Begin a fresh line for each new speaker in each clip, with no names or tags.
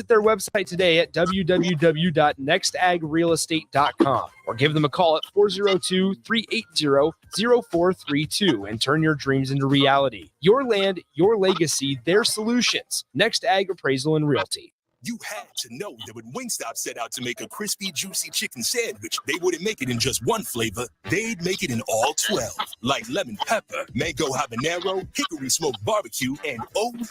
their website today at www.nextagrealestate.com or give them a call at 402-380-0432 and turn your dreams into reality. Your land, your legacy, their solutions. Next Ag Appraisal and Realty.
You had to know that when Wingstop set out to make a crispy, juicy chicken sandwich, they wouldn't make it in just one flavor. They'd make it in all 12, like lemon pepper, mango habanero, hickory smoked barbecue, and OG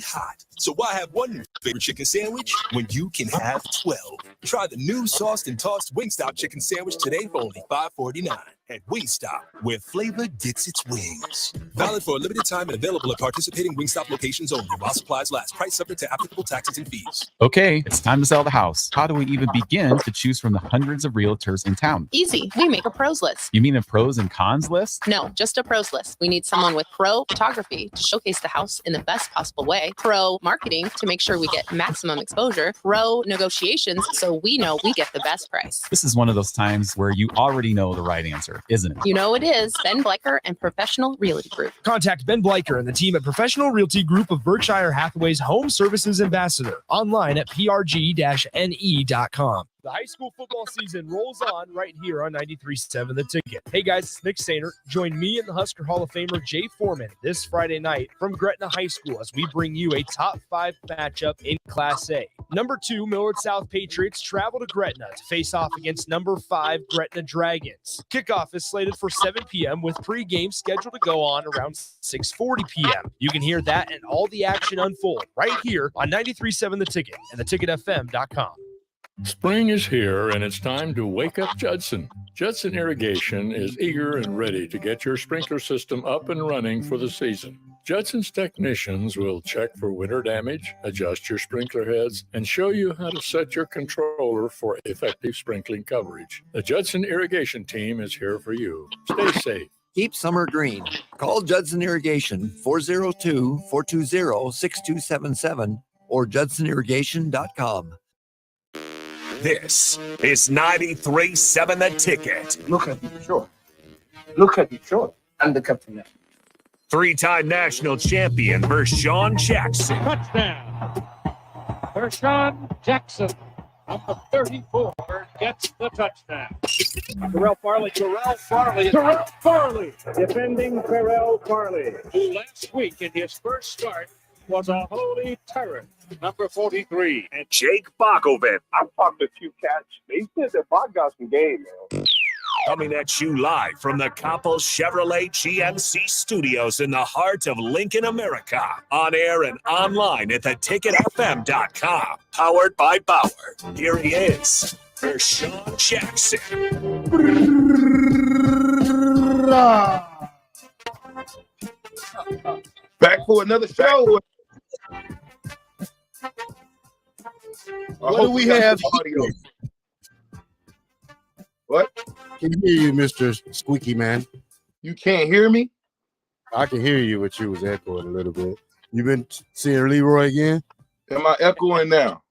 hot. So why have one favorite chicken sandwich when you can have 12? Try the new sauced and tossed Wingstop chicken sandwich today for only $5.49 at Wingstop, where flavor gets its wings. Valid for a limited time and available at participating Wingstop locations only while supplies last. Price subject to applicable taxes and fees.
Okay, it's time to sell the house. How do we even begin to choose from the hundreds of realtors in town?
Easy. We make a pros list.
You mean a pros and cons list?
No, just a pros list. We need someone with pro photography to showcase the house in the best possible way, pro marketing to make sure we get maximum exposure, pro negotiations so we know we get the best price.
This is one of those times where you already know the right answer, isn't it?
You know it is. Ben Bleicher and Professional Realty Group.
Contact Ben Bleicher and the team at Professional Realty Group of Berkshire Hathaway's Home Services Ambassador. Online at prg-ne.com. The high school football season rolls on right here on 93.7 The Ticket. Hey guys, it's Nick Sainer. Join me and the Husker Hall of Famer Jay Foreman this Friday night from Gretna High School as we bring you a top 5 matchup in Class A. Number 2, Millard South Patriots travel to Gretna to face off against number 5, Gretna Dragons. Kickoff is slated for 7 p.m. with pregame scheduled to go on around 6:40 p.m. You can hear that and all the action unfold right here on 93.7 The Ticket and theticketfm.com.
Spring is here, and it's time to wake up Judson. Judson Irrigation is eager and ready to get your sprinkler system up and running for the season. Judson's technicians will check for winter damage, adjust your sprinkler heads, and show you how to set your controller for effective sprinkling coverage. The Judson Irrigation team is here for you. Stay safe.
Keep summer green. Call Judson Irrigation 402-420-6277 or judsonirrigation.com.
This is 93.7 The Ticket.
Look at it short. Look at it short. And the captain.
3-time national champion Vershawn Jackson.
Touchdown. Vershawn Jackson, number 34, gets the touchdown. Terrell Farley, defending Terrell Farley, who last week in his first start was a holy terror. Number 43.
And Jake Bakovic.
I've talked to a few cats. They said that Bach got some game, man.
Coming at you live from the Coppel Chevrolet GMC studios in the heart of Lincoln, America. On air and online at theticketfm.com. Powered by Bauer. Here he is, Vershawn Jackson.
Back for another show.
What do we have?
Audio. What?
Can hear you, Mr. Squeaky Man.
You can't hear me?
I can hear you, but you was echoing a little bit. You been seeing Leroy again?
Am I echoing now?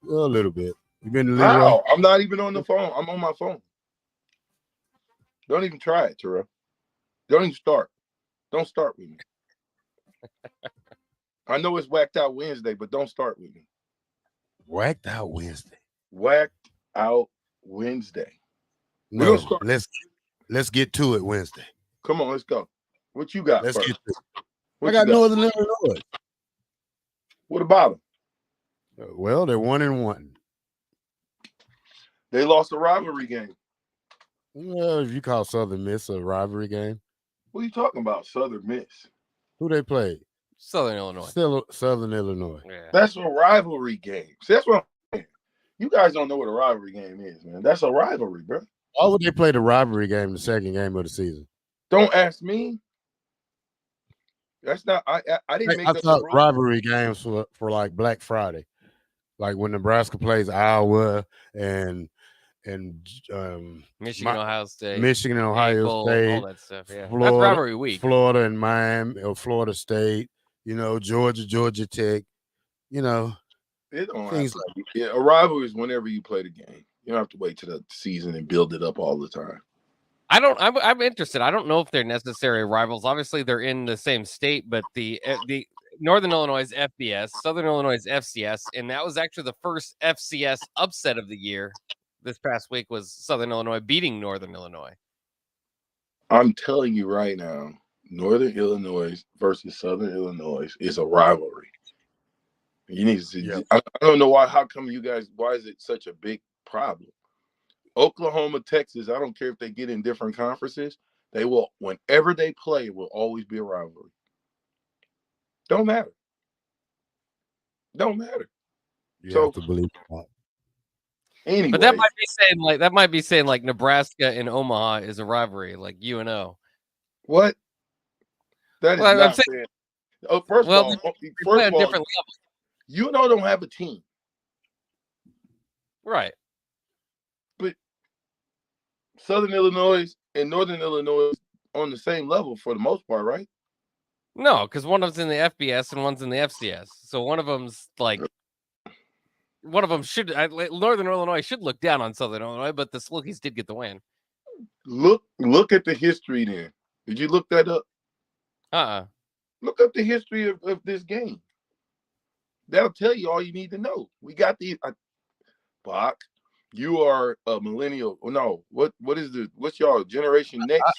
A little bit. You been to Leroy?
Wow, I'm not even on the phone. I'm on my phone. Don't even try it, Terrell. Don't even start. Don't start with me. I know it's Whacked Out Wednesday, but don't start with me.
Whacked Out Wednesday.
Whacked Out Wednesday.
No, let's get to it Wednesday.
Come on, let's go. What you got?
Let's
first?
get to it.
What
I got
you
Northern Illinois.
What about them?
Well, they're 1-1.
They lost a rivalry game.
Well, if you call Southern Miss a rivalry game.
What are you talking about, Southern Miss?
Who they played?
Southern Illinois.
Still Southern Illinois.
Yeah.
That's a rivalry game. See, that's what I'm saying. You guys don't know what a rivalry game is, man. That's a rivalry, bro.
Why would they play the rivalry game the second game of the season?
Don't ask me. That's not. I didn't make.
I thought rivalry games for like Black Friday, like when Nebraska plays Iowa and
Michigan, Ohio State,
Ohio State,
all that stuff. Yeah,
Florida,
that's rivalry week.
Florida and Miami, or Florida State. Georgia Tech.
It don't
things
like a rivalry is whenever you play the game. You don't have to wait till the season and build it up all the time.
I'm interested. I don't know if they're necessary rivals. Obviously, they're in the same state, but Northern Illinois is FBS, Southern Illinois is FCS, and that was actually the first FCS upset of the year. This past week was Southern Illinois beating Northern Illinois.
I'm telling you right now, Northern Illinois versus Southern Illinois is a rivalry. You need to see.
Yep.
I don't know why. How come you guys? Why is it such a big problem? Oklahoma, Texas. I don't care if they get in different conferences. They will, whenever they play, it will always be a rivalry. Don't matter. Don't matter.
You have to believe that.
Anyway,
But that might be saying like Nebraska and Omaha is a rivalry, like UNO.
What? That is
Well,
not
I'm saying-
fair. Oh, first of all,
different levels.
UNO don't have a team.
Right.
But Southern Illinois and Northern Illinois on the same level for the most part, right?
No, because one of them's in the FBS and one's in the FCS. So one of them's like, one of them should, Northern Illinois should look down on Southern Illinois, but the Slookies did get the win.
Look at the history then. Did you look that up? Look up the history of this game. That'll tell you all you need to know. We got the Bach. You are a millennial. No, what's y'all generation next?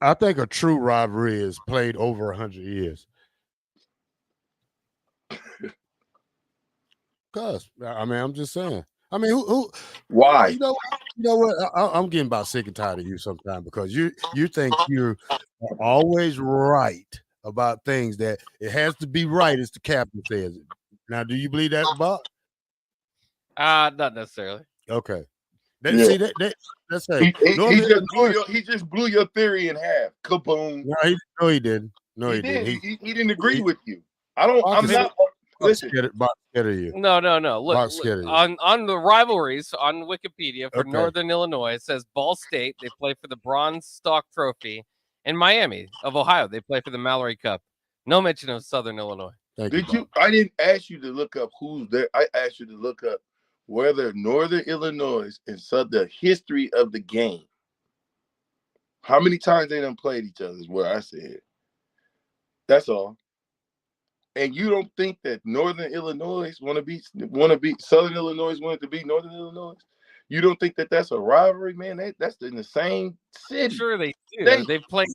I think a true rivalry is played over 100 years. Cause I mean, I'm just saying. I mean, who?
Why?
You know what? I'm getting about sick and tired of you sometimes because you think you're always right about things that it has to be right as the captain says it. Now, do you believe that, Bob?
Not necessarily.
Okay.
Yeah.
See, that's hey.
He just blew your theory in half. Kaboom.
No, he didn't. No, he
didn't.
didn't.
He didn't agree with you. I'm not. Listen.
Bob scared of you.
No. Look, on the rivalries on Wikipedia for Northern Illinois, it says Ball State, they play for the Bronze Stalk Trophy, and Miami of Ohio, they play for the Mallory Cup. No mention of Southern Illinois.
I didn't ask you to look up who's there. I asked you to look up whether Northern Illinois and the history of the game. How many times they done played each other is what I said. That's all. And you don't think that Northern Illinois want to beat Southern Illinois wanted to beat Northern Illinois? You don't think that that's a rivalry, man? That's in the same city.
Sure, they do. They've played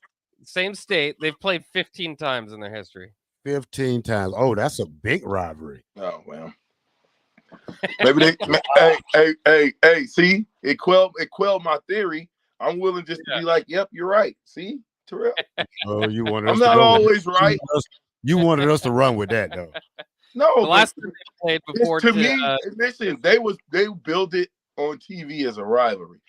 same state. They've played 15 times in their history.
15 times. Oh, that's a big rivalry.
Oh well. Maybe hey, see, it quelled my theory. I'm willing just to be like, yep, you're right. See, Terrell.
Oh, you wanted
I'm not always right.
You wanted us to run with that, though.
No,
the last time they played before
listen, they build it on TV as a rivalry.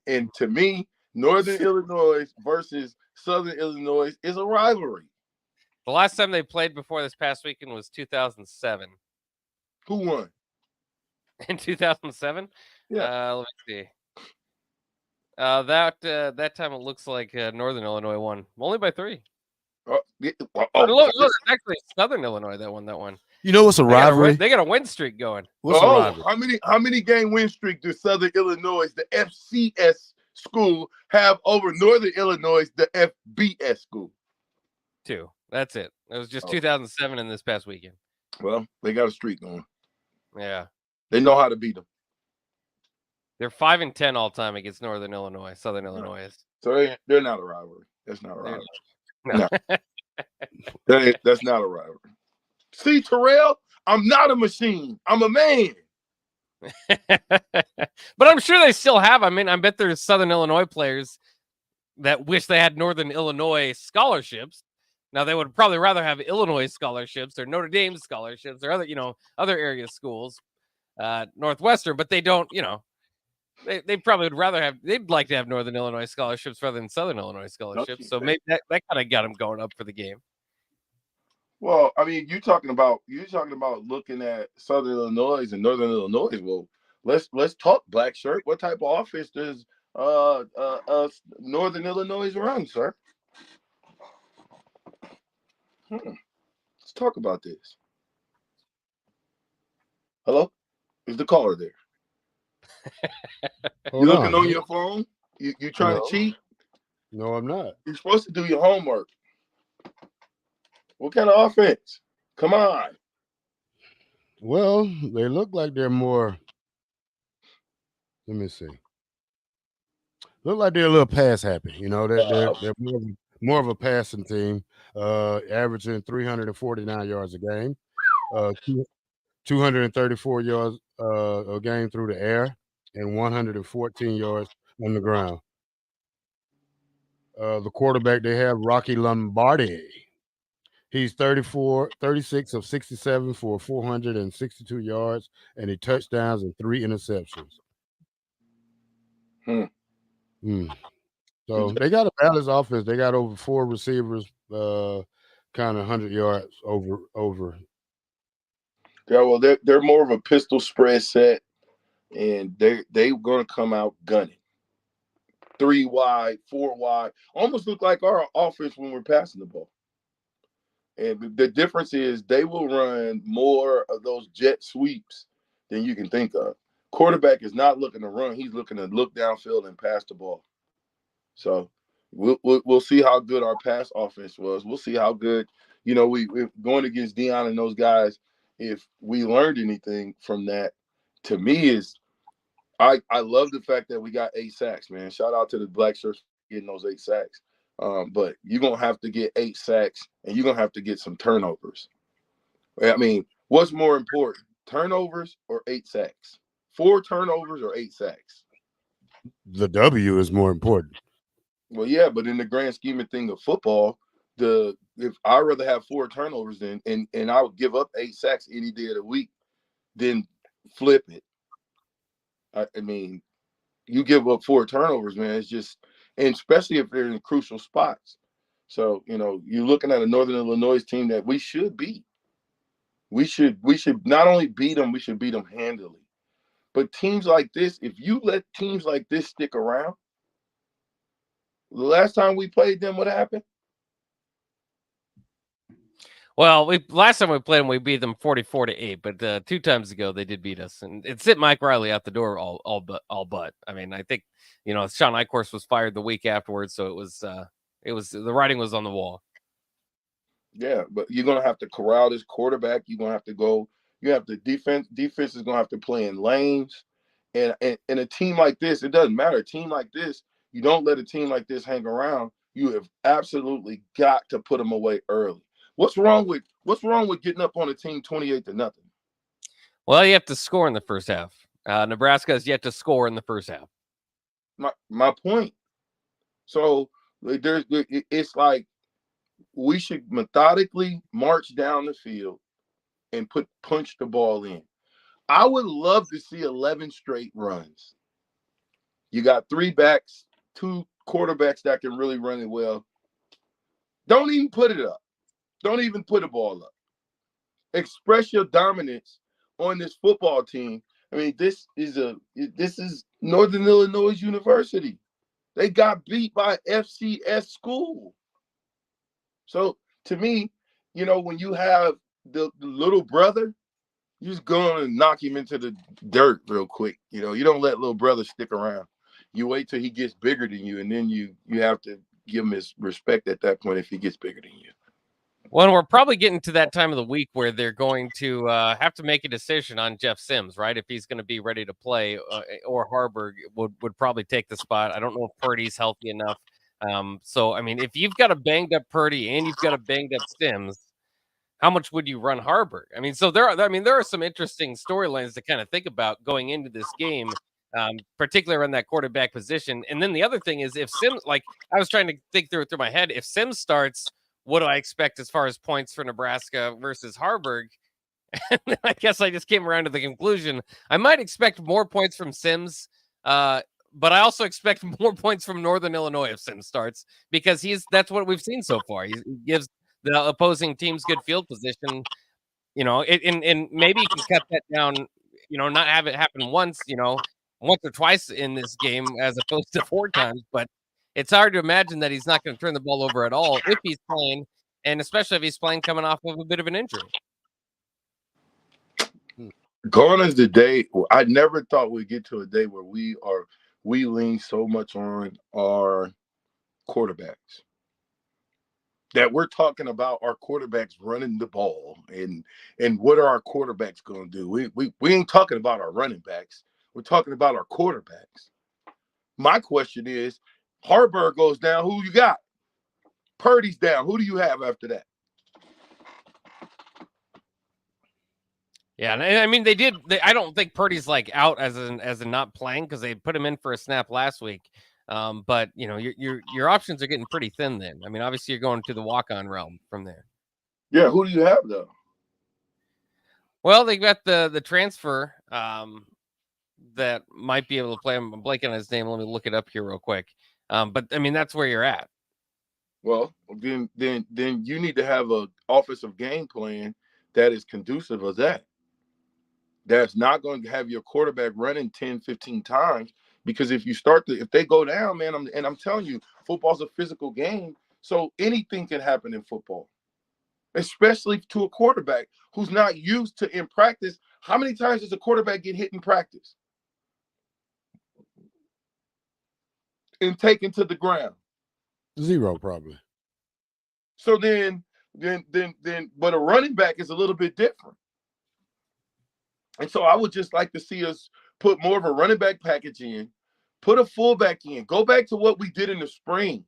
And to me, Northern Illinois versus Southern Illinois is a rivalry.
The last time they played before this past weekend was 2007.
Who won?
In 2007?
Yeah.
Let me see. That time it looks like Northern Illinois won, only by 3.
Look,
it's actually Southern Illinois that won that one.
You know what's a rivalry?
They got a win streak going.
What's a rivalry?
How many game win streak does Southern Illinois, the FCS school, have over Northern Illinois, the FBS school?
2. That's it. It was just 2007 and this past weekend.
Well, they got a streak going.
Yeah.
They know how to beat them.
They're 5-10 all time against Northern Illinois. Southern Illinois is.
So they're not a rivalry. That's not a rivalry.
No.
That's not a rivalry. See, Terrell, I'm not a machine. I'm a man.
But I'm sure they still have. I mean, I bet there's Southern Illinois players that wish they had Northern Illinois scholarships. Now, they would probably rather have Illinois scholarships or Notre Dame scholarships or other area schools, Northwestern, but they don't, they probably would rather have, they'd like to have Northern Illinois scholarships rather than Southern Illinois scholarships. So maybe that kind of got them going up for the game.
Well, I mean, you're talking about looking at Southern Illinois and Northern Illinois. Well, let's talk black shirt. What type of offense does Northern Illinois run, sir? Let's talk about this. Hello? Is the caller there? You looking on your phone? You trying to cheat?
No, I'm not.
You're supposed to do your homework. What kind of offense? Come on.
Well, they look like they're more. Let me see. Look like they're a little pass happy. You know, they're more of a passing team, averaging 349 yards a game, 234 yards a game through the air, and 114 yards on the ground. The quarterback they have, Rocky Lombardi. He's 36 of 67 for 462 yards and 8 touchdowns and 3 interceptions. So they got a balanced offense. They got over 4 receivers, kind of 100 yards over.
Yeah, well, they're more of a pistol spread set, and they're going to come out gunning. 3 wide, 4 wide, almost look like our offense when we're passing the ball. And the difference is they will run more of those jet sweeps than you can think of. Quarterback is not looking to run; he's looking to look downfield and pass the ball. So we'll see how good our pass offense was. We'll see how good, we're going against Deion and those guys. If we learned anything from that, to me is I love the fact that we got 8 sacks, man. Shout out to the black shirts getting those 8 sacks. But you're going to have to get 8 sacks, and you're going to have to get some turnovers. I mean, what's more important, turnovers or 8 sacks? 4 turnovers or 8 sacks?
The W is more important.
Well, yeah, but in the grand scheme of thing of football, if I'd rather have 4 turnovers and I would give up 8 sacks any day of the week than flip it. I mean, you give up 4 turnovers, man. It's just, and especially if they're in crucial spots. So, you're looking at a Northern Illinois team that we should beat. We should not only beat them, we should beat them handily. But teams like this, if you let teams like this stick around, the last time we played them, what happened?
Well, last time we played them, we beat them 44-8. But 2 times ago, they did beat us, and it sent Mike Riley out the door all but. I mean, I think Sean Eichhorst was fired the week afterwards, so it was the writing was on the wall.
Yeah, but you're gonna have to corral this quarterback. You're gonna have to go. You have the defense. Defense is gonna have to play in lanes, and a team like this, it doesn't matter. A team like this, you don't let a team like this hang around. You have absolutely got to put them away early. What's wrong with getting up on a team 28-0?
Well, you have to score in the first half. Nebraska has yet to score in the first half.
My point. So it's like we should methodically march down the field and punch the ball in. I would love to see 11 straight runs. You got 3 backs, 2 quarterbacks that can really run it well. Don't even put it up. Don't even put the ball up. Express your dominance on this football team. I mean, this is Northern Illinois University. They got beat by FCS school. So to me, when you have the little brother, you just go on and knock him into the dirt real quick. You don't let little brother stick around. You wait till he gets bigger than you, and then you have to give him his respect at that point if he gets bigger than you.
Well, we're probably getting to that time of the week where they're going to have to make a decision on Jeff Sims, right? If he's going to be ready to play, or Harburg would probably take the spot. I don't know if Purdy's healthy enough. So, I mean, if you've got a banged up Purdy and you've got a banged up Sims, how much would you run Harburg? I mean, so there are some interesting storylines to kind of think about going into this game, particularly around that quarterback position. And then the other thing is, if Sims, like I was trying to think through my head, if Sims starts, what do I expect as far as points for Nebraska versus Harburg? And I guess I just came around to the conclusion I might expect more points from Sims, but I also expect more points from Northern Illinois if Sims starts, because that's what we've seen so far. He gives the opposing teams good field position, and maybe you can cut that down, not have it happen once or twice in this game as opposed to 4 times, but it's hard to imagine that he's not going to turn the ball over at all if he's playing, and especially if he's playing coming off of a bit of an injury.
Gone is the day. I never thought we'd get to a day where we lean so much on our quarterbacks. that we're talking about our quarterbacks running the ball and what are our quarterbacks going to do. We ain't talking about our running backs. We're talking about our quarterbacks. My question is, Harburg goes down, who you got? Purdy's down. Who do you have after that?
Yeah, and I mean I don't think Purdy's like out as in not playing because they put him in for a snap last week. But you know, your options are getting pretty thin then. I mean, obviously you're going to the walk-on realm from there.
Yeah, who do you have though?
Well, they got the transfer that might be able to play. I'm blanking on his name. Let me look it up here real quick. But I mean, that's where you're at.
Well, then you need to have an offensive game plan that is conducive of that. That's not going to have your quarterback running 10, 15 times, because if they go down, man, I'm telling you, football's a physical game, so anything can happen in football, especially to a quarterback who's not used to in practice. How many times does a quarterback get hit in practice and taken to the ground?
0 probably.
So then, but a running back is a little bit different. And so I would just like to see us put more of a running back package in, put a fullback in, go back to what we did in the spring,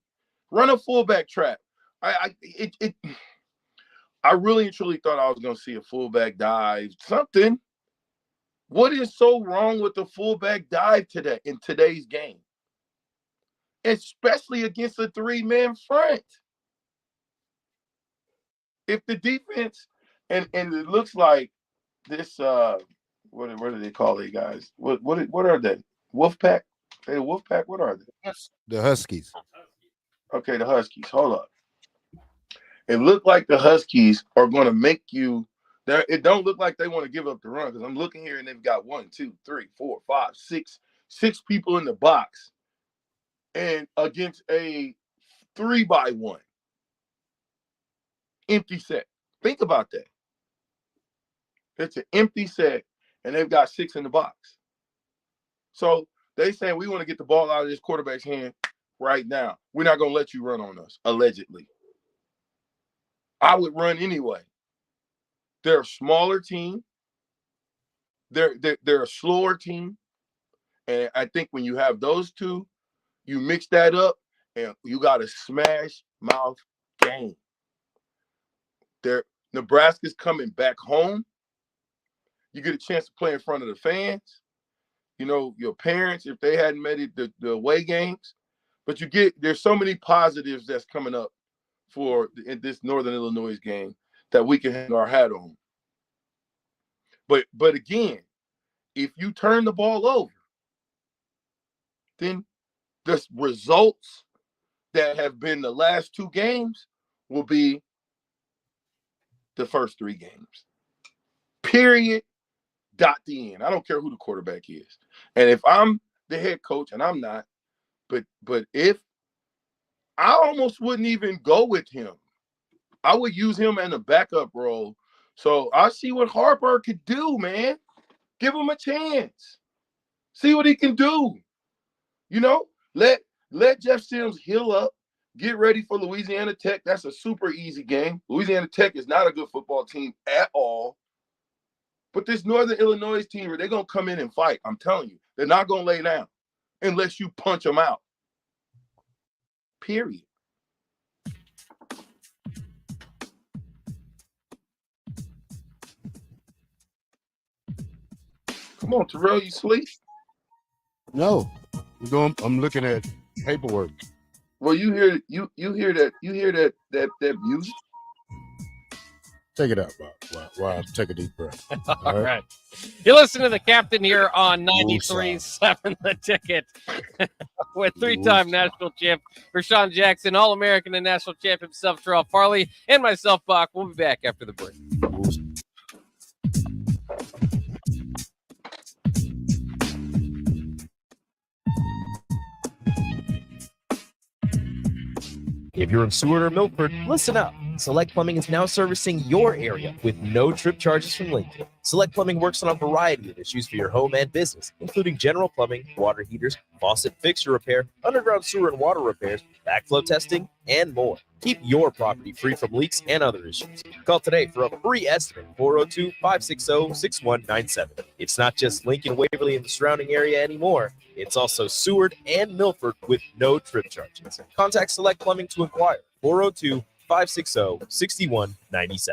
run a fullback trap. I really and truly thought I was going to see a fullback dive, something. What is so wrong with the fullback dive today in today's game, especially against a 3-man front? If the defense and it looks like this, what do they call these guys? What are they? Wolfpack? Hey, Wolfpack. What are they?
The Huskies.
Okay, the Huskies. Hold up. It looked like the Huskies are going to make you. It don't look like they want to give up the run, because I'm looking here and they've got 1, 2, 3, 4, 5, 6 people in the box, and against a 3-by-1 empty set. Think about that. It's an empty set, and they've got 6 in the box. So they saying we want to get the ball out of this quarterback's hand right now. We're not going to let you run on us, allegedly. I would run anyway. They're a smaller team. They're a slower team. And I think when you have those two, you mix that up, and you got a smash mouth game. Nebraska's coming back home. You get a chance to play in front of the fans. You know, your parents, if they hadn't made it the away games. But there's so many positives that's coming up in this Northern Illinois game that we can hang our hat on. But again, if you turn the ball over, then the results that have been the last 2 games will be the first 3 games. Period. The end. I don't care who the quarterback is. And if I'm the head coach, and I'm not, but if I almost wouldn't even go with him. I would use him in a backup role. So I see what Harburg could do, man. Give him a chance. See what he can do. You know, let Jeff Sims heal up, get ready for Louisiana Tech. That's a super easy game. Louisiana Tech is not a good football team at all. But this Northern Illinois team, they're going to come in and fight. I'm telling you. They're not going to lay down unless you punch them out. Period. Come on, Terrell, you sleep?
No. I'm looking at paperwork.
Well, you hear that music?
Take it out, Bob, while I take a deep breath.
All right. You listen to the captain here on 93.7 The Ticket with 3-time national champ Rashawn Jackson, All-American and national champ himself, Terrell Farley, and myself, Bach. We'll be back after the break.
If you're in Seward or Milford, listen up. Select Plumbing is now servicing your area with no trip charges from Lincoln. Select Plumbing works on a variety of issues for your home and business, including general plumbing, water heaters, faucet fixture repair, underground sewer and water repairs, backflow testing, and more. Keep your property free from leaks and other issues. Call today for a free estimate, 402-560-6197. It's not just Lincoln, Waverly, and the surrounding area anymore. It's also Seward and Milford with no trip charges. Contact Select Plumbing to inquire, 402-560-6197.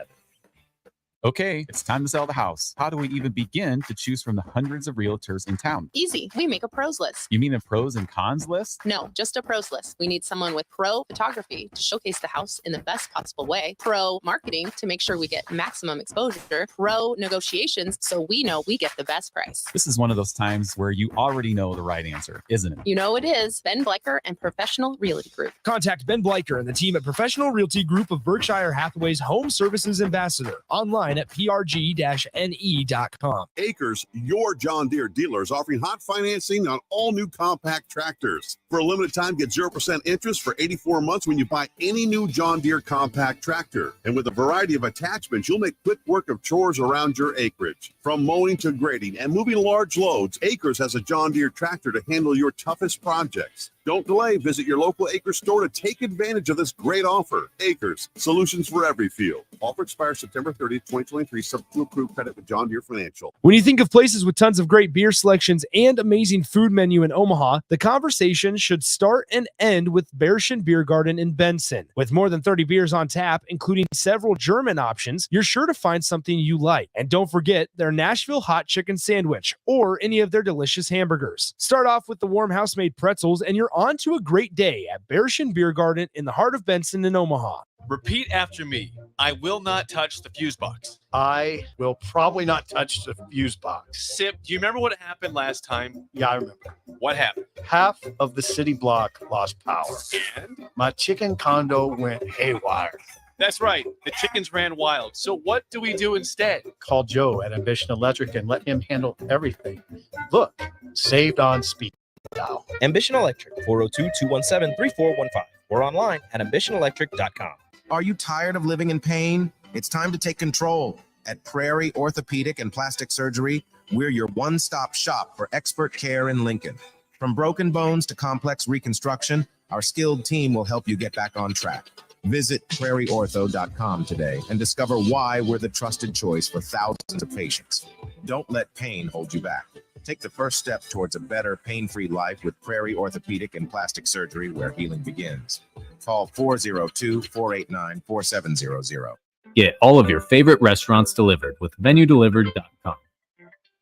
Okay, it's time to sell the house. How do we even begin to choose from the hundreds of realtors in town?
Easy. We make a pros list.
You mean a pros and cons list?
No, just a pros list. We need someone with pro photography to showcase the house in the best possible way, pro marketing to make sure we get maximum exposure, pro negotiations so we know we get the best price.
This is one of those times where you already know the right answer, isn't it?
You know it is. Ben Bleicher and Professional Realty Group.
Contact Ben Bleicher and the team at Professional Realty Group of Berkshire Hathaway's Home Services Ambassador. Online at prg-ne.com.
Acres, your John Deere dealer, is offering hot financing on all new compact tractors. For a limited time, get 0% interest for 84 months when you buy any new John Deere compact tractor. And with a variety of attachments, you'll make quick work of chores around your acreage. From mowing to grading and moving large loads, Acres has a John Deere tractor to handle your toughest projects. Don't delay. Visit your local Acres store to take advantage of this great offer. Acres, solutions for every field. Offer expires September 30th, 2023. Subject to approved credit with John Deere Financial.
When you think of places with tons of great beer selections and amazing food menu in Omaha, the conversation should start and end with Bearschen Beer Garden in Benson. With more than 30 beers on tap, including several German options, you're sure to find something you like. And don't forget their Nashville hot chicken sandwich or any of their delicious hamburgers. Start off with the warm house-made pretzels and you're on to a great day at Bearschen Beer Garden in the heart of Benson in Omaha.
Repeat after me. I will not touch the fuse box.
I will probably not touch the fuse box.
Sip, do you remember what happened last time?
Yeah, I remember.
What happened?
Half of the city block lost power.
And?
My chicken condo went haywire.
That's right. The chickens ran wild. So what do we do instead?
Call Joe at Ambition Electric and let him handle everything. Look, saved on speed dial.
Ambition Electric, 402-217-3415 or online at ambitionelectric.com.
Are you tired of living in pain? It's time to take control. At Prairie Orthopedic and Plastic Surgery, we're your one-stop shop for expert care in Lincoln. From broken bones to complex reconstruction, our skilled team will help you get back on track. Visit prairieortho.com today and discover why we're the trusted choice for thousands of patients. Don't let pain hold you back. Take the first step towards a better, pain-free life with Prairie Orthopedic and Plastic Surgery, where healing begins. Call 402-489-4700.
Get all of your favorite restaurants delivered with VenueDelivered.com.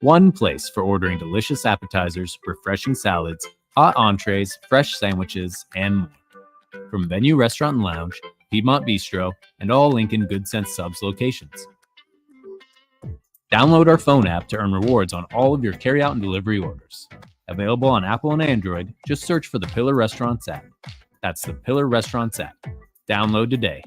One place for ordering delicious appetizers, refreshing salads, hot entrees, fresh sandwiches, and more. From Venue Restaurant and Lounge, Piedmont Bistro, and all Lincoln Good Sense Subs locations. Download our phone app to earn rewards on all of your carryout and delivery orders. Available on Apple and Android, just search for the Pillar Restaurants app. That's the Pillar Restaurants app. Download today.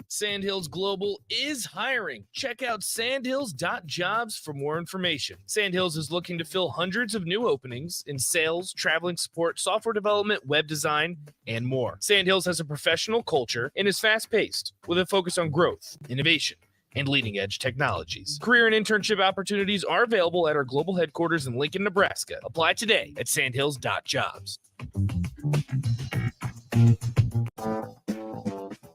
Sandhills Global is hiring. Check out sandhills.jobs for more information. Sandhills is looking to fill hundreds of new openings in sales, traveling support, software development, web design, and more. Sandhills has a professional culture and is fast-paced with a focus on growth, innovation, and leading-edge technologies. Career and internship opportunities are available at our global headquarters in Lincoln, Nebraska. Apply today at sandhills.jobs.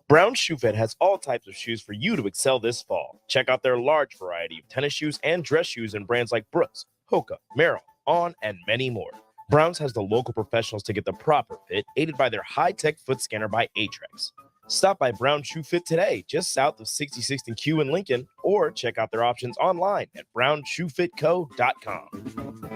Brown Shoe Fit has all types of shoes for you to excel this fall. Check out their large variety of tennis shoes and dress shoes in brands like Brooks, Hoka, Merrell, On, and many more. Browns has the local professionals to get the proper fit, aided by their high-tech foot scanner by Atrex. Stop by Brown Shoe Fit today, just south of 66th and Q in Lincoln, or check out their options online at brownshoefitco.com.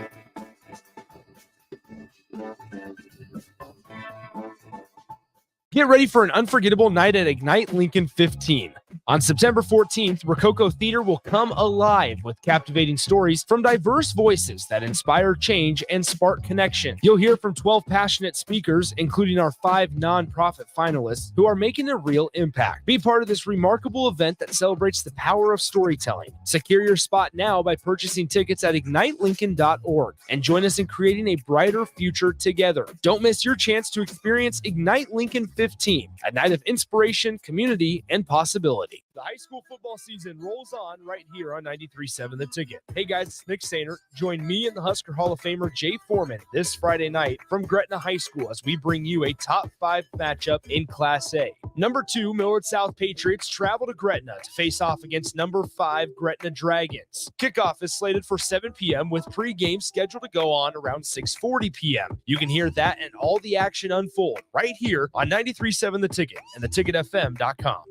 Get ready for an unforgettable night at Ignite Lincoln 15. On September 14th, Rococo Theater will come alive with captivating stories from diverse voices that inspire change and spark connection. You'll hear from 12 passionate speakers, including our 5 nonprofit finalists, who are making a real impact. Be part of this remarkable event that celebrates the power of storytelling. Secure your spot now by purchasing tickets at ignitelincoln.org and join us in creating a brighter future together. Don't miss your chance to experience Ignite Lincoln 15, a night of inspiration, community, and possibility. The high school football season rolls on right here on 93.7 The Ticket. Hey guys, it's Nick Sainer. Join me and the Husker Hall of Famer Jay Foreman this Friday night from Gretna High School as we bring you a top 5 matchup in Class A. Number 2, Millard South Patriots travel to Gretna to face off against number 5, Gretna Dragons. Kickoff is slated for 7 p.m. with pregame scheduled to go on around 6:40 p.m. You can hear that and all the action unfold right here on 93.7 The Ticket and theticketfm.com.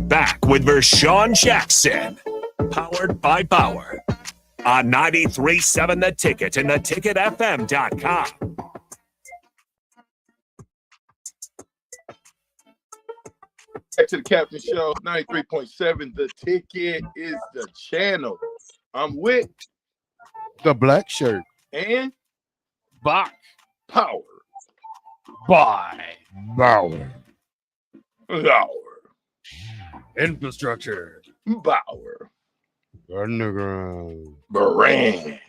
Back with Vershawn Jackson, powered by Bauer, on 93.7 The Ticket and theticketfm.com.
Back to the Captain Show, 93.7 The Ticket is the channel. I'm with
the black shirt
and
Bach.
Power
by
Bauer.
Infrastructure.
Bauer.
Underground.
Brand.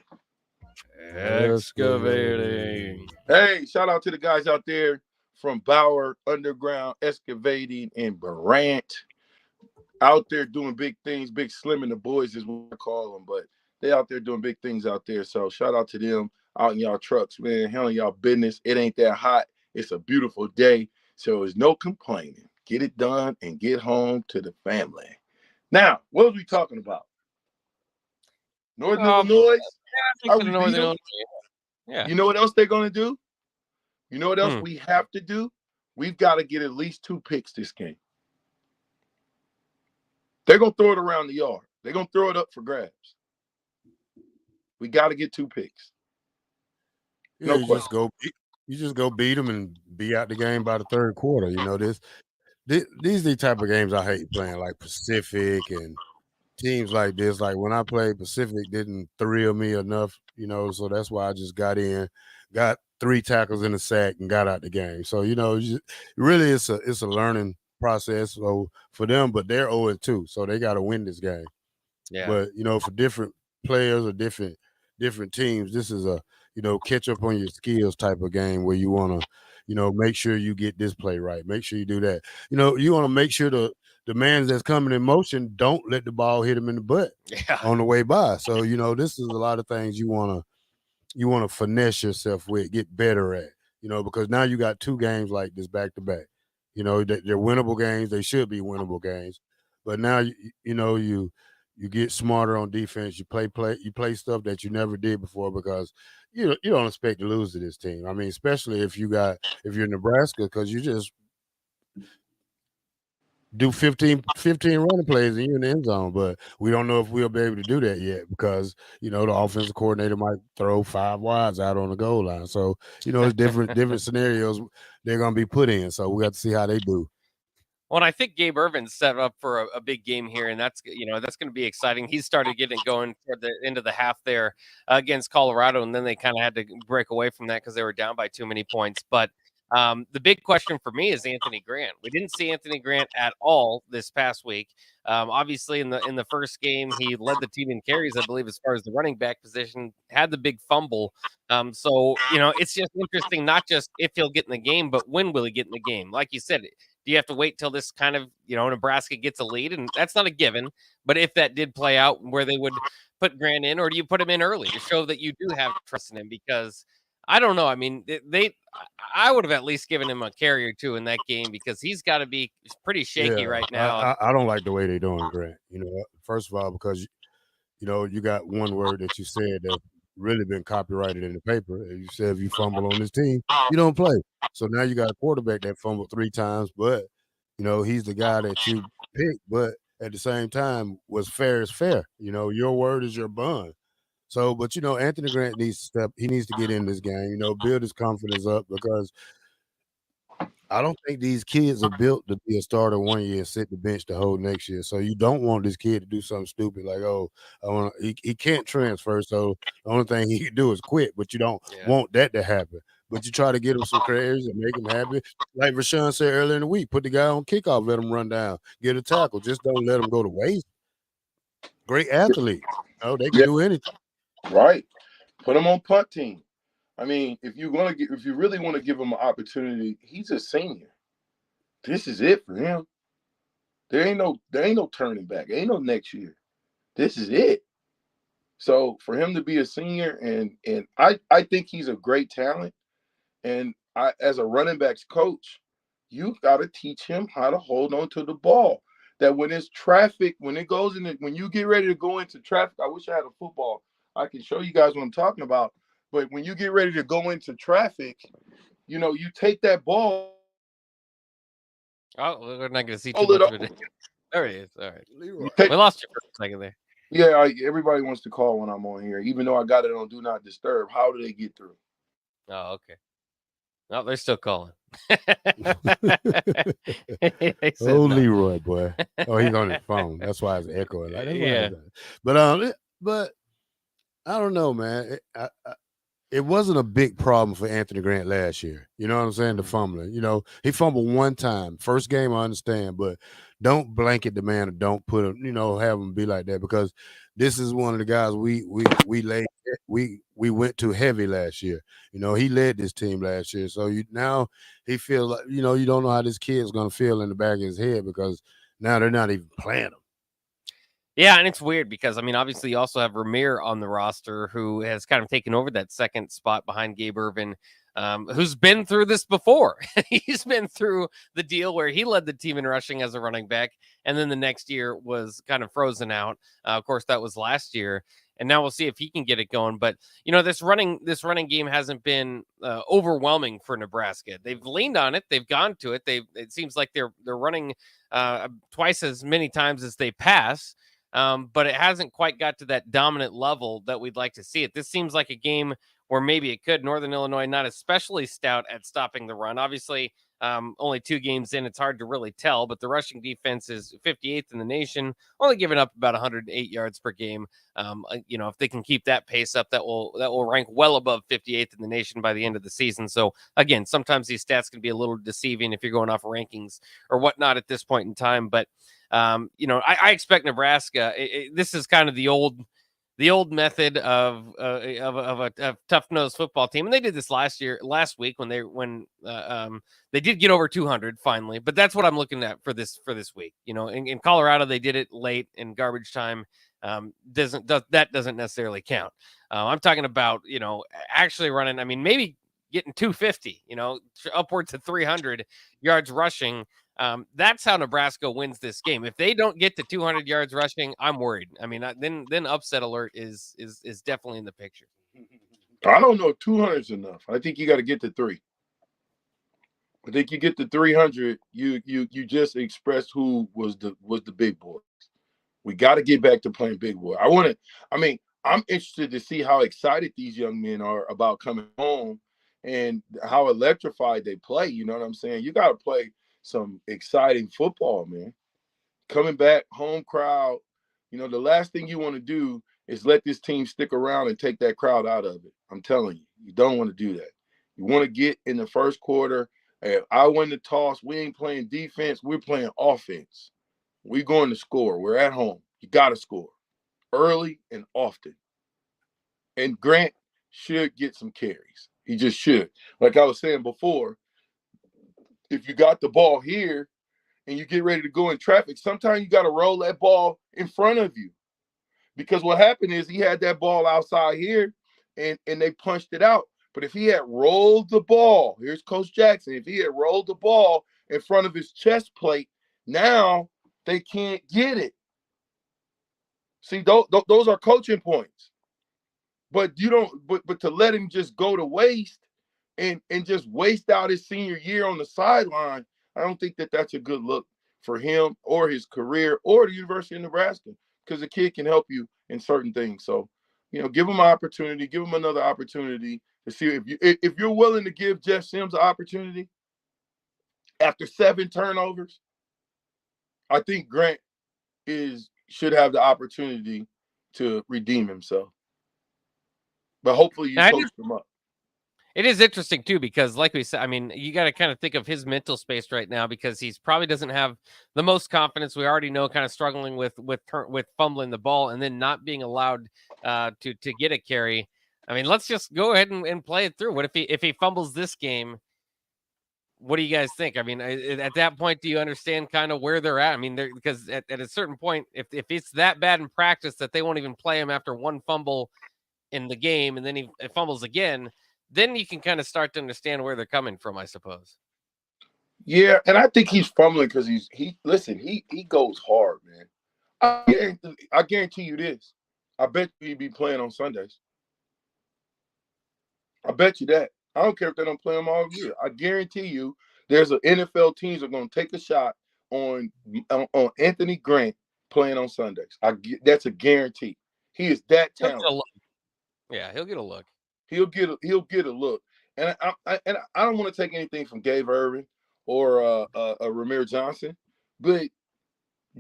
Excavating.
Hey, shout out to the guys out there from Bauer, Underground, Excavating, and Barant. Out there doing big things. Big Slim and the boys is what I call them, but they out there doing big things out there. So shout out to them out in y'all trucks, man, handling y'all business. It ain't that hot. It's a beautiful day, so there's no complaining. Get it done and get home to the family. Now, what was we talking about? Northern Illinois?
Yeah.
You know what else they're going to do? You know what else we have to do? We've got to get at least 2 picks this game. They're going to throw it around the yard. They're going to throw it up for grabs. We got to get 2 picks.
Yeah, you just go beat them and be out the game by the third quarter. You know, these are the type of games I hate playing, like Pacific and teams like this. Like when I played, Pacific didn't thrill me enough, you know, so that's why I just got in, got 3 tackles in a sack and got out the game. So, you know, really it's a learning process so for them, but they're 0-2, so they got to win this game.
Yeah.
But, you know, for different players or different teams, this is a, you know, catch up on your skills type of game where you want to, you know, make sure you get this play right. Make sure you do that. You know, you want to make sure the man that's coming in motion don't let the ball hit him in the butt on the way by. So, you know, this is a lot of things you want to finesse yourself with, get better at, you know, because now you got 2 games like this back to back. You know, they're winnable games. They should be winnable games. But now, you know, you get smarter on defense. You play stuff that you never did before because you don't expect to lose to this team. I mean, especially if you're Nebraska, because you just do 15 running plays and you're in the end zone. But we don't know if we'll be able to do that yet because, you know, the offensive coordinator might throw 5 wides out on the goal line. So, you know, it's different scenarios they're going to be put in. So we got to see how they do.
Well, and I think Gabe Irvin's set up for a big game here, and that's going to be exciting. He started getting going toward the end of the half there against Colorado, and then they kind of had to break away from that because they were down by too many points. But the big question for me is Anthony Grant. We didn't see Anthony Grant at all this past week. Obviously, in the first game, he led the team in carries, I believe, as far as the running back position, had the big fumble. So, you know, it's just interesting, not just if he'll get in the game, but when will he get in the game? Like you said, do you have to wait till this kind of, you know, Nebraska gets a lead? And that's not a given. But if that did play out where they would put Grant in, or do you put him in early to show that you do have trust in him? Because I don't know. I mean, I would have at least given him a carry or 2 in that game because he's got to be pretty shaky right now.
I don't like the way they're doing Grant. You know, first of all, because, you know, you got one word that you said that's really been copyrighted in the paper. You said if you fumble on this team, you don't play. So now you got a quarterback that fumbled 3 times, but, you know, he's the guy that you picked, but at the same time was fair is fair. You know, your word is your bond. So, but, you know, Anthony Grant needs to get in this game, you know, build his confidence up because I don't think these kids are built to be a starter 1 year and sit the bench the whole next year. So you don't want this kid to do something stupid like, he can't transfer. So the only thing he can do is quit, but you don't want that to happen. But you try to get him some carries and make him happy. Like Rashawn said earlier in the week, put the guy on kickoff, let him run down, get a tackle. Just don't let him go to waste. Great athlete. You know, they can do anything.
Right. Put him on punt team. I mean, if you really want to give him an opportunity, he's a senior. This is it for him. There ain't no turning back. Ain't no next year. This is it. So for him to be a senior, and I think he's a great talent. And as a running backs coach, you got to teach him how to hold on to the ball. That when it's traffic, when it goes in, when you get ready to go into traffic, I wish I had a football. I can show you guys what I'm talking about. But when you get ready to go into traffic, you take that ball.
Oh, we're not going to see too much of it. There he is. All right. We lost you for a second there.
Yeah, everybody wants to call when I'm on here, even though I got it on Do Not Disturb. How do they get through?
Oh, okay. No, they're still calling.
Oh, Leroy, boy. Oh, he's on his phone. That's why it's echoing. Like,
yeah.
But I don't know, man. It wasn't a big problem for Anthony Grant last year. You know what I'm saying? The fumbling. He fumbled one time. First game, I understand, but don't blanket the man or don't put him, have him be like that, because this is one of the guys we went to heavy last year. He led this team last year. So now he feels like, you don't know how this kid's going to feel in the back of his head, because now they're not even playing him.
Yeah, and it's weird because, obviously you also have Ramir on the roster, who has kind of taken over that second spot behind Gabe Ervin, who's been through this before. He's been through the deal where he led the team in rushing as a running back, and then the next year was kind of frozen out. Of course, that was last year, and now we'll see if he can get it going. But, this running game hasn't been overwhelming for Nebraska. They've leaned on it. They've gone to it. It seems like they're running twice as many times as they pass. But it hasn't quite got to that dominant level that we'd like to see it. This seems like a game where maybe it could. Northern Illinois not especially stout at stopping the run. Obviously, only 2 games in, it's hard to really tell, but the rushing defense is 58th in the nation, only giving up about 108 yards per game. If they can keep that pace up, that will rank well above 58th in the nation by the end of the season. So again, sometimes these stats can be a little deceiving if you're going off rankings or whatnot at this point in time. But I expect Nebraska. This is kind of the old method of a tough-nosed football team, and they did this last week when they did get over 200 finally. But that's what I'm looking at for this week. In Colorado they did it late in garbage time. That doesn't necessarily count. I'm talking about actually running. Maybe getting 250. Upwards of 300 yards rushing. That's how Nebraska wins this game. If they don't get to 200 yards rushing, I'm worried. Then upset alert is definitely in the picture.
I don't know if 200 is enough. I think you got to get to 3. I think you get to 300, you just expressed who was the big boy. We got to get back to playing big boy. I'm interested to see how excited these young men are about coming home and how electrified they play. You know what I'm saying? You got to play some exciting football, man. Coming back, home crowd. The last thing you want to do is let this team stick around and take that crowd out of it. I'm telling you, you don't want to do that. You want to get in the first quarter. If I win the toss, we ain't playing defense. We're playing offense. We're going to score. We're at home. You got to score early and often. And Grant should get some carries. He just should. Like I was saying before, if you got the ball here and you get ready to go in traffic, sometimes you got to roll that ball in front of you. Because what happened is he had that ball outside here and they punched it out. But if he had rolled the ball, here's Coach Jackson, if he had rolled the ball in front of his chest plate, now they can't get it. See, those are coaching points. But but to let him just go to waste and just waste out his senior year on the sideline, I don't think that's a good look for him or his career or the University of Nebraska, because the kid can help you in certain things. So, give him an opportunity, give him another opportunity to see if you're willing to give Jeff Sims an opportunity after 7 turnovers. I think Grant should have the opportunity to redeem himself. But hopefully you coach him up.
It is interesting too, because like we said, you got to kind of think of his mental space right now, because he's probably doesn't have the most confidence. We already know, kind of struggling with fumbling the ball and then not being allowed to get a carry. Let's just go ahead and play it through. What if he fumbles this game? what do you guys think? I mean, at that point, do you understand kind of where they're at? I mean, because at a certain point, if it's that bad in practice that they won't even play him after one fumble in the game, and then he fumbles again, then you can kind of start to understand where they're coming from, I suppose.
Yeah, and I think he's fumbling because he goes hard, man. I guarantee you this. I bet he'd be playing on Sundays. I bet you that. I don't care if they don't play him all year. I guarantee you there's an NFL teams are going to take a shot on Anthony Grant playing on Sundays. That's a guarantee. He is that talented.
Yeah, he'll get a look.
He'll get a look. And I don't want to take anything from Gabe Irvin or Ramir Johnson, but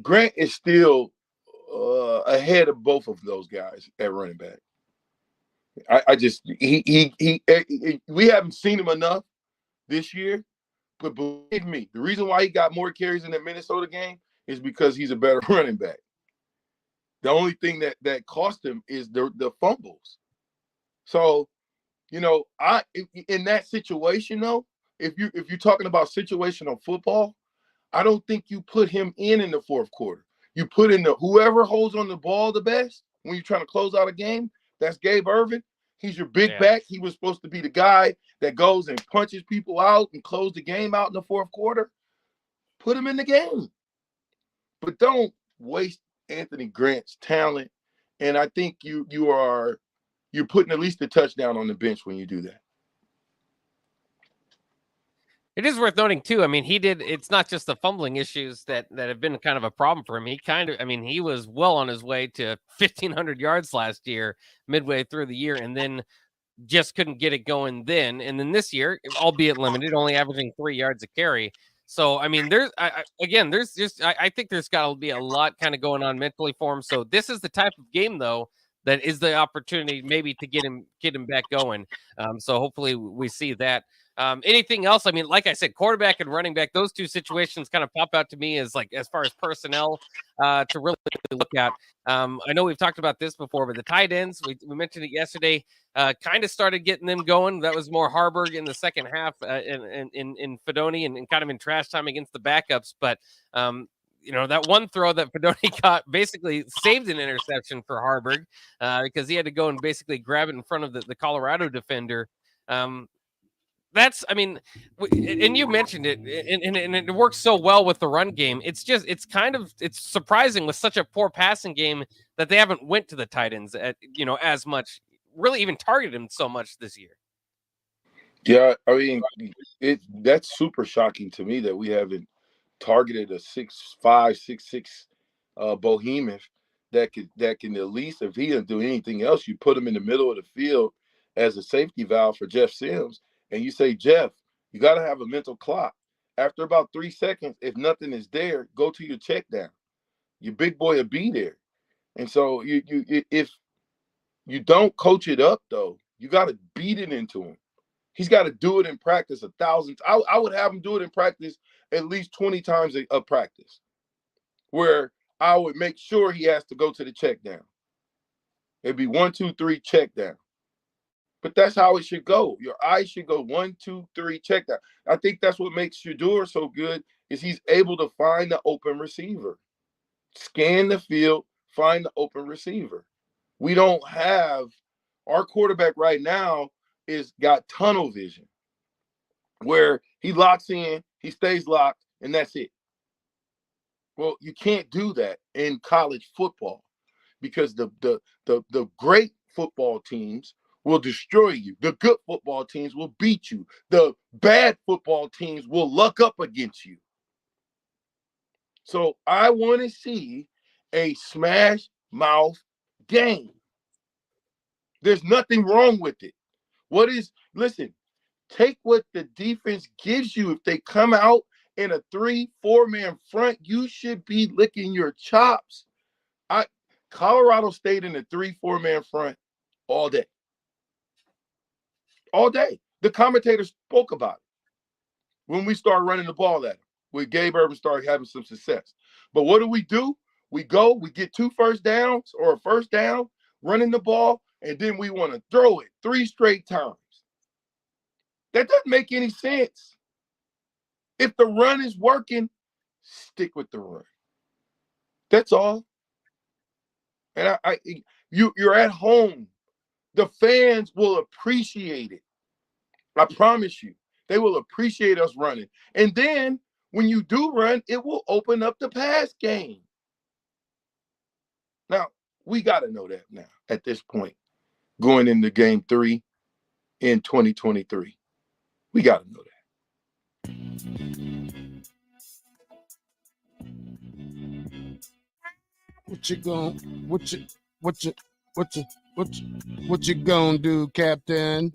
Grant is still ahead of both of those guys at running back. We haven't seen him enough this year, but believe me, the reason why he got more carries in the Minnesota game is because he's a better running back. The only thing that cost him is the fumbles. So, in that situation though, if you're talking about situational football, I don't think you put him in the fourth quarter. You put in whoever holds on the ball the best when you're trying to close out a game. That's Gabe Irvin. He's your big back. He was supposed to be the guy that goes and punches people out and close the game out in the fourth quarter. Put him in the game. But don't waste Anthony Grant's talent. And I think you're putting at least a touchdown on the bench when you do that.
It is worth noting too. I mean, it's not just the fumbling issues that have been kind of a problem for him. He was well on his way to 1,500 yards last year, midway through the year, and then just couldn't get it going then. And then this year, albeit limited, only averaging 3 yards a carry. So, I mean, I think there's got to be a lot kind of going on mentally for him. So this is the type of game though that is the opportunity maybe to get him back going. So hopefully we see that. Anything else? I mean, like I said, quarterback and running back, those two situations kind of pop out to me as far as personnel to really look at. I know we've talked about this before, but the tight ends, we mentioned it yesterday, kind of started getting them going. That was more Harburg in the second half in Fedoni and kind of in trash time against the backups. But, that one throw that Fedoni got basically saved an interception for Harburg because he had to go and basically grab it in front of the Colorado defender. And you mentioned it, and it works so well with the run game. It's surprising with such a poor passing game that they haven't went to the tight ends as much, really even targeted him so much this year.
Yeah, I mean, that's super shocking to me that we haven't targeted a 6'5", 6'6" behemoth that can at least, if he doesn't do anything else, you put him in the middle of the field as a safety valve for Jeff Sims. And you say, Jeff, you got to have a mental clock. After about 3 seconds, if nothing is there, go to your check down. Your big boy will be there. And so if you don't coach it up, though, you got to beat it into him. He's got to do it in practice 1,000. I would have him do it in practice at least 20 times a practice, where I would make sure he has to go to the check down. It'd be 1, 2, 3, check down. But that's how it should go. Your eyes should go 1, 2, 3, check down. I think that's what makes Shedeur so good is he's able to find the open receiver. Scan the field, find the open receiver. We don't have – our quarterback right now is got tunnel vision where he locks in, he stays locked, and that's it. Well, you can't do that in college football because the great football teams – will destroy you. The good football teams will beat you. The bad football teams will luck up against you. So I want to see a smash mouth game. There's nothing wrong with it. Listen, take what the defense gives you. If they come out in a 3-4 man front, you should be licking your chops. Colorado stayed in a 3-4 man front all day. All day. The commentators spoke about it when we started running the ball at him, when Gabe Irvin started having some success. But what do? We get 2 first downs or a first down running the ball, and then we want to throw it 3 straight times. That doesn't make any sense. If the run is working, stick with the run. That's all. And you're at home. The fans will appreciate it. I promise you. They will appreciate us running. And then when you do run, it will open up the pass game. Now, we got to know that now at this point, going into game 3 in 2023. We got to know that.
What you gonna do, Captain?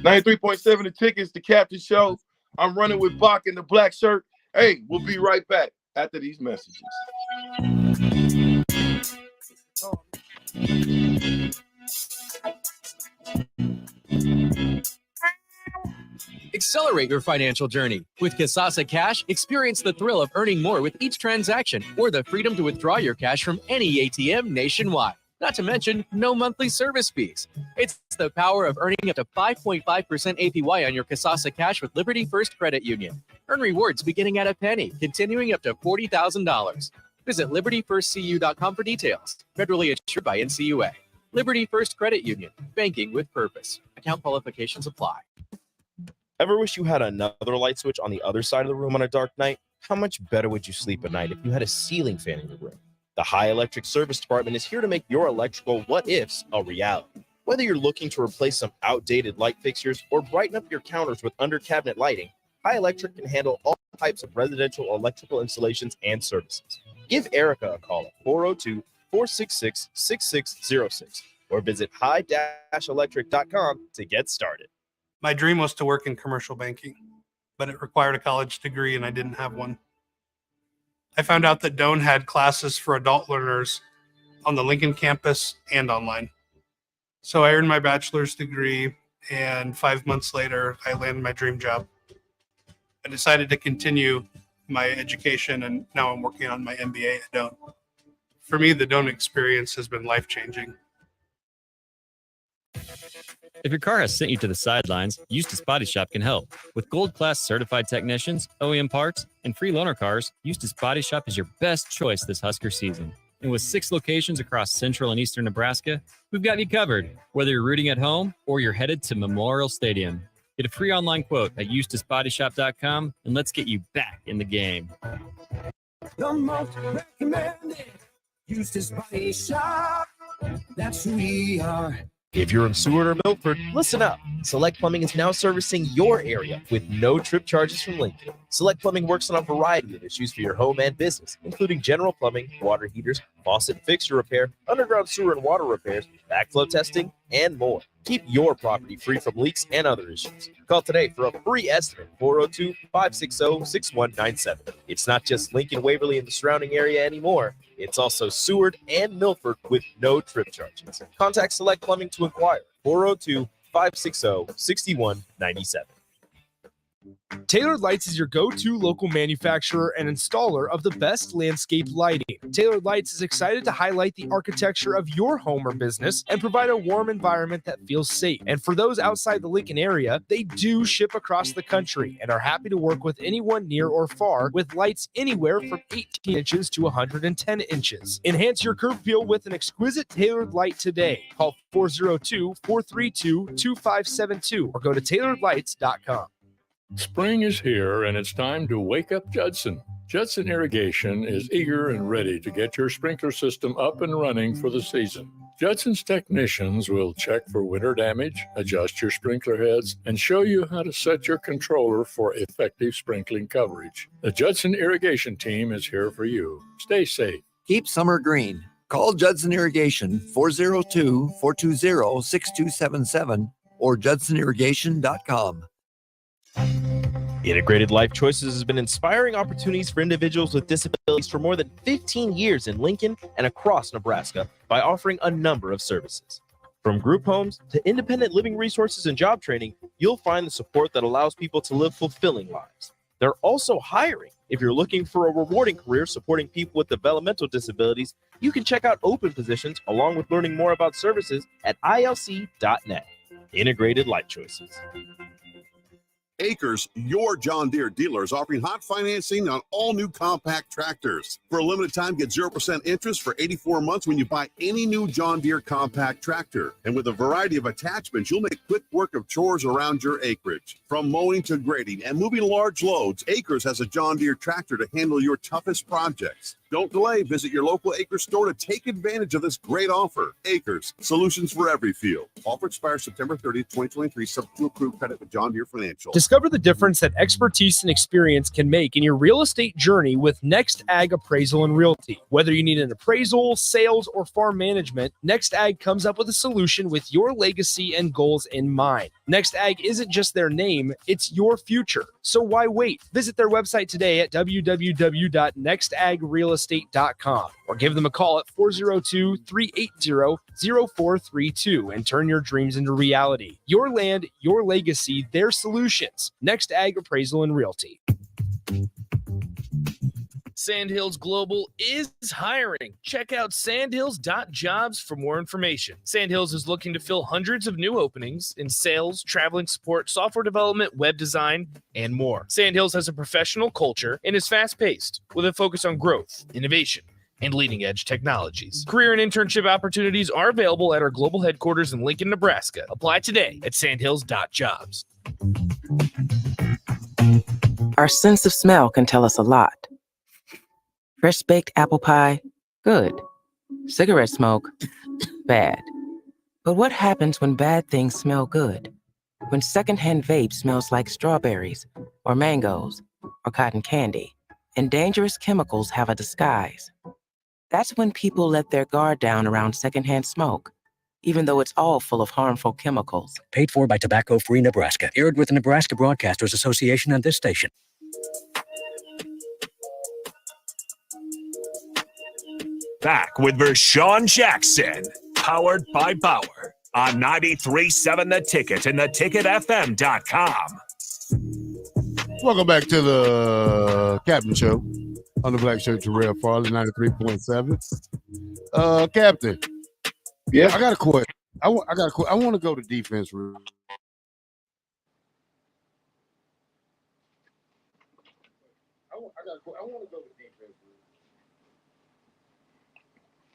93.7 The Tickets, the Captain Show. I'm running with Bach in the black shirt. Hey, we'll be right back after these messages.
Accelerate your financial journey. With Kasasa Cash, experience the thrill of earning more with each transaction or the freedom to withdraw your cash from any ATM nationwide. Not to mention, no monthly service fees. It's the power of earning up to 5.5% APY on your Kasasa Cash with Liberty First Credit Union. Earn rewards beginning at a penny, continuing up to $40,000. Visit libertyfirstcu.com for details. Federally insured by NCUA. Liberty First Credit Union. Banking with purpose. Account qualifications apply.
Ever wish you had another light switch on the other side of the room on a dark night? How much better would you sleep at night if you had a ceiling fan in your room? The High Electric Service Department is here to make your electrical what-ifs a reality. Whether you're looking to replace some outdated light fixtures or brighten up your counters with under-cabinet lighting, High Electric can handle all types of residential electrical installations and services. Give Erica a call at 402-466-6606 or visit high-electric.com to get started.
My dream was to work in commercial banking, but it required a college degree and I didn't have one. I found out that Doane had classes for adult learners on the Lincoln campus and online. So I earned my bachelor's degree, and 5 months later, I landed my dream job. I decided to continue my education, and now I'm working on my MBA at Doane. For me, the Doane experience has been life-changing.
If your car has sent you to the sidelines, Eustace Body Shop can help. With gold-class certified technicians, OEM parts, and free loaner cars, Eustace Body Shop is your best choice this Husker season. And with 6 locations across central and eastern Nebraska, we've got you covered, whether you're rooting at home or you're headed to Memorial Stadium. Get a free online quote at EustaceBodyShop.com, and let's get you back in the game.
The most recommended Eustace Body Shop. That's who we are.
If you're in Seward or Milford, listen up. Select Plumbing is now servicing your area with no trip charges from Lincoln. Select Plumbing works on a variety of issues for your home and business, including general plumbing, water heaters, faucet and fixture repair, underground sewer and water repairs, backflow testing, and more. Keep your property free from leaks and other issues. Call today for a free estimate, 402-560-6197. It's not just Lincoln, Waverly, and the surrounding area anymore. It's also Seward and Milford with no trip charges. Contact Select Plumbing to inquire, 402-560-6197.
Tailored Lights is your go-to local manufacturer and installer of the best landscape lighting. Tailored Lights is excited to highlight the architecture of your home or business and provide a warm environment that feels safe. And for those outside the Lincoln area, they do ship across the country and are happy to work with anyone near or far with lights anywhere from 18 inches to 110 inches. Enhance your curb appeal with an exquisite tailored light today. Call 402-432-2572 or go to tailoredlights.com.
Spring is here, and it's time to wake up Judson. Judson Irrigation is eager and ready to get your sprinkler system up and running for the season. Judson's technicians will check for winter damage, adjust your sprinkler heads, and show you how to set your controller for effective sprinkling coverage. The Judson Irrigation team is here for you. Stay safe.
Keep summer green. Call Judson Irrigation 402-420-6277 or judsonirrigation.com.
Integrated Life Choices has been inspiring opportunities for individuals with disabilities for more than 15 years in Lincoln and across Nebraska by offering a number of services. From group homes to independent living resources and job training, you'll find the support that allows people to live fulfilling lives. They're also hiring. If you're looking for a rewarding career supporting people with developmental disabilities, you can check out open positions along with learning more about services at ilc.net. Integrated Life Choices.
Acres, your John Deere dealer, is offering hot financing on all new compact tractors. For a limited time, get 0% interest for 84 months when you buy any new John Deere compact tractor. And with a variety of attachments, you'll make quick work of chores around your acreage. From mowing to grading and moving large loads, Acres has a John Deere tractor to handle your toughest projects. Don't delay. Visit your local Acres store to take advantage of this great offer. Acres, solutions for every field. Offer expires September 30th, 2023, subject to approved credit with John Deere Financial.
Discover the difference that expertise and experience can make in your real estate journey with Next Ag Appraisal and Realty. Whether you need an appraisal, sales, or farm management, Next Ag comes up with a solution with your legacy and goals in mind. Next Ag isn't just their name, it's your future. So why wait? Visit their website today at www.nextagrealestate.com or give them a call at 402-380-0432 and turn your dreams into reality. Your land, your legacy, their solutions. Next Ag Appraisal and Realty.
Sandhills Global is hiring. Check out sandhills.jobs for more information. Sandhills is looking to fill hundreds of new openings in sales, traveling support, software development, web design, and more. Sandhills has a professional culture and is fast-paced with a focus on growth, innovation, and leading-edge technologies. Career and internship opportunities are available at our global headquarters in Lincoln, Nebraska. Apply today at sandhills.jobs.
Our sense of smell can tell us a lot. Fresh baked apple pie, good. Cigarette smoke, bad. But what happens when bad things smell good? When secondhand vape smells like strawberries, or mangoes, or cotton candy, and dangerous chemicals have a disguise? That's when people let their guard down around secondhand smoke, even though it's all full of harmful chemicals.
Paid for by Tobacco Free Nebraska. Aired with the Nebraska Broadcasters Association and this station.
Back with Vershawn Jackson, powered by Bauer, on 93.7 The Ticket and theticketfm.com.
Welcome back to the Captain Show on the Black Shirt Terrell Farley, 93.7. Captain.
Yeah.
I got a question. I want to go to defense.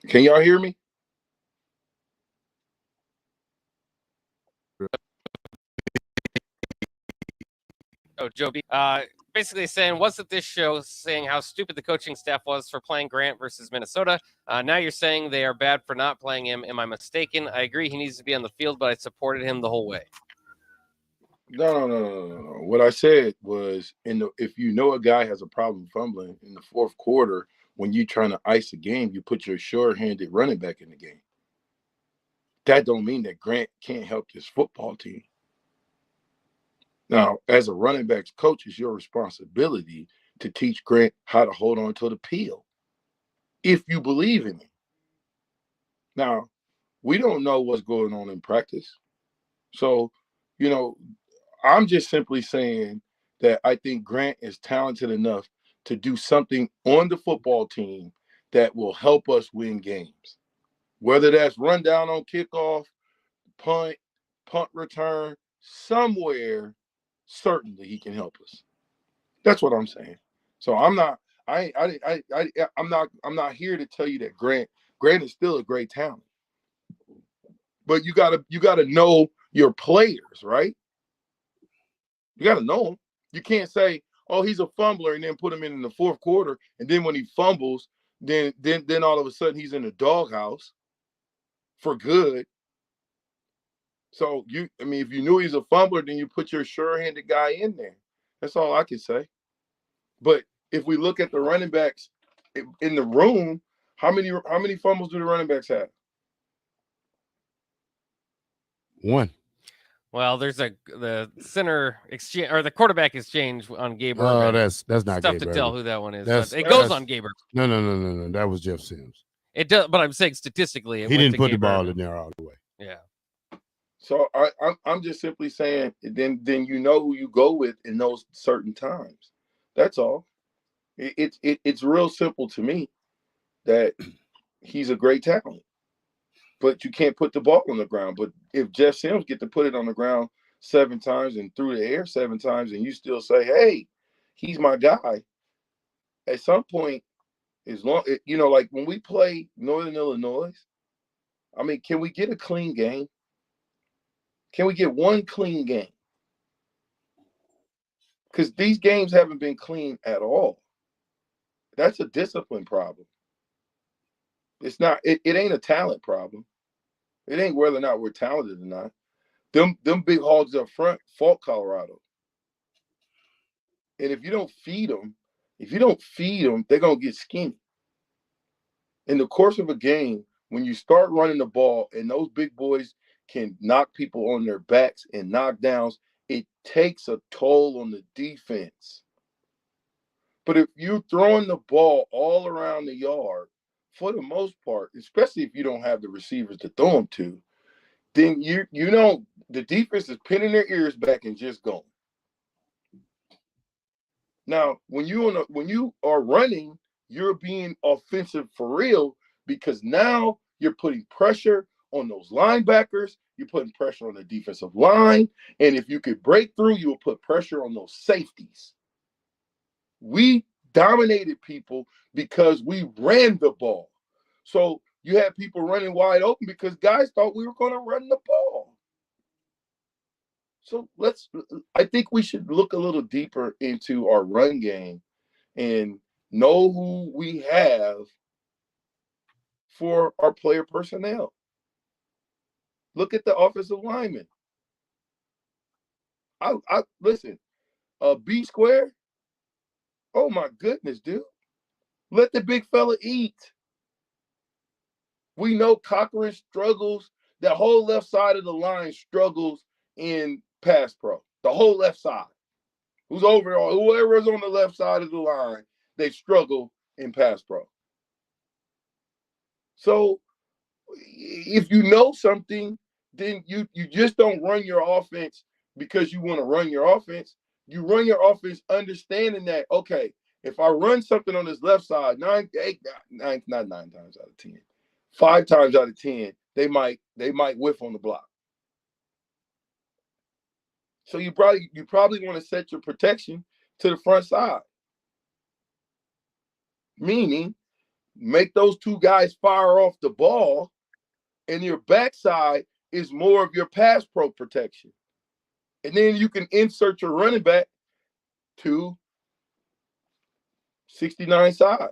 Can y'all hear me?
Oh, Joe B. Basically saying, wasn't this show saying how stupid the coaching staff was for playing Grant versus Minnesota? Now you're saying they are bad for not playing him. Am I mistaken? I agree he needs to be on the field, but I supported him the whole way.
No. What I said was, if you know a guy has a problem fumbling in the fourth quarter, when you're trying to ice a game, you put your sure-handed running back in the game. That don't mean that Grant can't help this football team. Now, as a running backs coach, it's your responsibility to teach Grant how to hold on to the peel if you believe in him. Now, we don't know what's going on in practice. So, I'm just simply saying that I think Grant is talented enough to do something on the football team that will help us win games. Whether that's run down on kickoff, punt return, somewhere, certainly he can help us. That's what I'm saying. So I'm not here to tell you that Grant is still a great talent. But you gotta know your players, right? You gotta know them. You can't say, oh, he's a fumbler, and then put him in the fourth quarter, and then when he fumbles, then all of a sudden he's in the doghouse for good. So if you knew he's a fumbler, then you put your sure-handed guy in there. That's all I can say. But if we look at the running backs in the room, how many fumbles do the running backs have?
One.
Well, there's the center exchange or the quarterback exchange on Gabe.
Oh, that's not
tough
Gabe
to tell
Irvin.
who that one is.
That's-
But it goes
that's-
on Gabe.
No. That was Jeff Sims.
It does, but I'm saying statistically, it
He
went
didn't
to
put the
Gabe
ball
Irvin.
in there all the way.
Yeah.
So I'm just simply saying, then you know who you go with in those certain times. That's all. It's real simple to me that he's a great talent, but you can't put the ball on the ground. But if Jeff Sims get to put it on the ground 7 times and through the air 7 times, and you still say, hey, he's my guy. At some point, as long, like when we play Northern Illinois, I mean, can we get a clean game? Can we get one clean game? Because these games haven't been clean at all. That's a discipline problem. It's not, it ain't a talent problem. It ain't whether or not we're talented or not. Them big hogs up front fought Colorado. And if you don't feed them, they're going to get skinny. In the course of a game, when you start running the ball and those big boys can knock people on their backs and knockdowns, it takes a toll on the defense. But if you're throwing the ball all around the yard, for the most part, especially if you don't have the receivers to throw them to, then the defense is pinning their ears back and just going. Now, when you are running, you're being offensive for real, because now you're putting pressure on those linebackers, you're putting pressure on the defensive line, and if you could break through, you will put pressure on those safeties. We dominated people because we ran the ball. So you had people running wide open because guys thought we were going to run the ball. So I think we should look a little deeper into our run game and know who we have for our player personnel. Look at the offensive linemen. I listen, B square. Oh my goodness, dude. Let the big fella eat. We know Cochran struggles. That whole left side of the line struggles in pass pro. The whole left side. Whoever is on the left side of the line, they struggle in pass pro. So if you know something, then you just don't run your offense because you want to run your offense. You run your offense understanding that, okay, if I run something on this left side, 5 times out of 10, they might whiff on the block. So you probably want to set your protection to the front side. Meaning, make those two guys fire off the ball, and your backside is more of your pass pro protection. And then you can insert your running back to 69 side.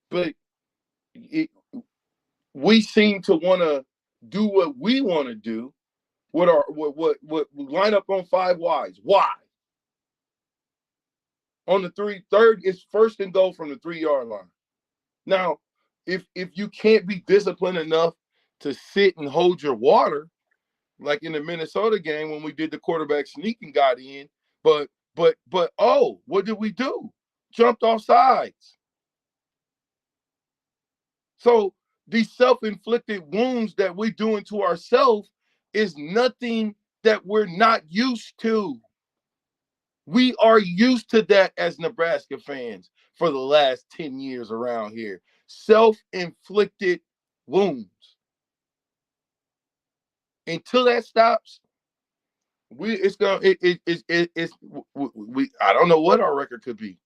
But we seem to want to do what we want to do with our what line up on 5 wides. Why? On the third, it's first and goal from the 3-yard line. Now, if you can't be disciplined enough to sit and hold your water, like in the Minnesota game when we did the quarterback sneak and got in, but what did we do? Jumped off sides. So these self-inflicted wounds that we're doing to ourselves is nothing that we're not used to. We are used to that as Nebraska fans for the last 10 years around here. Self-inflicted wounds. Until that stops, I don't know what our record could be.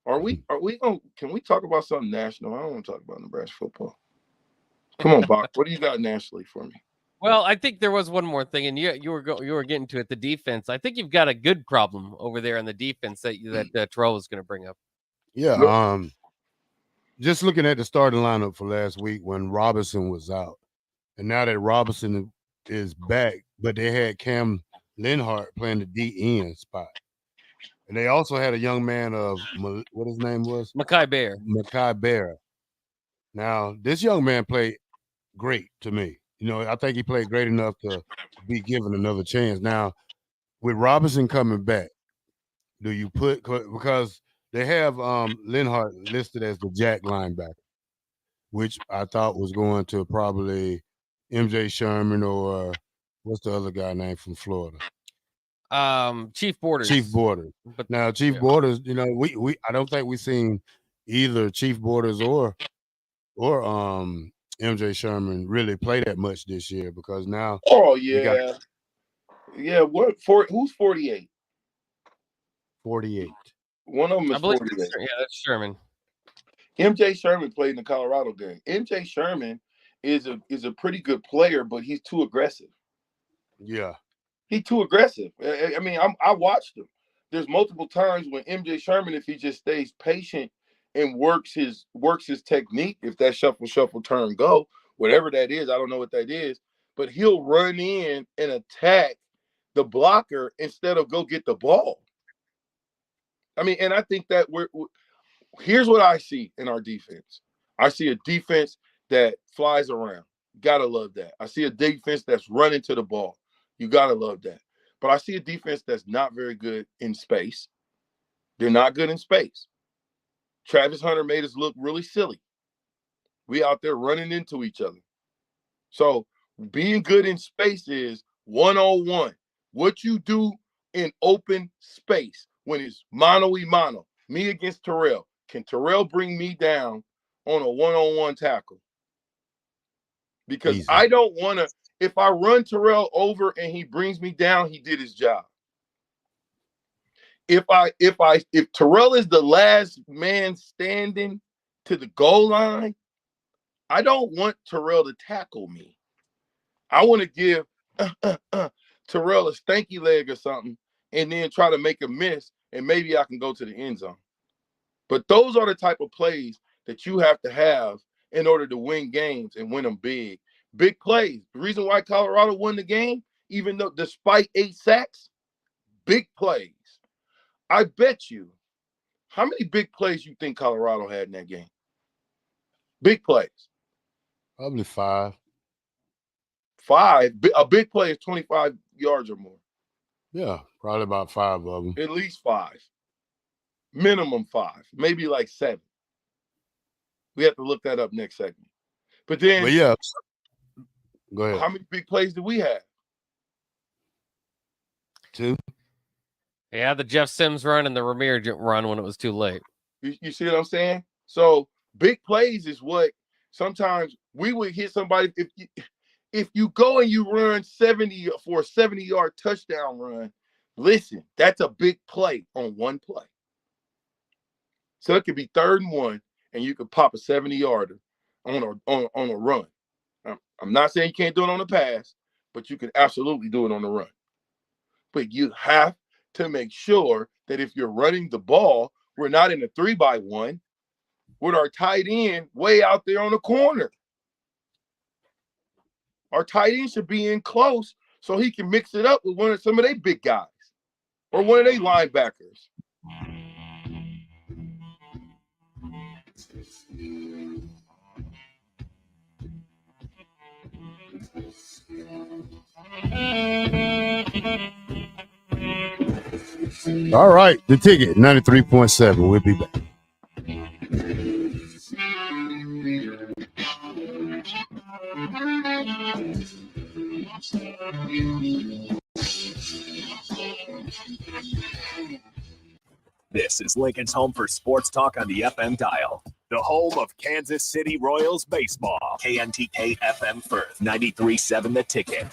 Can we talk about something national? I don't want to talk about Nebraska football. Come on, Bach. What do you got nationally for me?
Well, I think there was one more thing, and you were getting to it, the defense. I think you've got a good problem over there on the defense that Terrell was going to bring up.
Yeah, just looking at the starting lineup for last week when Robinson was out, and now that Robinson is back, but they had Cam Linhart playing the D-end spot. And they also had a young man of, what his name was?
Mekhi Bear.
Mekhi Bear. Now, this young man played great to me. I think he played great enough to be given another chance. Now, with Robinson coming back, do you put – because they have Linhart listed as the jack linebacker, which I thought was going to probably MJ Sherman or what's the other guy named from Florida?
Chief Borders.
Chief Borders. But now Chief Borders, we I don't think we've seen either Chief Borders or MJ Sherman really play that much this year because now.
Oh yeah, who's 48?
48.
One of them
I
is
believe
48.
yeah, that's Sherman.
MJ Sherman played in the Colorado game. MJ Sherman is a pretty good player, but he's too aggressive.
Yeah.
He's too aggressive. I mean, I watched him. There's multiple times when MJ Sherman, if he just stays patient and works his technique, if that shuffle, turn, go, whatever that is, I don't know what that is, but he'll run in and attack the blocker instead of go get the ball. I mean, and I think that here's what I see in our defense. I see a defense that flies around. Gotta love that. I see a defense that's running to the ball. You gotta love that. But I see a defense that's not very good in space. They're not good in space. Travis Hunter made us look really silly. We out there running into each other. So being good in space is 101. What you do in open space when it's mano-a-mano, me against Terrell. Can Terrell bring me down on a one-on-one tackle? Because
Easy.
I don't want to. If I run Terrell over and he brings me down, he did his job. If Terrell is the last man standing to the goal line, I don't want Terrell to tackle me. I want to give Terrell a stanky leg or something and then try to make a miss, and maybe I can go to the end zone. But those are the type of plays that you have to have in order to win games and win them big. Big plays. The reason why Colorado won the game, even though despite 8 sacks, big plays. I bet you, how many big plays you think Colorado had in that game? Big plays.
Probably 5.
5. A big play is 25 yards or more.
Yeah, probably about 5 of them.
At least 5. Minimum 5. Maybe like 7. We have to look that up next segment. But
yeah, go ahead.
How many big plays do we have?
2.
Yeah, the Jeff Sims run and the Ramir run when it was too late.
You see what I'm saying? So big plays is what sometimes we would hit somebody. If you go and you run 70 for a 70-yard touchdown run, listen, that's a big play on one play. So it could be 3rd and 1, and you could pop a 70-yarder on a run. I'm not saying you can't do it on a pass, but you can absolutely do it on the run. But you have to make sure that if you're running the ball, we're not in a 3-by-1 with our tight end way out there on the corner. Our tight end should be in close so he can mix it up with some of their big guys or one of their linebackers.
All right, the ticket, 93.7. We'll be back.
This is Lincoln's home for sports talk on the FM dial. The home of Kansas City Royals baseball. KNTK FM Firth, 93.7 The Ticket.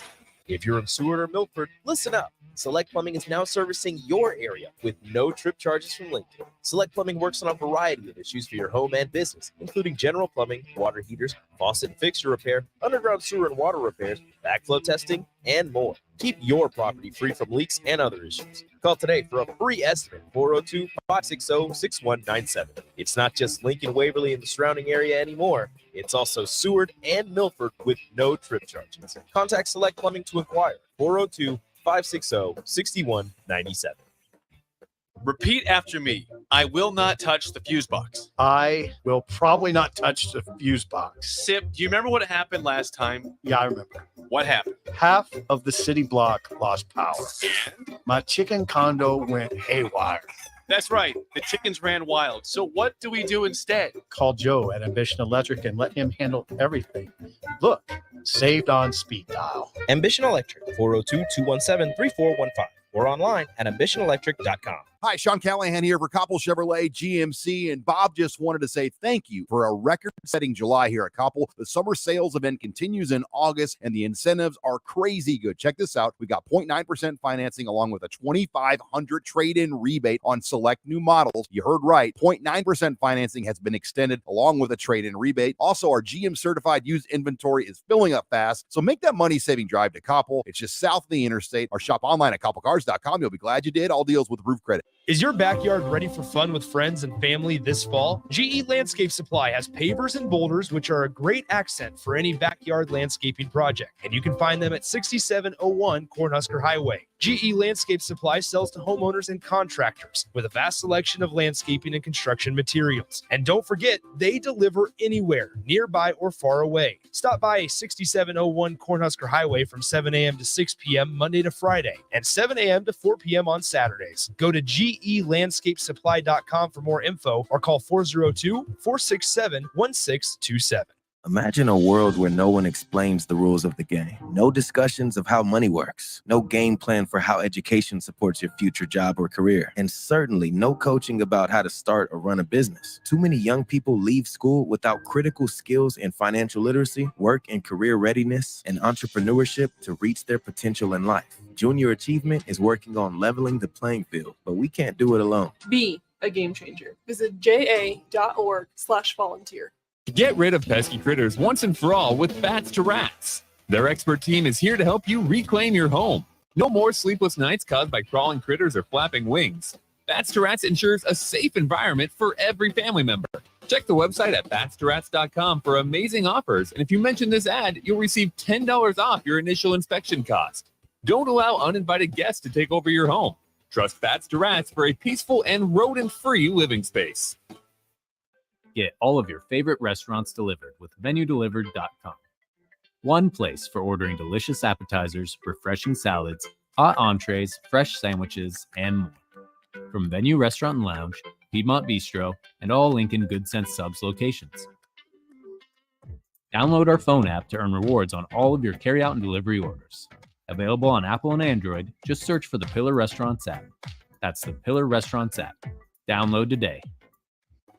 If you're in Seward or Milford, listen up. Select Plumbing is now servicing your area with no trip charges from Lincoln. Select Plumbing works on a variety of issues for your home and business, including general plumbing, water heaters, faucet and fixture repair, underground sewer and water repairs, backflow testing, and more. Keep your property free from leaks and other issues. Call today for a free estimate, 402-560-6197. It's not just Lincoln, Waverly, and the surrounding area anymore. It's also Seward and Milford with no trip charges. Contact Select Plumbing to inquire, 402-560-6197.
Repeat after me. I will not touch the fuse box.
I will probably not touch the fuse box.
Sip, do you remember what happened last time?
Yeah, I remember.
What happened?
Half of the city block lost power.
And?
My chicken condo went haywire.
That's right. The chickens ran wild. So what do we do instead?
Call Joe at Ambition Electric and let him handle everything. Look, saved on speed dial.
Ambition Electric, 402-217-3415 or online at ambitionelectric.com.
Hi, Sean Callahan here for Koppel Chevrolet GMC, and Bob just wanted to say thank you for a record-setting July here at Koppel. The summer sales event continues in August, and the incentives are crazy good. Check this out. We've got 0.9% financing along with a $2,500 trade-in rebate on select new models. You heard right. 0.9% financing has been extended along with a trade-in rebate. Also, our GM-certified used inventory is filling up fast, so make that money-saving drive to Koppel. It's just south of the interstate, or shop online at koppelcars.com. You'll be glad you did. All deals with roof credit.
Is your backyard ready for fun with friends and family this fall? GE Landscape Supply has pavers and boulders, which are a great accent for any backyard landscaping project. And you can find them at 6701 Cornhusker Highway. GE Landscape Supply sells to homeowners and contractors with a vast selection of landscaping and construction materials. And don't forget, they deliver anywhere, nearby or far away. Stop by 6701 Cornhusker Highway from 7 a.m. to 6 p.m. Monday to Friday and 7 a.m. to 4 p.m. on Saturdays. Go to GELandscapesupply.com for more info or call 402-467-1627.
Imagine a world where no one explains the rules of the game. No discussions of how money works. No game plan for how education supports your future job or career. And certainly no coaching about how to start or run a business. Too many young people leave school without critical skills in financial literacy, work and career readiness, and entrepreneurship to reach their potential in life. Junior Achievement is working on leveling the playing field, but we can't do it alone.
Be a game changer. Visit ja.org/volunteer.
Get rid of pesky critters once and for all with Bats to Rats. Their expert team is here to help you reclaim your home. No more sleepless nights caused by crawling critters or flapping wings. Bats to Rats ensures a safe environment for every family member. Check the website at batstoRats.com for amazing offers, and if you mention this ad, you'll receive $10 off your initial inspection cost. Don't allow uninvited guests to take over your home. Trust Bats to Rats for a peaceful and rodent-free living space.
Get all of your favorite restaurants delivered with VenueDelivered.com. One place for ordering delicious appetizers, refreshing salads, hot entrees, fresh sandwiches, and more. From Venue Restaurant and Lounge, Piedmont Bistro, and all Lincoln Good Sense Subs locations. Download our phone app to earn rewards on all of your carryout and delivery orders. Available on Apple and Android, just search for the Pillar Restaurants app. That's the Pillar Restaurants app. Download today.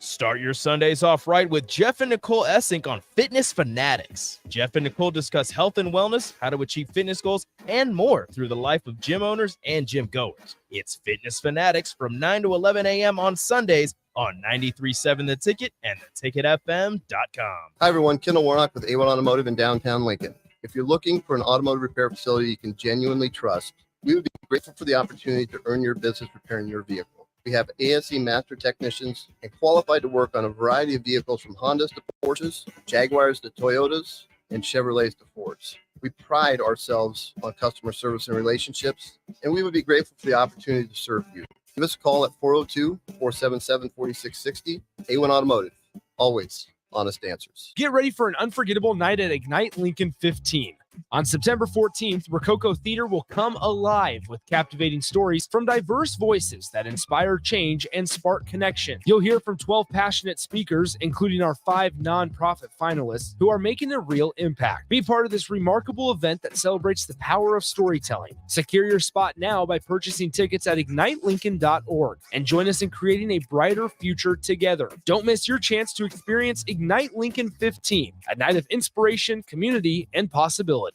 Start your Sundays off right with Jeff and Nicole Essink on Fitness Fanatics. Jeff and Nicole discuss health and wellness, how to achieve fitness goals, and more through the life of gym owners and gym goers. It's Fitness Fanatics from 9 to 11 a.m. on Sundays on 93.7 The Ticket and theticketfm.com.
Hi, everyone. Kendall Warnock with A1 Automotive in downtown Lincoln. If you're looking for an automotive repair facility you can genuinely trust, we would be grateful for the opportunity to earn your business repairing your vehicle. We have ASE master technicians and qualified to work on a variety of vehicles from Hondas to Porsches, Jaguars to Toyotas, and Chevrolets to Fords. We pride ourselves on customer service and relationships, and we would be grateful for the opportunity to serve you. Give us a call at 402-477-4660. A1 Automotive, always honest answers.
Get ready for an unforgettable night at Ignite Lincoln 15. On September 14th, Rococo Theater will come alive with captivating stories from diverse voices that inspire change and spark connection. You'll hear from 12 passionate speakers, including our 5 nonprofit finalists, who are making a real impact. Be part of this remarkable event that celebrates the power of storytelling. Secure your spot now by purchasing tickets at ignitelincoln.org and join us in creating a brighter future together. Don't miss your chance to experience Ignite Lincoln 15, a night of inspiration, community, and possibility.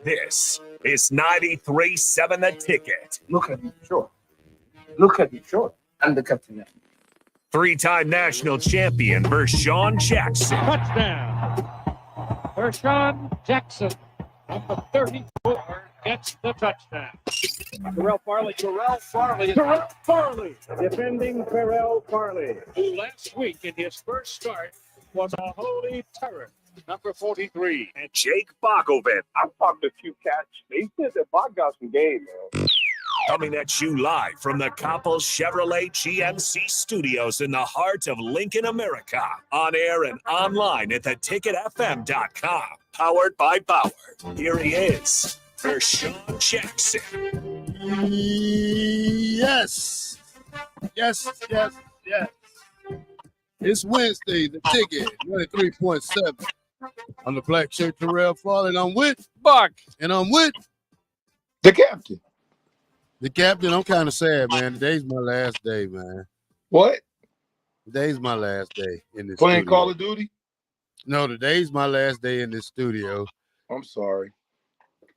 This is 93.7 The Ticket.
Look at him, sure. Look at him, sure. I'm the captain.
3-time national champion Vershawn Jackson.
Touchdown. Vershawn Jackson, number 34, gets the touchdown.
Terrell Farley, defending Terrell Farley,
who last week in his first start was a holy terror. Number 43.
And Jake Bakovic.
I popped a few cats. They said that Bach got some game, man.
Coming at you live from the Koppel Chevrolet GMC studios in the heart of Lincoln, America. On air and online at theticketfm.com. Powered by Bauer. Here he is, Vershawn Jackson.
Yes. It's Wednesday, The Ticket, 93.7. I'm the black shirt Terrell Farley, and I'm with
Buck.
And I'm with
the captain.
The captain, I'm kind of sad, man. Today's my last day, man.
What?
Today's my last day in this
Playing
studio.
Call of Duty?
No, today's my last day in this studio.
I'm sorry.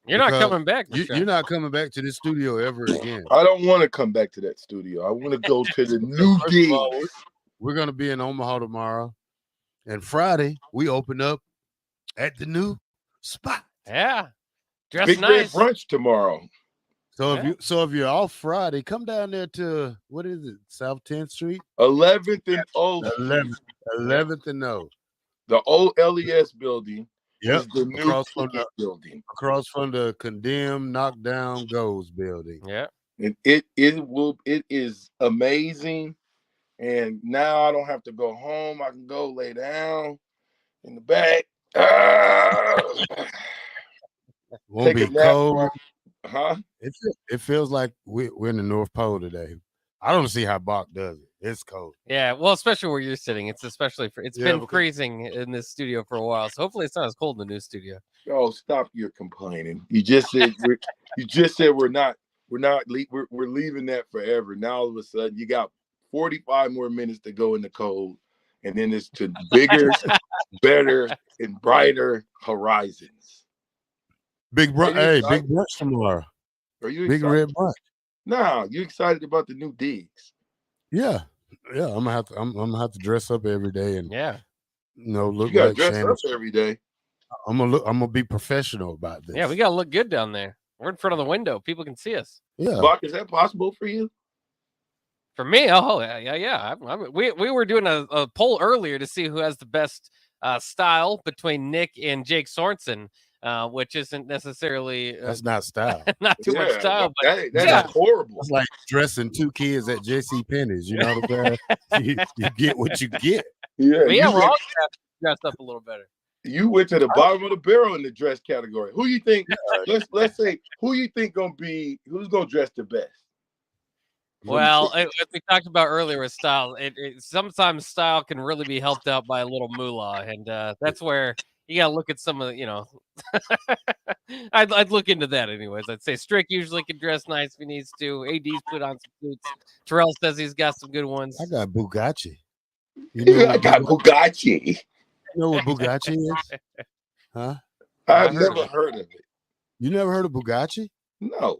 You're not
Because
coming back.
You're not coming back to this studio ever again.
I don't want to come back to that studio. I want to go to the new
First of all,
digs.
we're going to be in Omaha tomorrow. And Friday, we open up at the new spot.
Yeah. Dress
Big
nice.
Red Brunch tomorrow.
So if you're off Friday, come down there to, what is it, South 10th Street?
11th and O.
11th and O.
The old LES building.
Yep.
Is the new
Across from
building.
Across from the condemned, knocked down, goes building.
Yeah.
And it is amazing. And now I don't have to go home. I can go lay down in the back.
Won't
Take
be
a nap.
cold.
Huh?
It feels like we're in the North Pole today. I don't see how Bach does it. It's cold.
Yeah, well, especially where you're sitting. It's especially it's
Yeah,
been
because-
freezing in this studio for a while. So hopefully it's not as cold in the new studio.
Oh, stop your complaining. You just said we're leaving that forever. Now all of a sudden you got 45 more minutes to go in the cold, and then it's to bigger, better, and brighter horizons.
Big brunch tomorrow.
Are you
Big
excited?
red brunch.
No, you excited about the new digs?
Yeah. I'm gonna have to dress up every day and look
You gotta
like
dress
Shannon.
up every day.
I'm gonna be professional about this.
Yeah, we gotta look good down there. We're in front of the window. People can see us.
Yeah.
Bach, is that possible for you?
For me, yeah. We were doing a poll earlier to see who has the best style between Nick and Jake Sorensen, which isn't necessarily
That's not style.
not too much style. But
That's horrible.
It's like dressing two kids at J.C. Penney's. You know what I'm saying? you get what you get.
Yeah,
But yeah, we're all dressed up a little better.
You went to the bottom of the barrel in the dress category. Who you think? Let's say who you think who's gonna dress the best?
Well, as we talked about earlier with style, sometimes style can really be helped out by a little moolah, and that's where you gotta look at some of the, I'd look into that anyways. I'd say Strick usually can dress nice if he needs to. AD's put on some boots. Terrell says he's got some good ones.
I got Bugatti.
I got Bugatti.
You know what Bugatti is? Huh?
I've never heard of it.
You never heard of Bugatti?
No.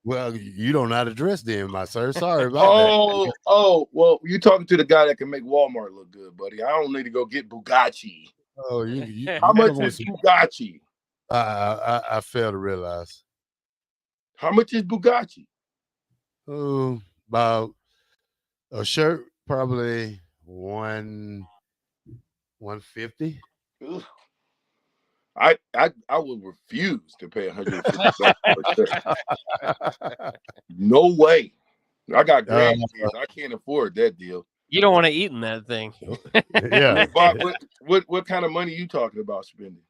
Well, you don't know how to dress then, my sir. Sorry about
Oh, well, you talking to the guy that can make Walmart look good, buddy. I don't need to go get Bugatti.
that. Oh,
How much is Bugatti?
I fail to realize.
How much is Bugatti?
Oh, about a shirt, probably 150.
Ugh. I would refuse to pay $150 for a shirt. No way. I got grandkids. I can't afford that deal.
You don't want to eat in that thing.
Yeah.
Bob, what kind of money you talking about spending?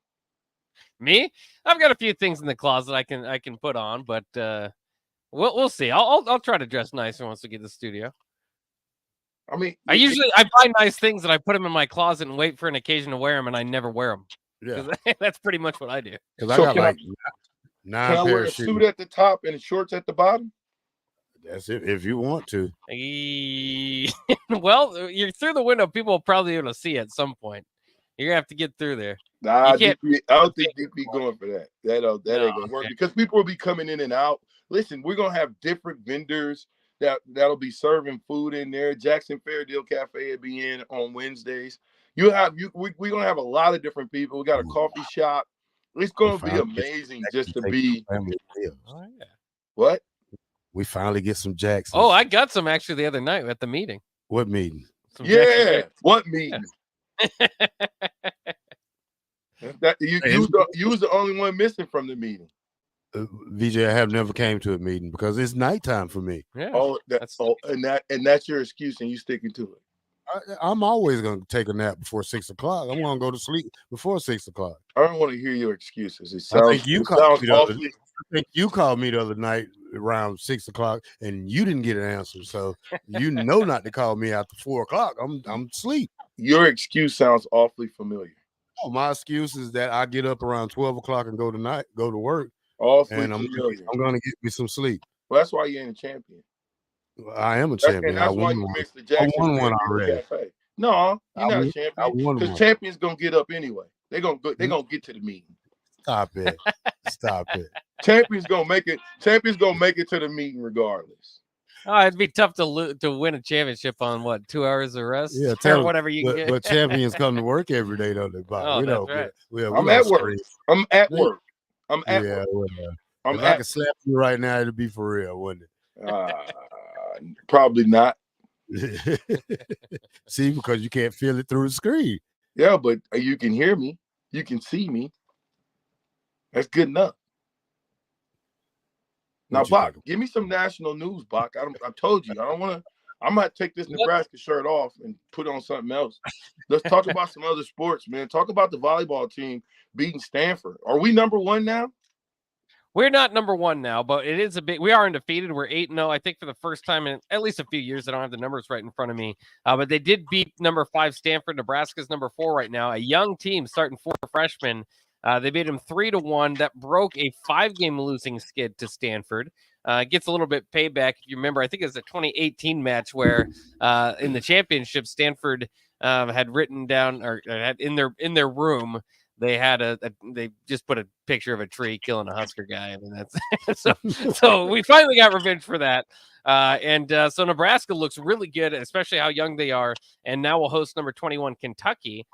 Me? I've got a few things in the closet I can put on, but we'll see. I'll try to dress nicer once we get to the studio.
I mean,
I buy nice things and I put them in my closet and wait for an occasion to wear them, and I never wear them.
Yeah.
That's pretty much what I do.
Because I got like 9
can I
pair
wear
of
a
shoes.
suit at the top and shorts at the bottom?
That's it. If you want to.
Well, you're through the window. People will probably be able to see at some point. You're gonna have to get through there.
Nah,
You can't-
DP, I don't think DP going for that. That ain't gonna work because people will be coming in and out. Listen, we're gonna have different vendors that'll be serving food in there. Jackson Fair Deal Cafe will be in on Wednesdays. We're gonna have a lot of different people. We got a coffee shop. It's gonna be amazing just to be.
Oh, yeah.
What?
We finally get some Jacksons.
Oh, I got some actually the other night at the meeting.
What meeting?
Some Jackson
Yeah, what meeting? You was the only one missing from the meeting.
VJ, I have never came to a meeting because it's nighttime for me.
Yeah.
Oh, that's your excuse, and you sticking to it.
I'm always going to take a nap before 6 o'clock. I'm going to go to sleep before 6 o'clock.
I don't want to hear your excuses. It
I
sounds,
think you
it
called
sounds
me the other,
awfully.
I think you called me the other night around 6 o'clock, and you didn't get an answer. So you know not to call me after 4 o'clock. I'm asleep.
Your excuse sounds awfully familiar.
Oh, my excuse is that I get up around 12 o'clock and go to work.
Awfully
and I'm
familiar.
going to get me some sleep.
Well, that's why you ain't a champion.
I am a champion.
And that's why you missed the Jackson
I won one already.
Cafe. No, you're not a
I
champion
won
because
one.
champions gonna get up anyway. They're gonna get to the meeting.
Stop it. Stop it.
Champions gonna make it. Champions gonna make it to the meeting regardless.
Oh, it'd be tough to win a championship on what, 2 hours of rest?
Yeah,
or whatever you can get.
But champions come to work every day, don't they, Bob?
Oh,
we
that's
don't.
right.
I'm at work. I'm at work. I'm at
Yeah,
work.
if I could slap you right now, it'd be for real, wouldn't
it? Probably not.
See, because you can't feel it through the screen.
Yeah, but you can hear me. You can see me. That's good enough. Now, Bach, give me some national news, Bach. I told you, I don't want to. I'm going to take this Nebraska shirt off and put on something else. Let's talk about some other sports, man. Talk about the volleyball team beating Stanford. Are we number one now?
We're not number one now, but it is we are undefeated. We're 8-0, I think, for the first time in at least a few years. I don't have the numbers right in front of me. But they did beat number 5 Stanford. Nebraska's number 4 right now. A young team starting 4 freshmen. They beat them 3-1. That broke a 5-game losing skid to Stanford. Gets a little bit payback. If you remember, I think it was a 2018 match where in the championship, Stanford had written down or had in their room. They had they just put a picture of a tree killing a Husker guy. I mean, that's so we finally got revenge for that. So Nebraska looks really good, especially how young they are. And now we'll host number 21 Kentucky,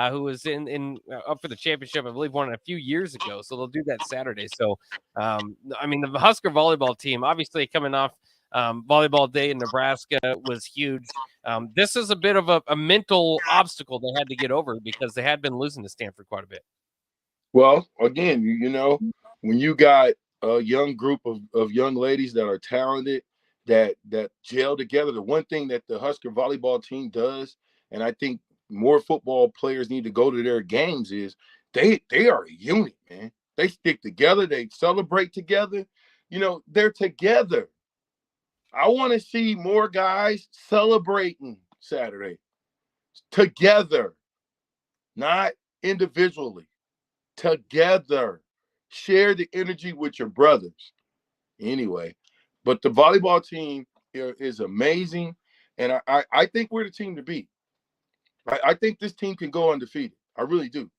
who was in up for the championship, I believe, won a few years ago. So they'll do that Saturday. So, I mean, the Husker volleyball team, obviously coming off volleyball day in Nebraska was huge. This is a bit of a mental obstacle they had to get over because they had been losing to Stanford quite a bit.
Well, again, you know, when you got a young group of young ladies that are talented, that gel together, the one thing that the Husker volleyball team does, and I think more football players need to go to their games, is they are a unit, man. They stick together. They celebrate together. You know, they're together. I want to see more guys celebrating Saturday together, not individually, together. Share the energy with your brothers. Anyway, but the volleyball team is amazing, and I think we're the team to beat. I think this team can go undefeated. I really do.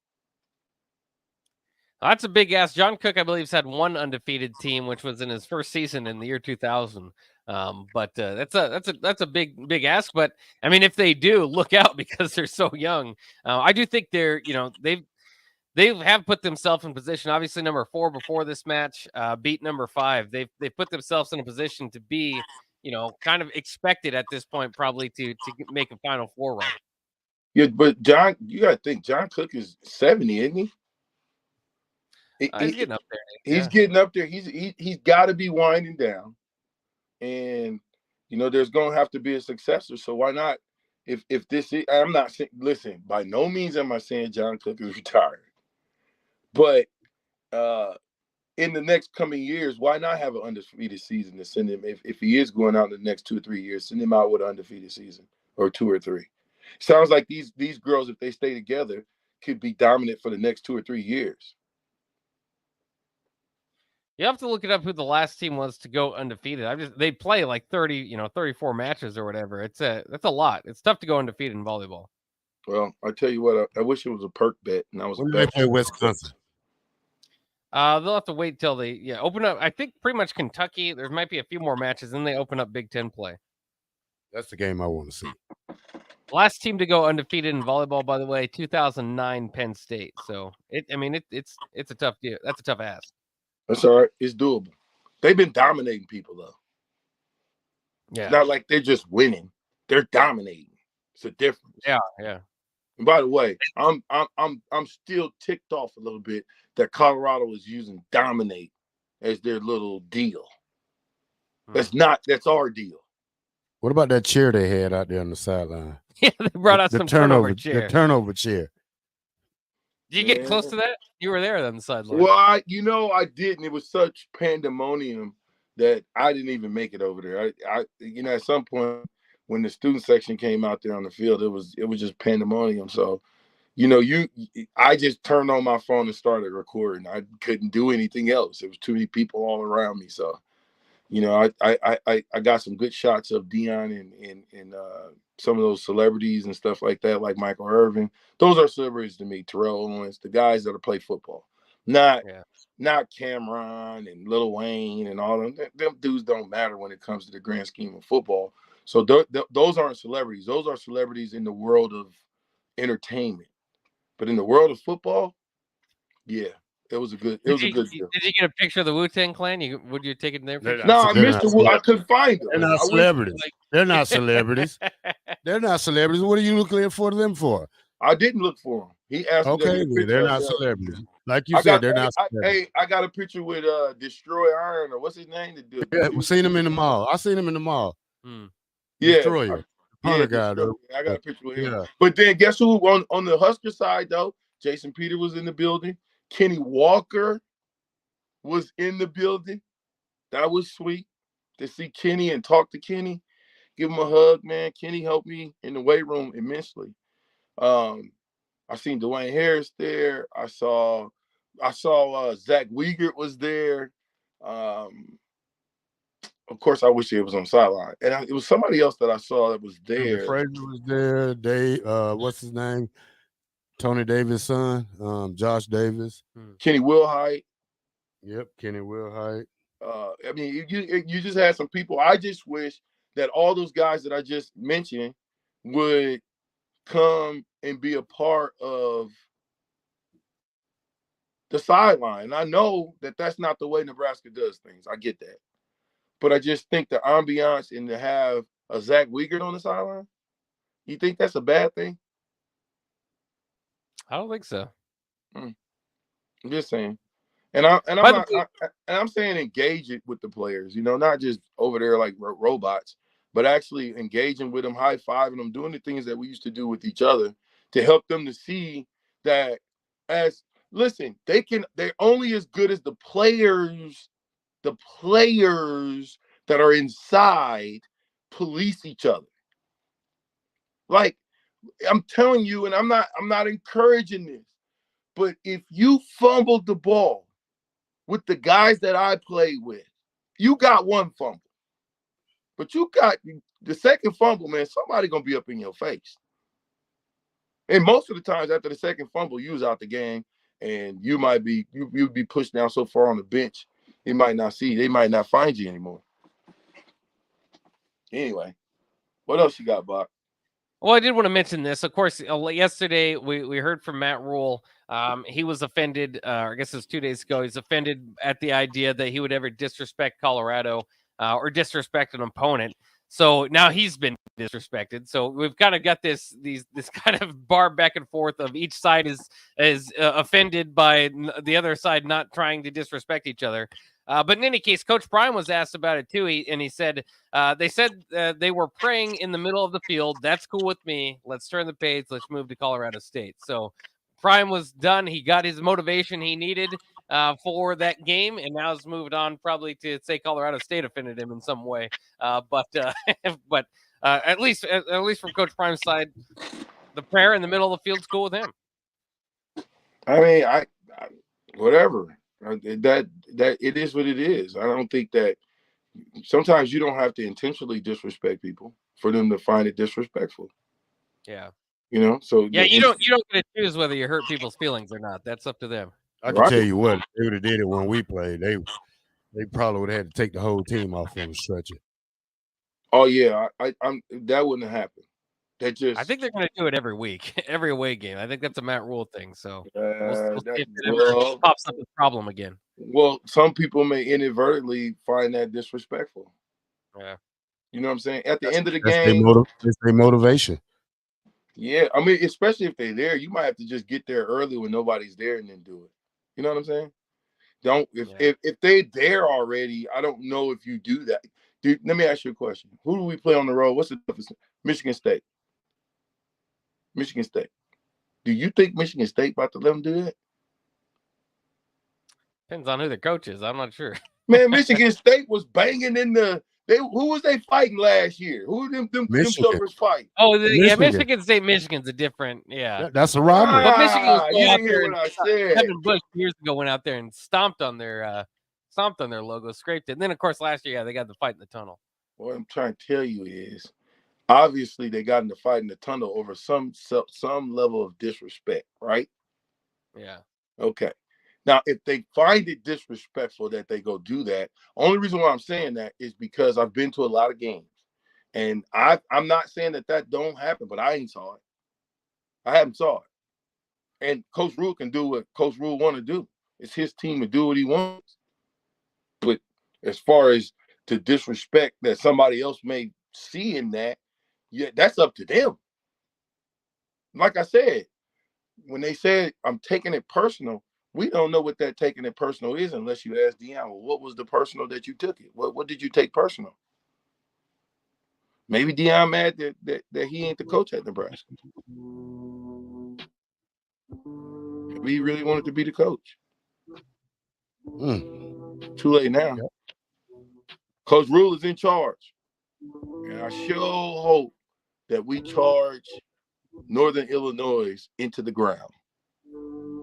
That's a big ask. John Cook, I believe, has had one undefeated team, which was in his first season in the year 2000. But that's a big ask. But I mean, if they do, look out because they're so young. I do think they're, you know, they have put themselves in position. Obviously, number 4 before this match beat number 5. They've put themselves in a position to be, you know, kind of expected at this point, probably to make a Final Four run.
Yeah, but John, you got to think John Cook is 70, isn't he?
He's getting up there.
He's getting up there. He's got to be winding down, and you know there's going to have to be a successor. So why not? If this is, I'm not saying. Listen, by no means am I saying John Cook is retired, but in the next coming years, why not have an undefeated season to send him? If he is going out in the next 2 or 3 years, send him out with an undefeated season or 2 or 3. Sounds like these girls, if they stay together, could be dominant for the next 2 or 3 years.
You have to look it up who the last team was to go undefeated. They play like 34 matches or whatever. That's a lot. It's tough to go undefeated in volleyball.
Well, I tell you what, I wish it was a perk bet, and I was.
When do they play Wisconsin?
They'll have to wait till they open up. I think pretty much Kentucky. There might be a few more matches, then they open up Big Ten play.
That's the game I want to see.
Last team to go undefeated in volleyball, by the way, 2009 Penn State. So it's a tough deal. That's a tough ask.
That's all right. It's doable. They've been dominating people though.
Yeah.
It's not like they're just winning. They're dominating. It's a difference.
Yeah.
And by the way, I'm still ticked off a little bit that Colorado is using dominate as their little deal. That's our deal.
What about that chair they had out there on the sideline?
Yeah, they brought out some turnover chair.
The turnover chair.
Did you get close to that? You were there on the sideline.
Well, I didn't. It was such pandemonium that I didn't even make it over there. I at some point when the student section came out there on the field, it was just pandemonium. So, I just turned on my phone and started recording. I couldn't do anything else. There was too many people all around me. So, You know, I got some good shots of Dion and some of those celebrities and stuff like that, like Michael Irvin. Those are celebrities to me. Terrell Owens, the guys that play football, not Cameron and Lil Wayne and all them. Them dudes don't matter when it comes to the grand scheme of football. So those aren't celebrities. Those are celebrities in the world of entertainment. But in the world of football, yeah, it was a good deal.
Did you get a picture of the Wu-Tang Clan? Would you take it there?
No, I missed the. I couldn't find them.
They're not celebrities. They're not celebrities. They're not celebrities. What are you looking for them for?
I didn't look for them. He asked me.
Okay, they're not celebrities. Like you said, they're not celebrities.
I got a picture with Destroy Iron, or what's his name?
Yeah, we seen him in the mall. I seen him in the mall.
Yeah,
Destroyer. Punter guy, though.
I got a picture with him.
Yeah.
But then guess who on the Husker side though? Jason Peter was in the building. Kenny Walker was in the building. That was sweet to see Kenny and talk to Kenny. Give him a hug, man. Kenny helped me in the weight room immensely. I seen Dwayne Harris there. I saw Zach Wiegert was there. Of course, I wish he was on the sideline. And it was somebody else that I saw that was there.
Frazier was there. What's his name? Tony Davis' son, Josh Davis.
Kenny Wilhite.
Yep, Kenny Wilhite.
I mean, you just had some people. I just wish that all those guys that I just mentioned would come and be a part of the sideline. I know that that's not the way Nebraska does things. I get that. But I just think the ambiance and to have a Zach Wiegert on the sideline, you think that's a bad thing?
I don't think so.
I'm just saying. And I'm saying engage it with the players, you know, not just over there like robots, but actually engaging with them, high-fiving them, doing the things that we used to do with each other to help them to see that they're only as good as the players that are inside police each other. Like, I'm telling you, and I'm not encouraging this, but if you fumbled the ball with the guys that I played with, you got one fumble. But you got the second fumble, man, somebody gonna be up in your face. And most of the times after the second fumble, you was out the game, and you might be you'd be pushed down so far on the bench, they might not find you anymore. Anyway, what else you got, Bach?
Well, I did want to mention this. Of course, yesterday we heard from Matt Rule. He was offended, I guess it was 2 days ago. He's offended at the idea that he would ever disrespect Colorado or disrespect an opponent. So now he's been disrespected. So we've kind of got this kind of bar back and forth of each side is offended by the other side not trying to disrespect each other. But in any case, Coach Prime was asked about it too, and he said they said they were praying in the middle of the field. That's cool with me. Let's turn the page. Let's move to Colorado State. So Prime was done. He got his motivation he needed for that game, and now has moved on probably to say Colorado State offended him in some way. But at least from Coach Prime's side, the prayer in the middle of the field's cool with him.
I mean, I whatever. That it is what it is. I don't think that sometimes you don't have to intentionally disrespect people for them to find it disrespectful.
Yeah.
You know, so
yeah, you don't get to choose whether you hurt people's feelings or not. That's up to them.
I can tell you what, they would have did it when we played. They probably would have had to take the whole team off on the stretcher.
Oh yeah, I'm that wouldn't have happened.
I think they're going to do it every week, every away game. I think that's a Matt Rule thing. So we'll see if it ever pops up a problem again.
Well, some people may inadvertently find that disrespectful.
Yeah,
you know what I'm saying. At the end of the game,
it's their motivation.
Yeah, I mean, especially if they're there, you might have to just get there early when nobody's there and then do it. You know what I'm saying? If they're there already, I don't know if you do that. Dude, let me ask you a question. Who do we play on the road? What's the toughest? Michigan State. Michigan State. Do you think Michigan State about to let them do that?
Depends on who the coach is. I'm not sure.
Man, Michigan State was banging in the. Who was they fighting last year? Who them suckers fight?
Oh, yeah, Michigan State. Michigan's a different. Yeah,
that's a robbery.
But Michigan was
you didn't hear what I said.
Kevin Bush years ago went out there and stomped on their something. Their logo scraped it. And then, of course, last year, they got the fight in the tunnel.
What I'm trying to tell you is, obviously, they got in the fight in the tunnel over some level of disrespect, right?
Yeah.
Okay. Now, if they find it disrespectful that they go do that, only reason why I'm saying that is because I've been to a lot of games. And I'm not saying that don't happen, but I ain't saw it. I haven't saw it. And Coach Rule can do what Coach Rule want to do. It's his team to do what he wants. But as far as to disrespect that somebody else may see in that, yeah, that's up to them. Like I said, when they said I'm taking it personal, we don't know what that taking it personal is unless you ask Deion, well, what was the personal that you took it? What did you take personal? Maybe Deion mad that he ain't the coach at Nebraska. Maybe he really wanted to be the coach. Too late now. Yep. Coach Rule is in charge. And I sure hope that we charge Northern Illinois into the ground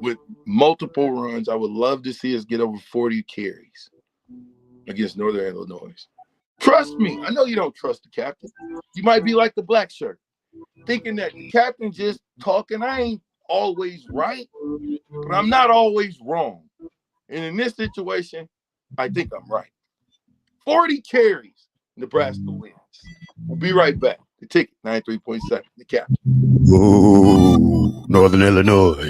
with multiple runs. I would love to see us get over 40 carries against Northern Illinois. Trust me. I know you don't trust the captain. You might be like the black shirt, thinking that the captain just talking. I ain't always right, but I'm not always wrong. And in this situation, I think I'm right. 40 carries, Nebraska wins. We'll be right back. The Ticket, 93.7, the captain.
Ooh, Northern Illinois.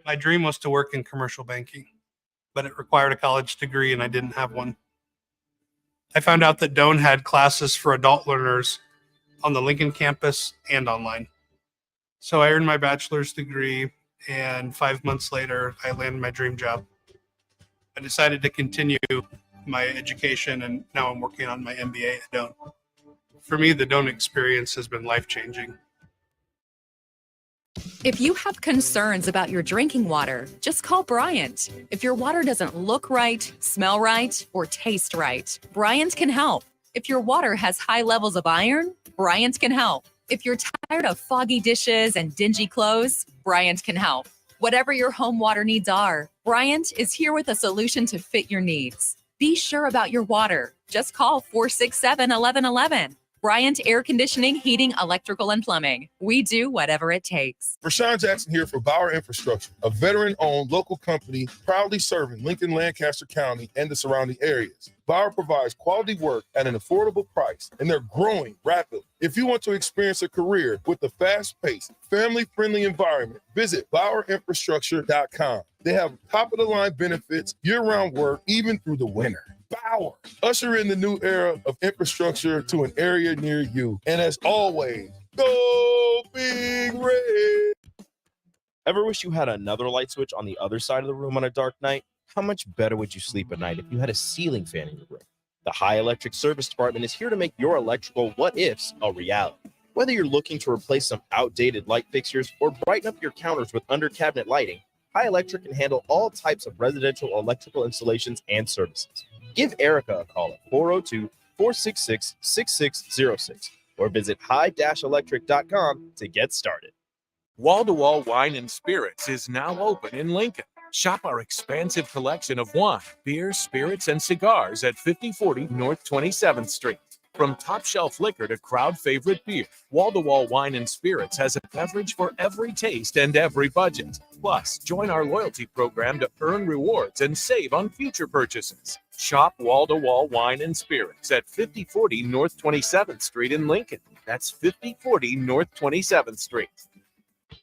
My dream was to work in commercial banking, but it required a college degree and I didn't have one. I found out that Doane had classes for adult learners on the Lincoln campus and online. So I earned my bachelor's degree, and 5 months later, I landed my dream job. I decided to continue my education, and now I'm working on my MBA at Doane. For me, the Doane experience has been life-changing.
If you have concerns about your drinking water, just call Bryant. If your water doesn't look right, smell right, or taste right, Bryant can help. If your water has high levels of iron, Bryant can help. If you're tired of foggy dishes and dingy clothes, Bryant can help. Whatever your home water needs are, Bryant is here with a solution to fit your needs. Be sure about your water. Just call 467-1111. Bryant Air Conditioning, Heating, Electrical, and Plumbing. We do whatever it takes.
Rashawn Jackson here for Bauer Infrastructure, a veteran-owned local company proudly serving Lincoln, Lancaster County, and the surrounding areas. Bauer provides quality work at an affordable price, and they're growing rapidly. If you want to experience a career with a fast-paced, family-friendly environment, visit BauerInfrastructure.com. They have top-of-the-line benefits, year-round work, even through the winter. Bauer, usher in the new era of infrastructure to an area near you. And as always, go Big Red.
Ever wish you had another light switch on the other side of the room on a dark night? How much better would you sleep at night if you had a ceiling fan in your room? The High Electric Service Department is here to make your electrical what-ifs a reality. Whether you're looking to replace some outdated light fixtures or brighten up your counters with under-cabinet lighting, High Electric can handle all types of residential electrical installations and services. Give Erica a call at 402-466-6606 or visit high-electric.com to get started.
Wall-to-Wall Wine and Spirits is now open in Lincoln. Shop our expansive collection of wine, beer, spirits, and cigars at 5040 North 27th Street. From top-shelf liquor to crowd-favorite beer, Wall-to-Wall Wine and Spirits has a beverage for every taste and every budget. Plus, join our loyalty program to earn rewards and save on future purchases. Shop Wall-to-Wall Wine and Spirits at 5040 North 27th Street in Lincoln. That's 5040 North 27th Street.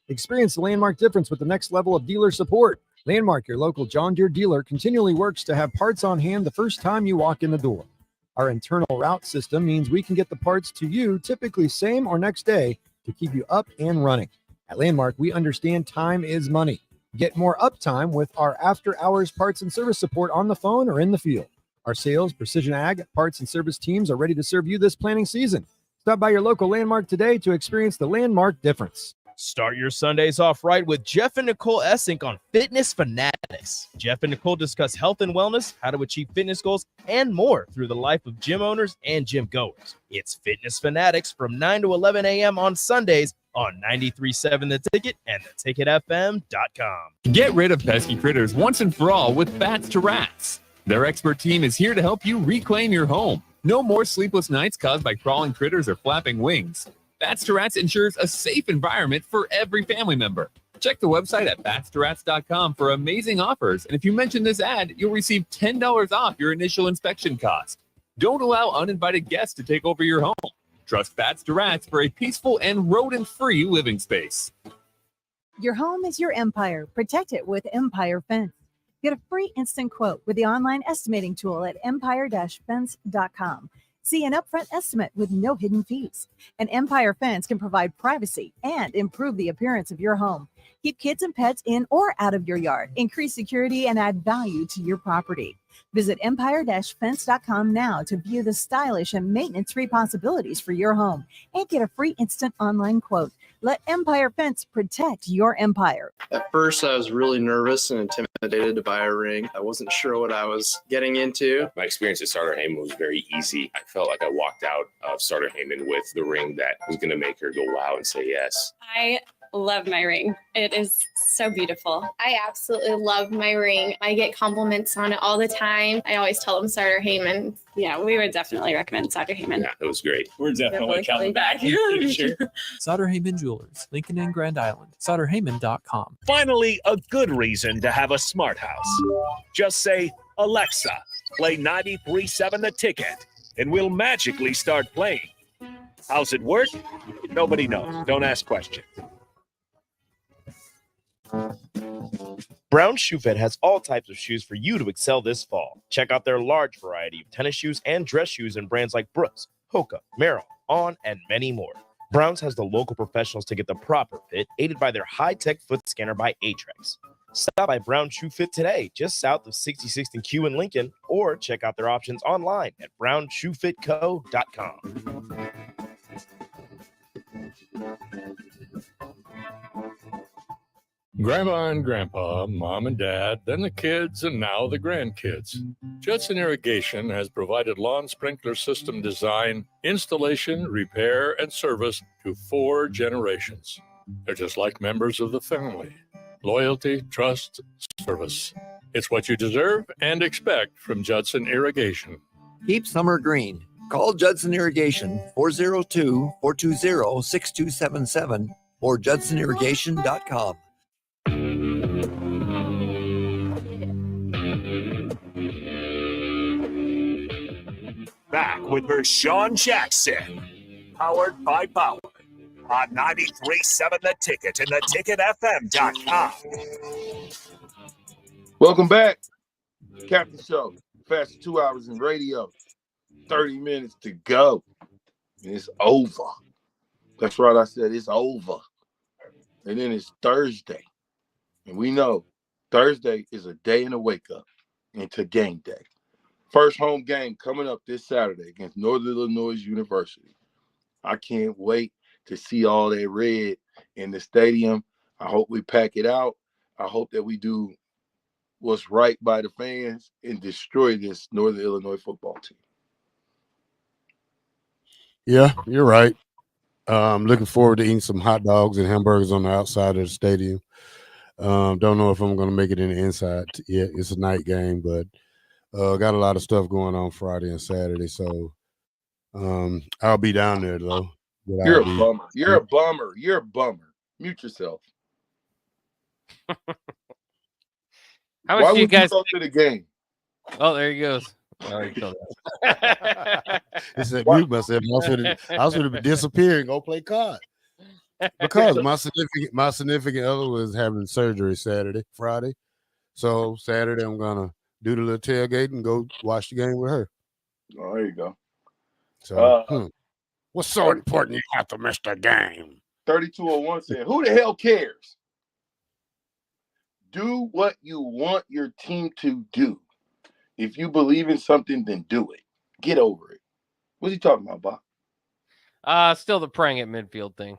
Experience the Landmark difference with the next level of dealer support. Landmark, your local John Deere dealer, continually works to have parts on hand the first time you walk in the door. Our internal route system means we can get the parts to you typically same or next day to keep you up and running. At Landmark, we understand time is money. Get more uptime with our after-hours parts and service support on the phone or in the field. Our sales, precision ag, parts, and service teams are ready to serve you this planting season. Stop by your local Landmark today to experience the Landmark difference.
Start your Sundays off right with Jeff and Nicole Essink on Fitness Fanatics. Jeff and Nicole discuss health and wellness, how to achieve fitness goals, and more through the life of gym owners and gym goers. It's Fitness Fanatics from 9 to 11 a.m. on Sundays on 93.7 The Ticket and theticketfm.com.
Get rid of pesky critters once and for all with Bats to Rats. Their expert team is here to help you reclaim your home. No more sleepless nights caused by crawling critters or flapping wings. Bats to Rats ensures a safe environment for every family member. Check the website at batstoRats.com for amazing offers. And if you mention this ad, you'll receive $10 off your initial inspection cost. Don't allow uninvited guests to take over your home. Trust Bats to Rats for a peaceful and rodent-free living space.
Your home is your empire. Protect it with Empire Fence. Get a free instant quote with the online estimating tool at empire-fence.com. See an upfront estimate with no hidden fees. An Empire Fence can provide privacy and improve the appearance of your home. Keep kids and pets in or out of your yard. Increase security and add value to your property. Visit empire-fence.com now to view the stylish and maintenance-free possibilities for your home and get a free instant online quote. Let Empire Fence protect your empire.
At first, I was really nervous and intimidated to buy a ring. I wasn't sure what I was getting into.
My experience at Starter Heyman was very easy. I felt like I walked out of Starter Heyman with the ring that was going to make her go wow and say yes.
I love my ring. It is so beautiful. I absolutely love my ring. I get compliments on it all the time. I always tell them Starter Heyman. Yeah, we would definitely recommend Starter Heyman.
Yeah, it was great.
We're definitely coming back.
Sure.
Sauter Heyman Jewelers, Lincoln and Grand Island. SauterHeyman.com.
Finally, a good reason to have a smart house. Just say, Alexa, play 93.7 The Ticket, and we'll magically start playing. How's it work? Nobody knows. Don't ask questions.
Brown Shoe Fit has all types of shoes for you to excel this fall. Check out their large variety of tennis shoes and dress shoes in brands like Brooks, Hoka, Merrell, On, and many more. Browns has the local professionals to get the proper fit, aided by their high-tech foot scanner by Atrex. Stop by Brown Shoe Fit today, just south of 66th and Q in Lincoln, or check out their options online at brownshoefitco.com.
Grandma and Grandpa, Mom and Dad, then the kids, and now the grandkids. Judson Irrigation has provided lawn sprinkler system design, installation, repair, and service to 4 generations. They're just like members of the family. Loyalty, trust, service. It's what you deserve and expect from Judson Irrigation.
Keep summer green. Call Judson Irrigation 402-420-6277 or judsonirrigation.com.
Back with Vershawn Jackson, powered by Bauer, on 93.7 The Ticket and theticketfm.com.
Welcome back. Captain Show. Fast 2 hours in radio. 30 minutes to go. And it's over. That's right. I said it's over. And then it's Thursday. And we know Thursday is a day and a wake up into game day. First home game coming up this Saturday against Northern Illinois University. I can't wait to see all that red in the stadium. I hope we pack it out. I hope that we do what's right by the fans and destroy this Northern Illinois football team.
Yeah, you're right. I'm looking forward to eating some hot dogs and hamburgers on the outside of the stadium. Don't know if I'm going to make it in the inside yet. It's a night game, but got a lot of stuff going on Friday and Saturday, so I'll be down there though.
You're a bummer. You're a bummer. You're a bummer. Mute yourself.
How
Why
much do you
would
guys
go to the game?
Oh, there he goes. Oh, he killed that.
He said, mute myself. I was going to disappear and go play cards. Because my significant other was having surgery Friday. So Saturday I'm gonna do the little tailgate and go watch the game with her.
Oh, there you go.
So what's so important you have to miss the game?
3201 said, who the hell cares? Do what you want your team to do. If you believe in something, then do it. Get over it. What's he talking about, Bob?
Still the praying at midfield thing.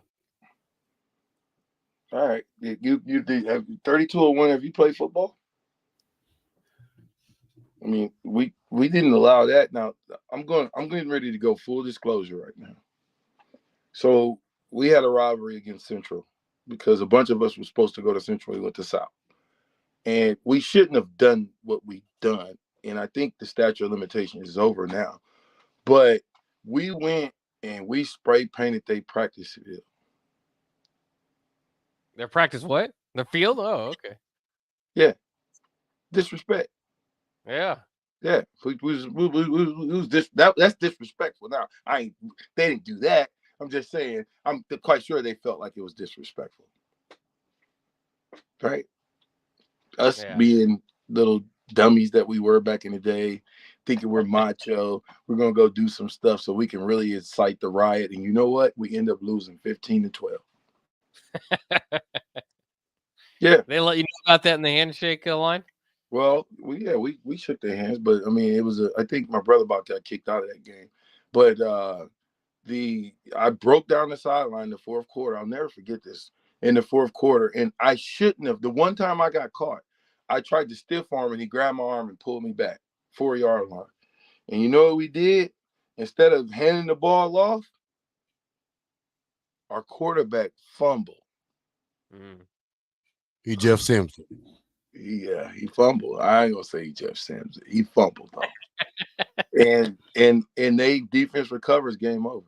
All right. You did have 32-1. Have you played football? I mean, we didn't allow that. Now I'm getting ready to go full disclosure right now. So we had a rivalry against Central because a bunch of us were supposed to go to Central. We went to South. And we shouldn't have done what we done. And I think the statute of limitations is over now. But we went and we spray painted their practice field.
Their practice what? The field? Oh, okay.
Yeah. Disrespect.
Yeah.
Yeah. That's disrespectful. Now, they didn't do that. I'm just saying, I'm quite sure they felt like it was disrespectful. Right? Us being little dummies that we were back in the day, thinking we're macho, we're going to go do some stuff so we can really incite the riot. And you know what? We end up losing 15-12. Yeah.
They let you know about that in the handshake line?
Well, we shook their hands, but I mean, it was I think my brother about got kicked out of that game. But I broke down the sideline in the fourth quarter. I'll never forget this. In the fourth quarter, and I shouldn't have. The one time I got caught, I tried to stiff arm, and he grabbed my arm and pulled me back 4-yard line. And you know what we did? Instead of handing the ball off, our quarterback fumbled.
He Jeff Simpson.
Yeah, he fumbled. I ain't gonna say Jeff Simpson. He fumbled though. and they defense recovers, game over.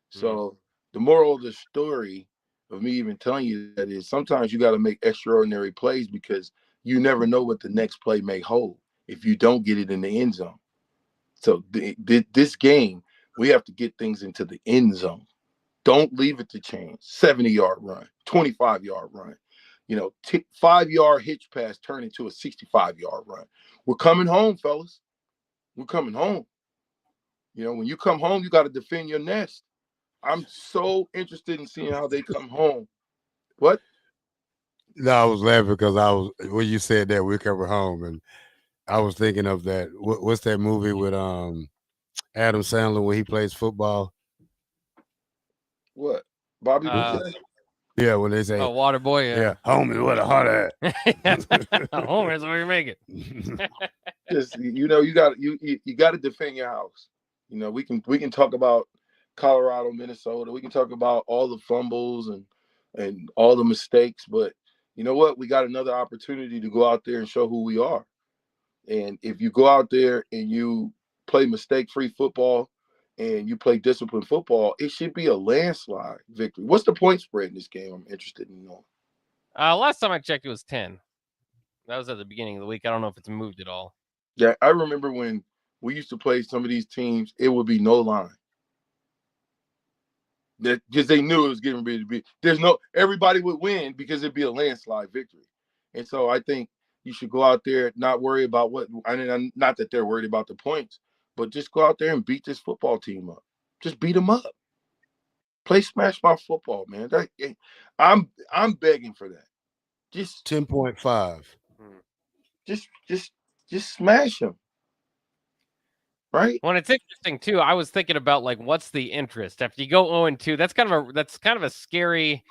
So the moral of the story of me even telling you that is sometimes you got to make extraordinary plays because you never know what the next play may hold if you don't get it in the end zone. So this game, we have to get things into the end zone. Don't leave it to chance. 70-yard run, 25-yard run. 5-yard hitch pass turn into a 65-yard run. We're coming home, fellas. We're coming home. When you come home, you got to defend your nest. I'm so interested in seeing how they come home. What?
No, I was laughing because when you said that we cover home, and I was thinking of that. What's that movie with Adam Sandler when he plays football?
What? Bobby?
Yeah, when they say,
"Oh, water boy."
Yeah, home is where the heart at.
Home is where you make it.
Just you got to defend your house. We can talk about Colorado, Minnesota. We can talk about all the fumbles and all the mistakes, but you know what? We got another opportunity to go out there and show who we are. And if you go out there and you play mistake-free football and you play disciplined football, it should be a landslide victory. What's the point spread in this game? I'm interested in knowing.
Last time I checked, it was 10. That was at the beginning of the week. I don't know if it's moved at all.
Yeah, I remember when we used to play some of these teams, it would be no line. Because they knew it was getting ready to be. Everybody would win because it'd be a landslide victory. And so I think you should go out there, not worry about not that they're worried about the points, but just go out there and beat this football team up. Just beat them up. Play smash my football, man. I'm begging for that. Just
10.5.
Just smash them. Right.
Well, it's interesting too. I was thinking about what's the interest after you go 0-2. That's kind of a scary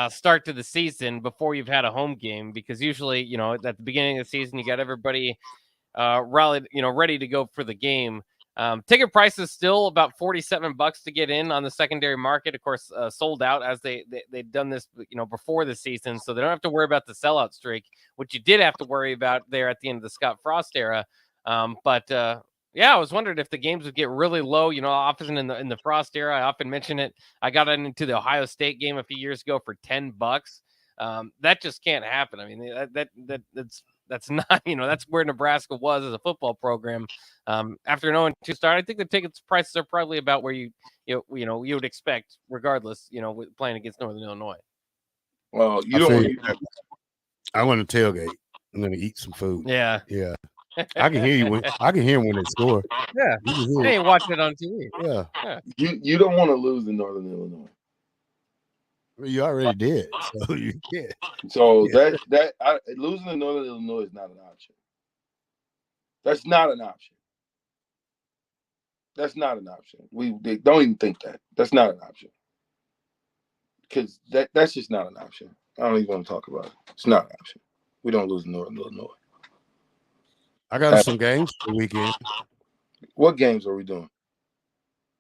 start to the season before you've had a home game, because usually at the beginning of the season you got everybody rallied, ready to go for the game. Ticket price is still about $47 to get in on the secondary market. Of course, sold out as they've done this before the season, so they don't have to worry about the sellout streak, which you did have to worry about there at the end of the Scott Frost era. Yeah, I was wondering if the games would get really low. Often in the Frost era, I often mention it. I got into the Ohio State game a few years ago for $10. That just can't happen. I mean, that's not, that's where Nebraska was as a football program. After an 0-2 start, I think the tickets prices are probably about where you would expect, regardless. Playing against Northern Illinois.
Well,
I want to tailgate. I'm going to eat some food.
Yeah.
I can hear you. I can hear them when they score.
Yeah, they ain't watching it on TV.
Yeah.
You don't want to lose in Northern Illinois.
Well, you already did, so you can't.
So losing in Northern Illinois is not an option. That's not an option. That's not an option. They don't even think that. That's not an option. because that's just not an option. I don't even want to talk about it. It's not an option. We don't lose Northern Illinois.
I got some games for the weekend.
What games are we doing?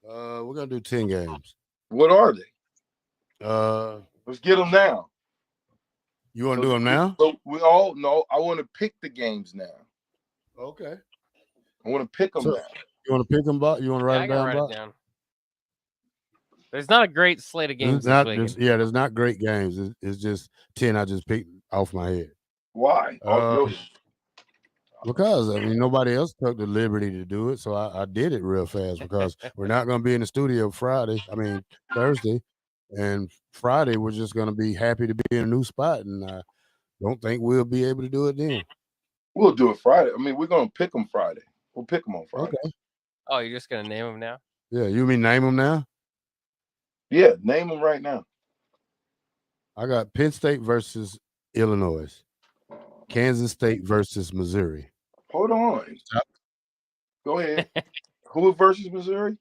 We're gonna do 10 games.
What are they?
Let's
get them now.
You want to do them now?
So we all know. I want to pick the games now.
Okay.
I want to pick them now.
You want to pick them, Bob? You want to write
I
it
gotta
down,
write
Bob?
it down. There's not a great slate of games this weekend.
There's not great games. It's just 10 I just picked off my head.
Why?
Because I mean nobody else took the liberty to do it, so I did it real fast because we're not going to be in the studio Thursday, and Friday we're just going to be happy to be in a new spot, and I don't think we'll be able to do it then.
We'll do it Friday. I mean, we're going to pick them Friday. We'll pick them on Friday.
Okay.
Oh, you're just gonna name them now?
Yeah, you mean name them now?
Yeah, name them right now.
I got Penn State versus Illinois, Kansas State versus Missouri.
Hold on. Go ahead. Who versus Missouri?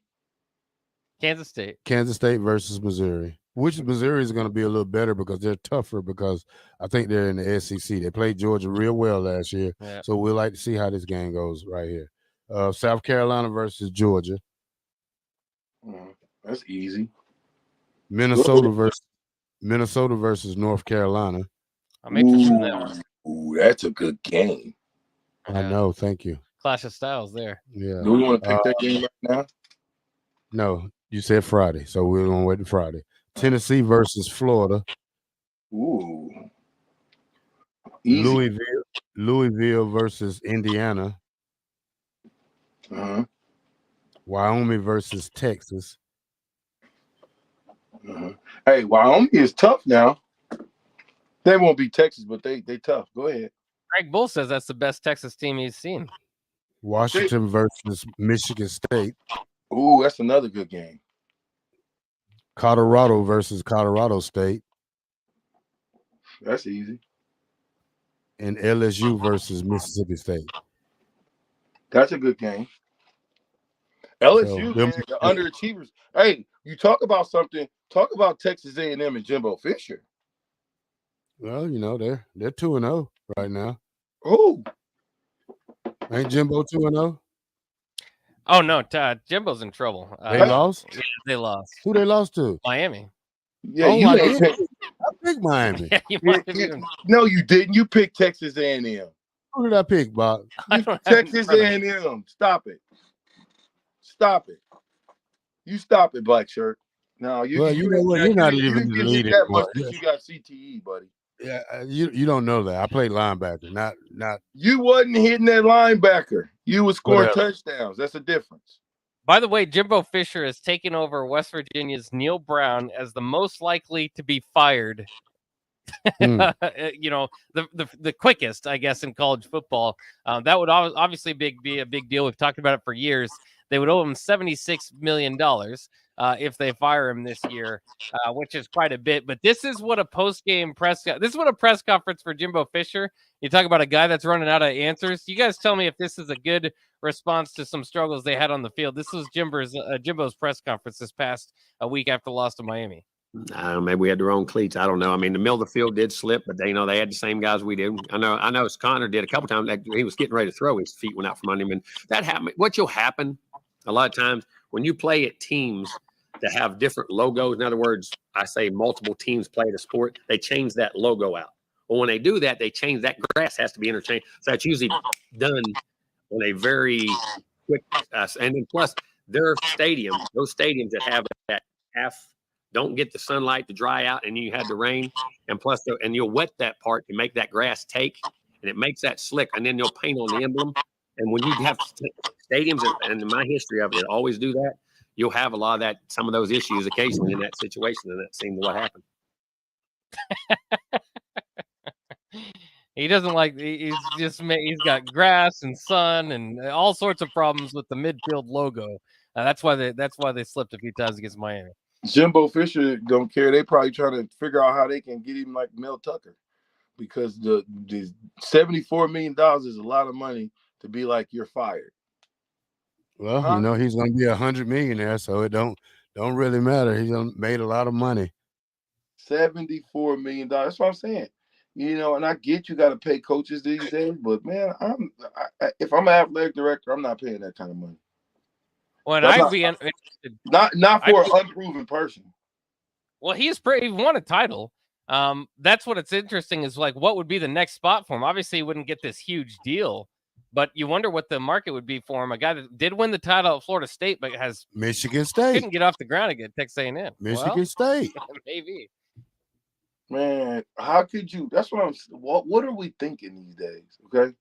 Kansas State.
Kansas State versus Missouri. Which Missouri is going to be a little better because they're tougher because I think they're in the SEC. They played Georgia real well last year.
Yeah.
So we'll like to see how this game goes right here. South Carolina versus Georgia.
That's easy.
Minnesota versus North Carolina.
I'm interested in that one.
Ooh, that's a good game.
I know. Thank you.
Clash of styles there.
Yeah.
Do we want to pick that game right now?
No, you said Friday, so we're going to wait till Friday. Tennessee versus Florida.
Ooh. Easy.
Louisville versus Indiana. Wyoming versus Texas.
Hey, Wyoming is tough now. They won't be Texas, but they tough. Go ahead.
Greg Bull says that's the best Texas team he's seen.
Washington versus Michigan State.
Ooh, that's another good game.
Colorado versus Colorado State.
That's easy.
And LSU versus Mississippi State.
That's a good game. LSU, man, the underachievers. Hey, you talk about something. Talk about Texas A&M and Jimbo Fisher.
Well, you know, they're 2-0 right now.
Who?
Ain't Jimbo 2-0?
Oh no, Jimbo's in trouble.
They lost?
Yeah, they lost.
Who they lost to?
Miami.
Yeah,
I picked Miami.
Yeah, you might have even...
No, you didn't. You picked Texas A&M.
Who did I pick, Bob?
Texas A&M. Stop it. Stop it. You stop it, black shirt. No, you
know what? You're not even
you
leading.
that much that you got CTE, buddy.
Yeah, you don't know that. I played linebacker, not.
You wasn't hitting that linebacker. You was scoring touchdowns. That's the difference.
By the way, Jimbo Fisher has taken over West Virginia's Neil Brown as the most likely to be fired. You know, the quickest, I guess, in college football. That would obviously be a big deal. We've talked about it for years. They would owe him $76 million if they fire him this year, which is quite a bit. But this is what a this is what a press conference for Jimbo Fisher. You talk about a guy that's running out of answers. You guys tell me if this is a good response to some struggles they had on the field. This was Jimbo's press conference this past week after the loss to Miami.
Maybe we had the wrong cleats. I don't know. I mean, the middle of the field did slip, but they had the same guys we did. I know Connor did a couple times. He was getting ready to throw. His feet went out from under him. And that happened. What will happen a lot of times when you play at teams that have different logos. In other words, I say multiple teams play the sport. They change that logo out. Well, when they do that, they change that grass has to be interchanged. So that's usually done on a very quick. And then plus their stadium, those stadiums that have that half don't get the sunlight to dry out, and you had the rain, and plus, and you'll wet that part to make that grass take, and it makes that slick, and then you'll paint on the emblem. And when you have stadiums, and in my history of it, always do that, you'll have a lot of some of those issues occasionally in that situation, and that seemed to what happened.
He doesn't like. He's got grass and sun and all sorts of problems with the midfield logo. That's why they slipped a few times against Miami.
Jimbo Fisher don't care. They probably trying to figure out how they can get him like Mel Tucker, because the $74 million is a lot of money to be like you're fired.
Well, you know he's going to be $100 million, so it don't really matter. He's made a lot of money.
$74 million. That's what I'm saying. You know, and I get you got to pay coaches these days, but man, if I'm an athletic director, I'm not paying that kind of money.
Well, and
That's
I'd be interested.
Not for an unproven person.
Well, he won a title. That's what it's interesting is like, what would be the next spot for him? Obviously, he wouldn't get this huge deal, but you wonder what the market would be for him. A guy that did win the title at Florida State, but has
Michigan State
couldn't get off the ground again. Texas A&M.
Michigan State.
Maybe.
Man, how could you? That's what I'm. What are we thinking these days? Okay,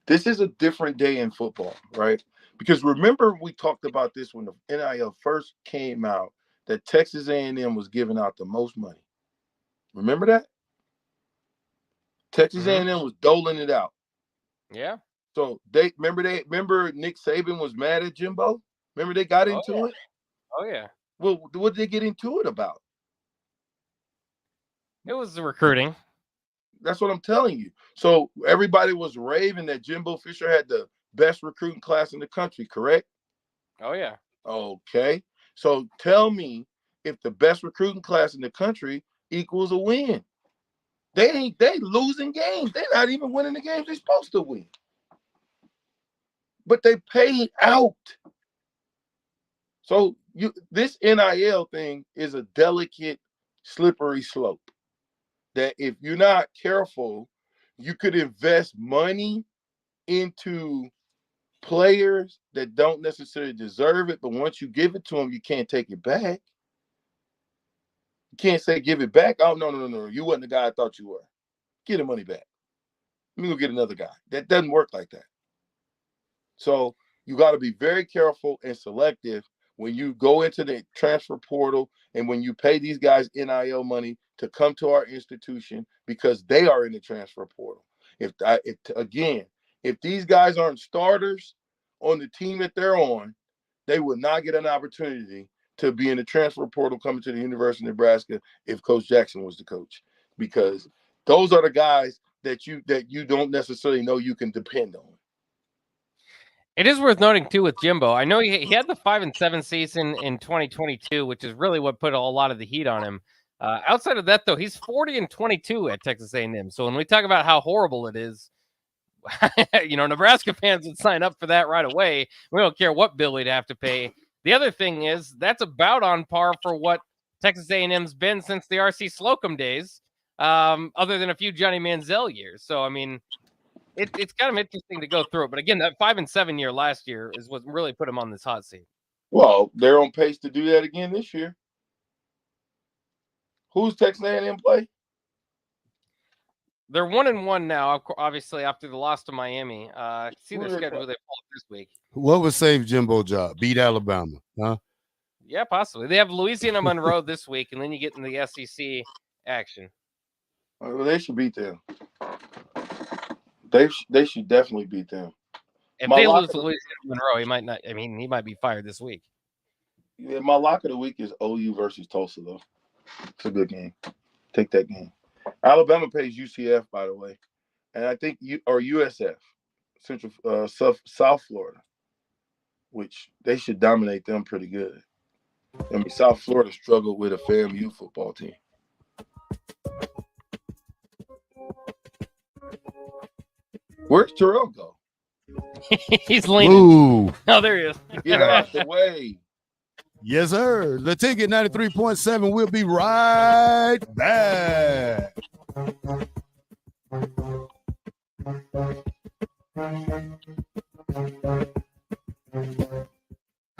this is a different day in football, right? Because remember, we talked about this when the NIL first came out, that Texas A&M was giving out the most money. Remember that? Texas A&M was doling it out.
Yeah.
So remember Nick Saban was mad at Jimbo? Remember they got into it?
Oh yeah.
Well, what did they get into it about?
It was the recruiting.
That's what I'm telling you. So everybody was raving that Jimbo Fisher had the best recruiting class in the country, correct?
Oh yeah.
Okay. So tell me if the best recruiting class in the country equals a win. They losing games. They're not even winning the games they're supposed to win. But they paid out. So this NIL thing is a delicate, slippery slope. That if you're not careful, you could invest money into players that don't necessarily deserve it, but once you give it to them, you can't take it back. You can't say give it back. Oh, no. You wasn't the guy I thought you were. Get the money back. Let me go get another guy. That doesn't work like that. So you got to be very careful and selective when you go into the transfer portal and when you pay these guys NIL money to come to our institution because they are in the transfer portal. If these guys aren't starters on the team that they're on, they would not get an opportunity to be in the transfer portal coming to the University of Nebraska if Coach Jackson was the coach, because those are the guys that you don't necessarily know you can depend on.
It is worth noting too with Jimbo. I know he had the 5-7 season in 2022, which is really what put a lot of the heat on him. Outside of that, though, he's 40-22 at Texas A&M. So when we talk about how horrible it is, Nebraska fans would sign up for that right away. We don't care what bill we'd have to pay. The other thing is that's about on par for what Texas A&M's been since the R.C. Slocum days, other than a few Johnny Manziel years. So, I mean, it's kind of interesting to go through it. But again, that 5-7 year last year is what really put him on this hot seat.
Well, they're on pace to do that again this year. Who's Texas A&M play?
They're 1-1 now, obviously, after the loss to Miami. See their schedule they pull up this week.
What would save Jimbo job? Beat Alabama, huh?
Yeah, possibly. They have Louisiana Monroe this week, and then you get in the SEC action.
Well, they should beat them. They should definitely beat them.
If they lose to Louisiana Monroe, he might not. I mean, he might be fired this week.
Yeah, my lock of the week is OU versus Tulsa, though. It's a good game. Take that game. Alabama plays UCF, by the way, and I think USF, Central South Florida, which they should dominate them pretty good. I mean, South Florida struggled with a FAMU football team. Where's Terrell go?
He's leaning.
Ooh.
Oh, there he is.
Get out the way.
Yes, sir. The Ticket 93.7. We'll be right back.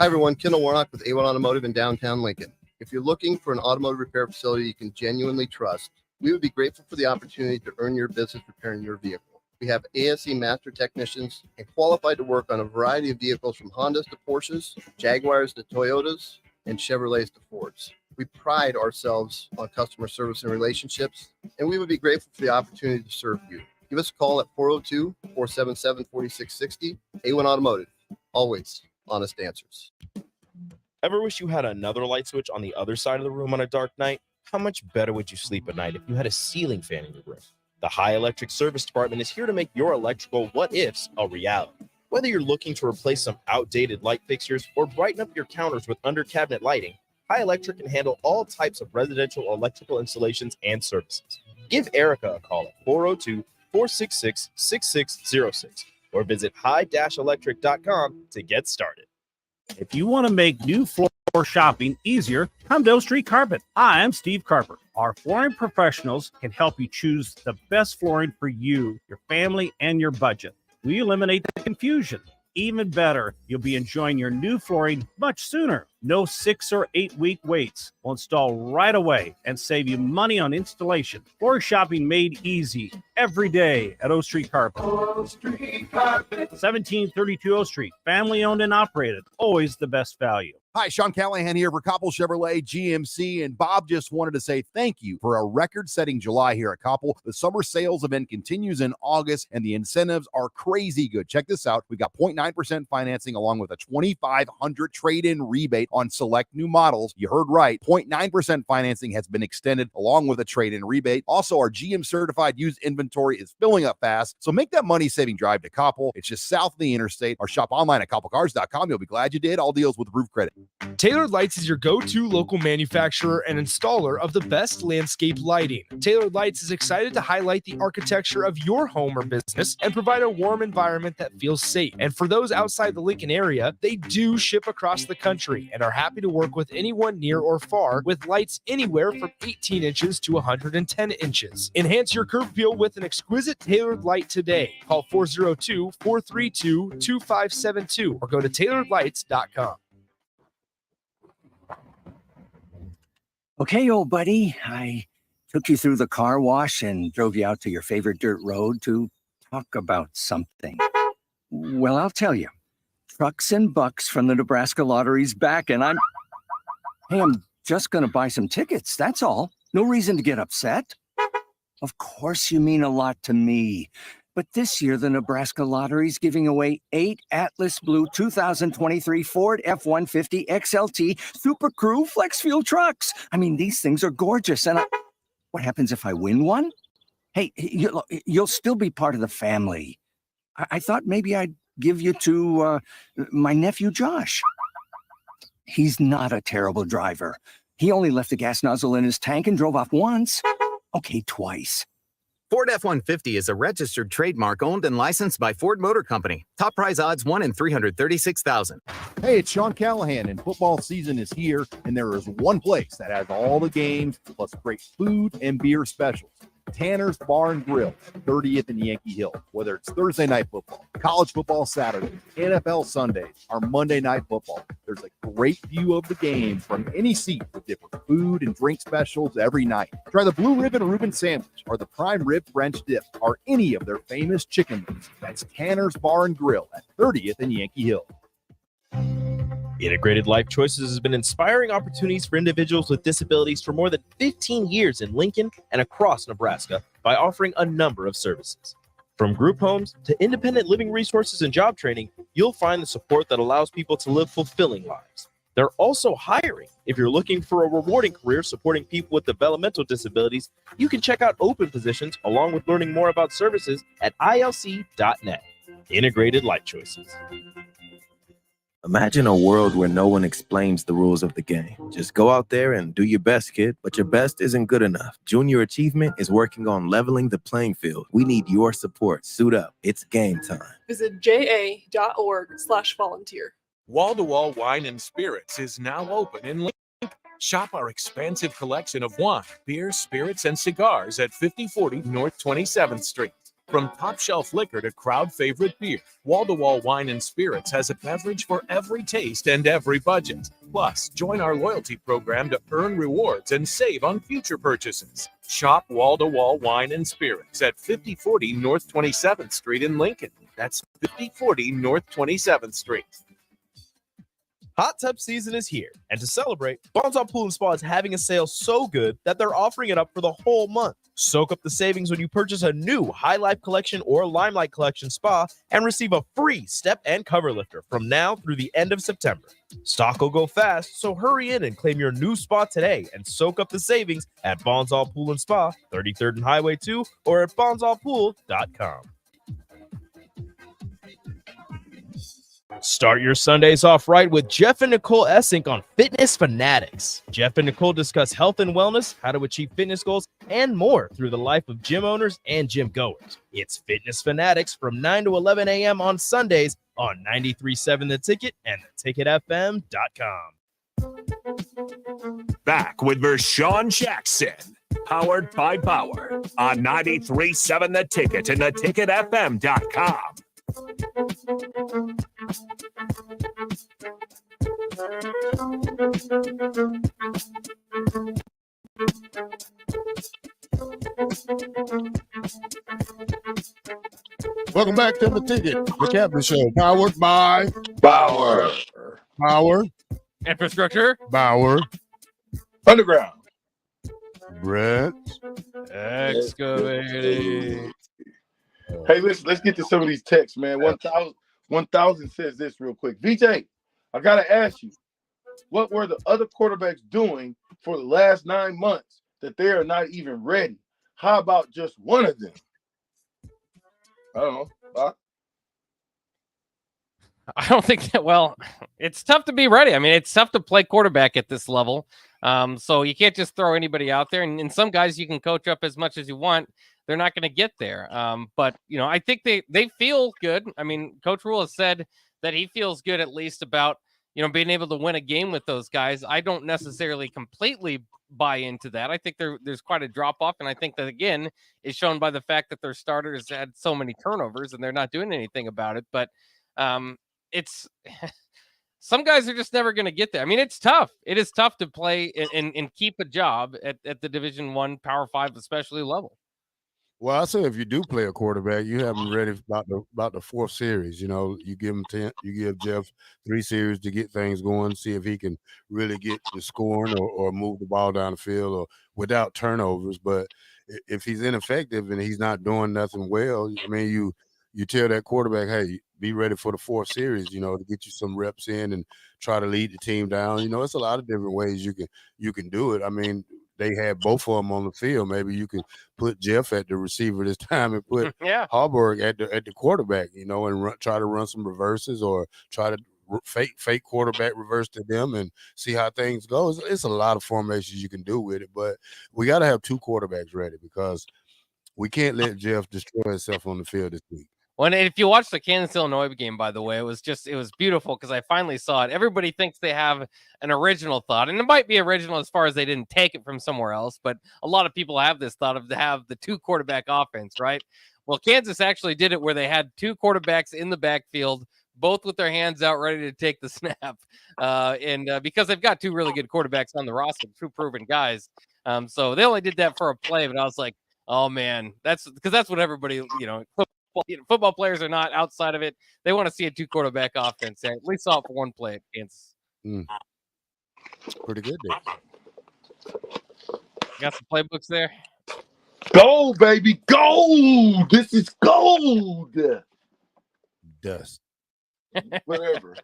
Hi, everyone. Kendall Warnock with A1 Automotive in downtown Lincoln. If you're looking for an automotive repair facility you can genuinely trust, we would be grateful for the opportunity to earn your business repairing your vehicle. We have ASE master technicians and qualified to work on a variety of vehicles from Hondas to Porsches, Jaguars to Toyotas, and Chevrolets to Fords. We pride ourselves on customer service and relationships, and we would be grateful for the opportunity to serve you. Give us a call at 402-477-4660. A1 Automotive, always honest answers.
Ever wish you had another light switch on the other side of the room on a dark night? How much better would you sleep at night if you had a ceiling fan in your room? The High Electric Service Department is here to make your electrical what-ifs a reality. Whether you're looking to replace some outdated light fixtures or brighten up your counters with under-cabinet lighting, High Electric can handle all types of residential electrical installations and services. Give Erica a call at 402-466-6606 or visit high-electric.com to get started.
If you want to make new floor shopping easier, come to O Street Carpet. Hi, I'm Steve Carper. Our flooring professionals can help you choose the best flooring for you, your family, and your budget. We eliminate the confusion. Even better, you'll be enjoying your new flooring much sooner. No 6 or 8 week waits. We'll install right away and save you money on installation. Floor shopping made easy every day at O Street Carpet. O Street Carpet. 1732 O Street. Family owned and operated. Always the best value.
Hi, Sean Callahan here for Koppel Chevrolet GMC, and Bob just wanted to say thank you for a record-setting July here at Koppel. The summer sales event continues in August, and the incentives are crazy good. Check this out. We got 0.9% financing along with a $2,500 trade-in rebate on select new models. You heard right. 0.9% financing has been extended along with a trade-in rebate. Also, our GM-certified used inventory is filling up fast, so make that money-saving drive to Koppel. It's just south of the interstate, or shop online at koppelcars.com. You'll be glad you did. All deals with roof credit.
Tailored Lights is your go-to local manufacturer and installer of the best landscape lighting. Tailored Lights is excited to highlight the architecture of your home or business and provide a warm environment that feels safe. And for those outside the Lincoln area, they do ship across the country and are happy to work with anyone near or far with lights anywhere from 18 inches to 110 inches. Enhance your curb appeal with an exquisite Tailored Light today. Call 402-432-2572 or go to tailoredlights.com.
Okay, old buddy, I took you through the car wash and drove you out to your favorite dirt road to talk about something. Well, I'll tell you. Trucks and Bucks from the Nebraska Lottery's back, and I'm just going to buy some tickets, that's all. No reason to get upset. Of course you mean a lot to me. But this year, the Nebraska Lottery's giving away 8 Atlas Blue 2023 Ford F-150 XLT Super Crew Flex Fuel trucks. I mean, these things are gorgeous. And what happens if I win one? Hey, you'll still be part of the family. I thought maybe I'd give you to my nephew, Josh. He's not a terrible driver. He only left the gas nozzle in his tank and drove off once. Okay, twice.
Ford F-150 is a registered trademark owned and licensed by Ford Motor Company. Top prize odds 1 in 336,000.
Hey, it's Sean Callahan, and football season is here, and there is one place that has all the games, plus great food and beer specials. Tanner's Bar and Grill, 30th and Yankee Hill. Whether it's Thursday night football, college football Saturdays, NFL Sundays, or Monday night football, there's a great view of the game from any seat with different food and drink specials every night. Try the Blue Ribbon Reuben sandwich or the prime rib French dip or any of their famous chicken wings. That's Tanner's Bar and Grill at 30th and Yankee Hill.
Integrated Life Choices has been inspiring opportunities for individuals with disabilities for more than 15 years in Lincoln and across Nebraska by offering a number of services. From group homes to independent living resources and job training, you'll find the support that allows people to live fulfilling lives. They're also hiring. If you're looking for a rewarding career supporting people with developmental disabilities, you can check out open positions along with learning more about services at ilc.net. Integrated Life Choices.
Imagine a world where no one explains the rules of the game. Just go out there and do your best, kid. But your best isn't good enough. Junior Achievement is working on leveling the playing field. We need your support. Suit up. It's game time.
Visit ja.org/volunteer.
Wall to Wall Wine and Spirits is now open in Lincoln. Shop our expansive collection of wine, beer, spirits, and cigars at 5040 North 27th Street. From top shelf liquor to crowd favorite beer, Wall to Wall Wine and Spirits has a beverage for every taste and every budget. Plus, join our loyalty program to earn rewards and save on future purchases. Shop Wall to Wall Wine and Spirits at 5040 North 27th Street in Lincoln. That's 5040 North 27th Street.
Hot tub season is here, and to celebrate, Bonzal Pool & Spa is having a sale so good that they're offering it up for the whole month. Soak up the savings when you purchase a new High Life Collection or Limelight Collection spa and receive a free step and cover lifter from now through the end of September. Stock will go fast, so hurry in and claim your new spa today and soak up the savings at Bonzal Pool & Spa, 33rd and Highway 2, or at bonzalpool.com.
Start your Sundays off right with Jeff and Nicole Essink on Fitness Fanatics. Jeff and Nicole discuss health and wellness, how to achieve fitness goals, and more through the life of gym owners and gym goers. It's Fitness Fanatics from 9 to 11 a.m. on Sundays on 93.7 The Ticket and theticketfm.com.
Back with Vershawn Jackson, powered by Bauer on 93.7 The Ticket and theticketfm.com.
Welcome back to The Ticket, the Captain Show, powered by
Bauer.
Bauer.
Infrastructure.
Bauer.
Underground.
Brett.
Excavating.
Hey, let's get to some of these texts, man. 1,000 says this real quick. VJ, I gotta ask you, what were the other quarterbacks doing for the last 9 months that they are not even ready? How about just one of them? I don't know.
I don't think that. Well, it's tough to be ready. I mean, it's tough to play quarterback at this level. So you can't just throw anybody out there. And some guys you can coach up as much as you want. They're not going to get there. But, I think they feel good. I mean, Coach Rule has said that he feels good at least about, being able to win a game with those guys. I don't necessarily completely buy into that. I think there's quite a drop off. And I think that, again, is shown by the fact that their starters had so many turnovers and they're not doing anything about it. But it's some guys are just never going to get there. I mean, it's tough. It is tough to play and keep a job at the Division I, Power 5, especially level.
Well, I say if you do play a quarterback, you have him ready about the fourth series. You give him 10, you give Jeff 3 series to get things going, see if he can really get the scoring or move the ball down the field or without turnovers. But if he's ineffective and he's not doing nothing well, I mean, you tell that quarterback, hey, be ready for the fourth series, to get you some reps in and try to lead the team down. It's a lot of different ways you can do it. I mean, they had both of them on the field. Maybe you can put Jeff at the receiver this time and put Harburg at the quarterback, and try to run some reverses or try to fake quarterback reverse to them and see how things go. It's a lot of formations you can do with it, but we got to have 2 quarterbacks ready because we can't let Jeff destroy himself on the field this week.
Well, and if you watch the Kansas Illinois game, by the way, it was beautiful because I finally saw it. Everybody thinks they have an original thought, and it might be original as far as they didn't take it from somewhere else, but a lot of people have this thought of to have the 2 quarterback offense, right? Well, Kansas actually did it where they had 2 quarterbacks in the backfield, both with their hands out ready to take the snap. And because they've got 2 really good quarterbacks on the roster, 2 proven guys. So they only did that for a play, but I was like, oh man, that's what everybody, football players are not outside of it. They want to see a 2 quarterback offense. At least saw it for 1 play at Kansas.
Pretty good there.
Got some playbooks there.
Gold, baby, gold. This is gold.
Dust.
Whatever.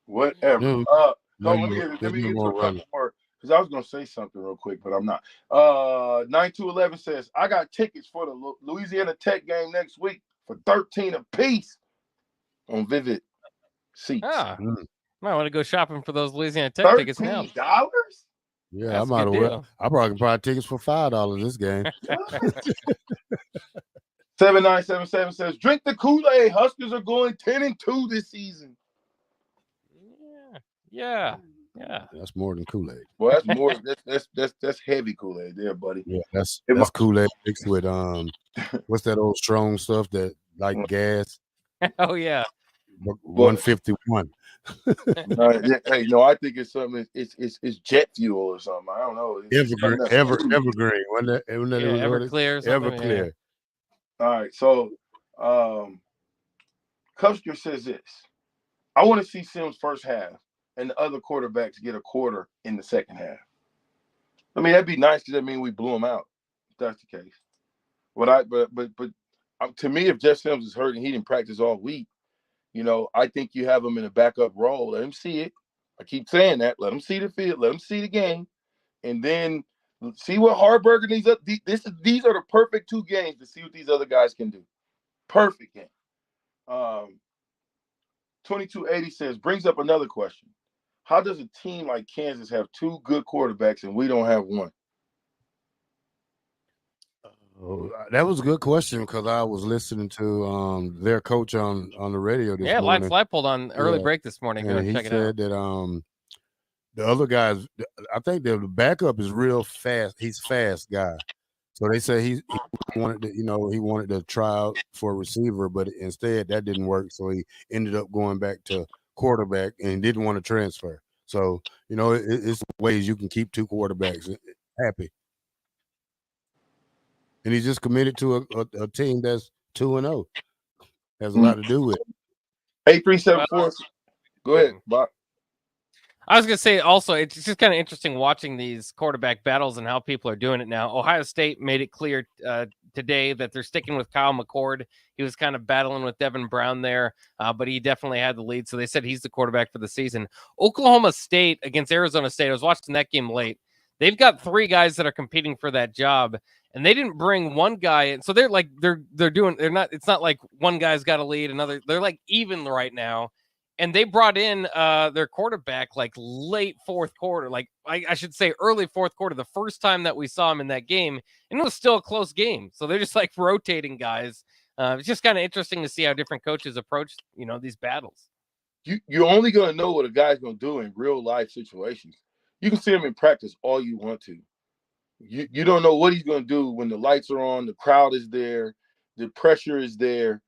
Let me get into a couple more. Because I was going to say something real quick, but I'm not. 9211 says, I got tickets for the Louisiana Tech game next week for $13 a piece on Vivid Seats.
Might want to go shopping for those Louisiana Tech tickets now.
$13?
Yeah,
That's
I might
a good
have.
deal.
I probably can buy tickets for $5 this game.
7977 says, drink the Kool-Aid. Huskers are going 10-2 this season.
Yeah.
That's more than Kool-Aid.
Well, that's more. that's heavy Kool-Aid there, buddy.
Yeah, that's Kool-Aid mixed with what's that old strong stuff that like gas?
Oh yeah,
151.
Hey, no, I think it's something. It's jet fuel or something. I don't know.
Evergreen. Wasn't that
Everclear.
Everclear.
All right. So, Custer says this. I want to see Sims first half and the other quarterbacks get a quarter in the second half. I mean, that'd be nice because that means we blew them out. If that's the case. But to me, if Jeff Sims is hurt and he didn't practice all week, I think you have him in a backup role. Let him see it. I keep saying that. Let him see the field. Let him see the game, and then see what Harburg and these are the perfect 2 games to see what these other guys can do. Perfect game. 2280 says, brings up another question. How does a team like Kansas have two good quarterbacks and we don't have one?
Oh, that was a good question because I was listening to their coach on the radio this morning.
Lance Leipold on early break this morning. Go
and
and check
he
it out.
said that the other guys, I think the backup is real fast. He's a fast guy. So they say he wanted to, he wanted to try out for a receiver, but instead that didn't work. So he ended up going back to quarterback and didn't want to transfer. So, it's ways you can keep two quarterbacks happy. And he's just committed to a team that's 2-0. Has a lot to do with it.
8374. Go ahead, Bob.
I was going to say also, it's just kind of interesting watching these quarterback battles and how people are doing it now. Ohio State made it clear today that they're sticking with Kyle McCord. He was kind of battling with Devin Brown there, but he definitely had the lead. So they said he's the quarterback for the season. Oklahoma State against Arizona State. I was watching that game late. They've got 3 guys that are competing for that job, and they didn't bring one guy in. So they're like, it's not like one guy's got a lead, they're like even right now. And they brought in their quarterback like late fourth quarter, like I should say early fourth quarter, the first time that we saw him in that game. And it was still a close game. So they're just like rotating guys. It's just kind of interesting to see how different coaches approach, these battles.
You're only going to know what a guy's going to do in real life situations. You can see him in practice all you want to. You don't know what he's going to do when the lights are on, the crowd is there, the pressure is there.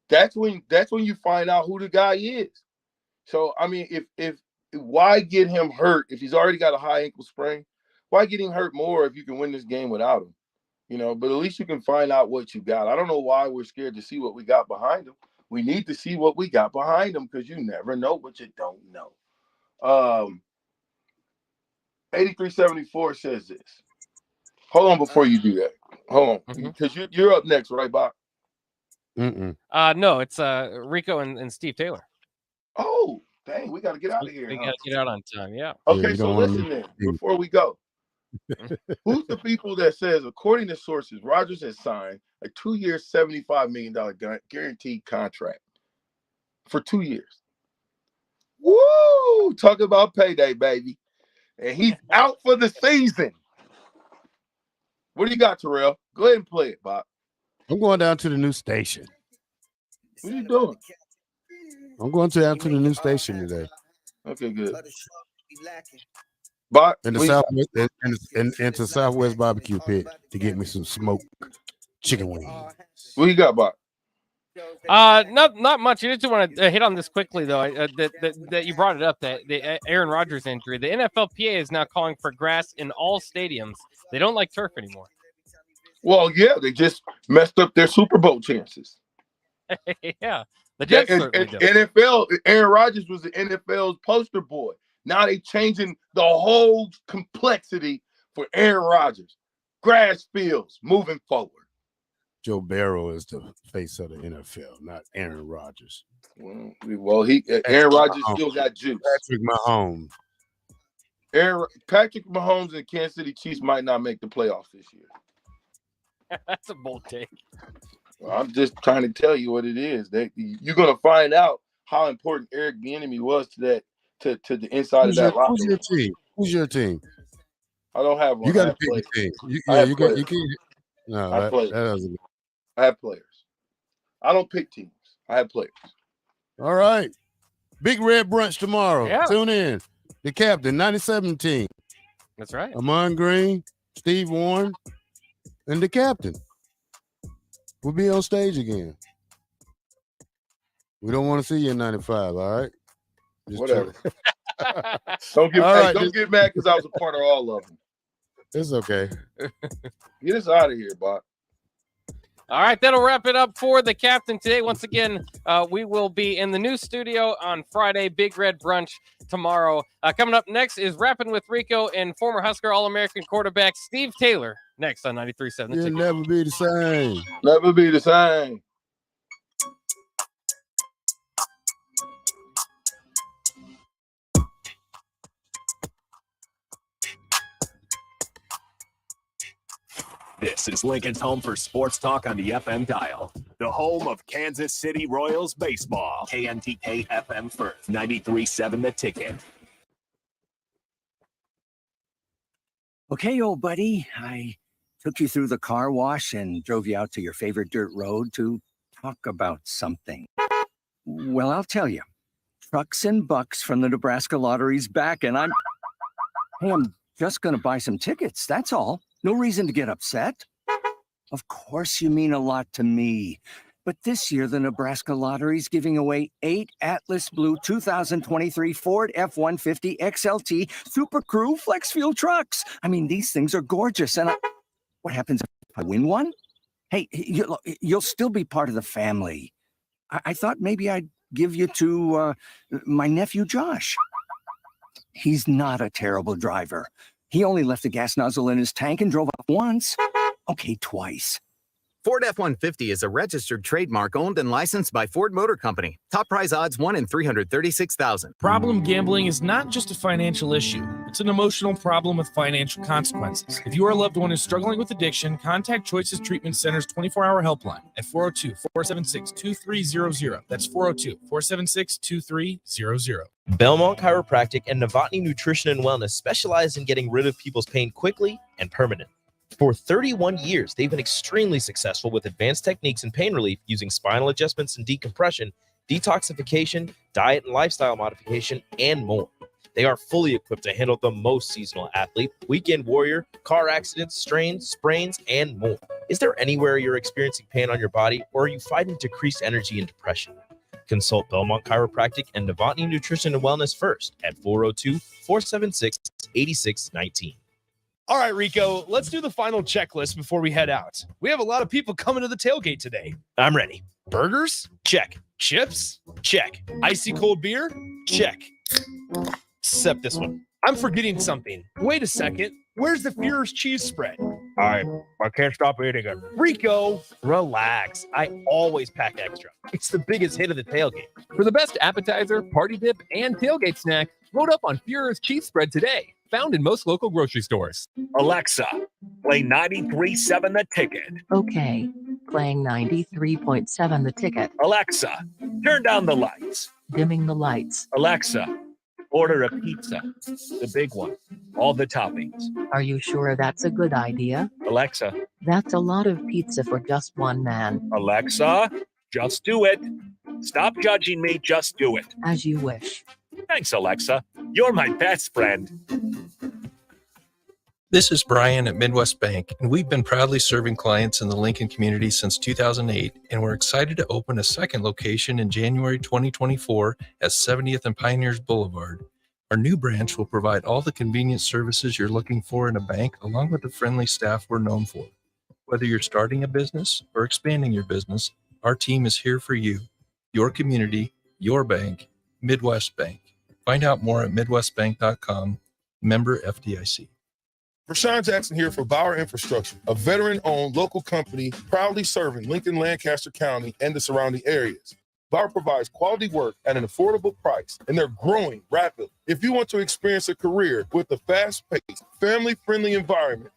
That's when you find out who the guy is. So, I mean, if why get him hurt if he's already got a high ankle sprain? Why get him hurt more if you can win this game without him? But at least you can find out what you got. I don't know why we're scared to see what we got behind him. We need to see what we got behind him because you never know what you don't know. 8374 says this. Hold on before you do that. Hold on, because you're up next, right, Bob?
No, it's Rico and Steve Taylor.
Oh, dang, we got to get out of here.
We got to get out on time, yeah.
Okay, so listen then, before we go. Who's the people that says, according to sources, Rodgers has signed a 2-year, $75 million guaranteed contract for 2 years? Woo! Talk about payday, baby. And he's out for the season. What do you got, Terrell? Go ahead and play it, Bob.
I'm going down to the new station.
What are you doing?
I'm going down to the new station today.
Okay, good. Bob,
in the Southwest, into Southwest Barbecue Pit to get me some smoked chicken wings.
What you got, Bob?
Not much. I just want to hit on this quickly, though. That you brought it up, that the Aaron Rodgers injury. The NFLPA is now calling for grass in all stadiums. They don't like turf anymore.
Well, yeah, they just messed up their Super Bowl chances.
Yeah, the Jets certainly do.
NFL. Aaron Rodgers was the NFL's poster boy. Now they changing the whole complexity for Aaron Rodgers. Grass fields moving forward.
Joe Burrow is the face of the NFL, not Aaron Rodgers.
Well, Aaron Rodgers still got juice.
Patrick Mahomes.
Patrick Mahomes and Kansas City Chiefs might not make the playoffs this year.
That's a bold take.
Well, I'm just trying to tell you what it is. You're going to find out how important Eric Bieniemy was to the inside of that locker room.
Who's your team? Who's your team?
I don't have one.
You got to pick a team. You can't. No, that doesn't.
I have players. I don't pick teams. I have players.
All right. Big Red Brunch tomorrow.
Yeah.
Tune in. The captain, 97 team.
That's right.
Amon Green, Steve Warren, and the captain will be on stage again. We don't want to see you in 95, all right? Just
whatever. Don't get mad because I was a part of all of them.
It's okay.
Get us out of here, Bob.
All right, that'll wrap it up for the captain today. Once again, we will be in the new studio on Friday. Big Red Brunch tomorrow. Coming up next is Rapping with Rico and former Husker All-American quarterback Steve Taylor. Next on 93.7.
You'll never be the same.
Never be the same.
This is Lincoln's home for sports talk on the FM dial. The home of Kansas City Royals baseball. KNTK FM Firth, 93.7 The Ticket.
Okay, old buddy, I took you through the car wash and drove you out to your favorite dirt road to talk about something. Well, I'll tell you. Trucks and Bucks from the Nebraska Lottery's back, and I'm just going to buy some tickets. That's all. No reason to get upset. Of course you mean a lot to me. But this year, the Nebraska Lottery's giving away 8 Atlas Blue 2023 Ford F-150 XLT Super Crew Flex Fuel trucks. I mean, these things are gorgeous. And what happens if I win one? Hey, you'll still be part of the family. I thought maybe I'd give you to my nephew, Josh. He's not a terrible driver. He only left the gas nozzle in his tank and drove off once. Okay, twice.
Ford F-150 is a registered trademark owned and licensed by Ford Motor Company. Top prize odds 1 in 336,000.
Problem gambling is not just a financial issue. It's an emotional problem with financial consequences. If your loved one is struggling with addiction, contact Choices Treatment Center's 24-hour helpline at 402-476-2300. That's 402-476-2300.
Belmont Chiropractic and Novotny Nutrition and Wellness specialize in getting rid of people's pain quickly and permanently. For 31 years, they've been extremely successful with advanced techniques in pain relief using spinal adjustments and decompression, detoxification, diet and lifestyle modification, and more. They are fully equipped to handle the most seasonal athlete, weekend warrior, car accidents, strains, sprains, and more. Is there anywhere you're experiencing pain on your body, or are you fighting decreased energy and depression? Consult Belmont Chiropractic and Novotny Nutrition and Wellness first at 402-476-8619. All right, Rico, let's do the final checklist before we head out. We have a lot of people coming to the tailgate today. I'm ready. Burgers? Check. Chips? Check. Icy cold beer? Check. Except this one. I'm forgetting something. Wait a second. Where's the Führer's cheese spread? I can't stop eating it. Rico, relax. I always pack extra. It's the biggest hit of the tailgate.
For the best appetizer, party dip, and tailgate snack, load up on Führer's cheese spread today. Found in most local grocery stores.
Alexa, play 93.7 The Ticket.
Okay, playing 93.7 The Ticket.
Alexa, turn down the lights.
Dimming the lights.
Alexa, order a pizza. The big one. All the toppings.
Are you sure that's a good idea?
Alexa.
That's a lot of pizza for just one man.
Alexa, just do it. Stop judging me, just do it.
As you wish.
Thanks, Alexa. You're my best friend.
This is Brian at Midwest Bank, and we've been proudly serving clients in the Lincoln community since 2008, and we're excited to open a second location in January 2024 at 70th and Pioneers Boulevard. Our new branch will provide all the convenient services you're looking for in a bank, along with the friendly staff we're known for. Whether you're starting a business or expanding your business, our team is here for you, your community, your bank, Midwest Bank. Find out more at midwestbank.com, member FDIC.
Rashawn Jackson here for Bauer Infrastructure, a veteran-owned local company proudly serving Lincoln, Lancaster County, and the surrounding areas. Bauer provides quality work at an affordable price, and they're growing rapidly. If you want to experience a career with a fast-paced, family-friendly environment,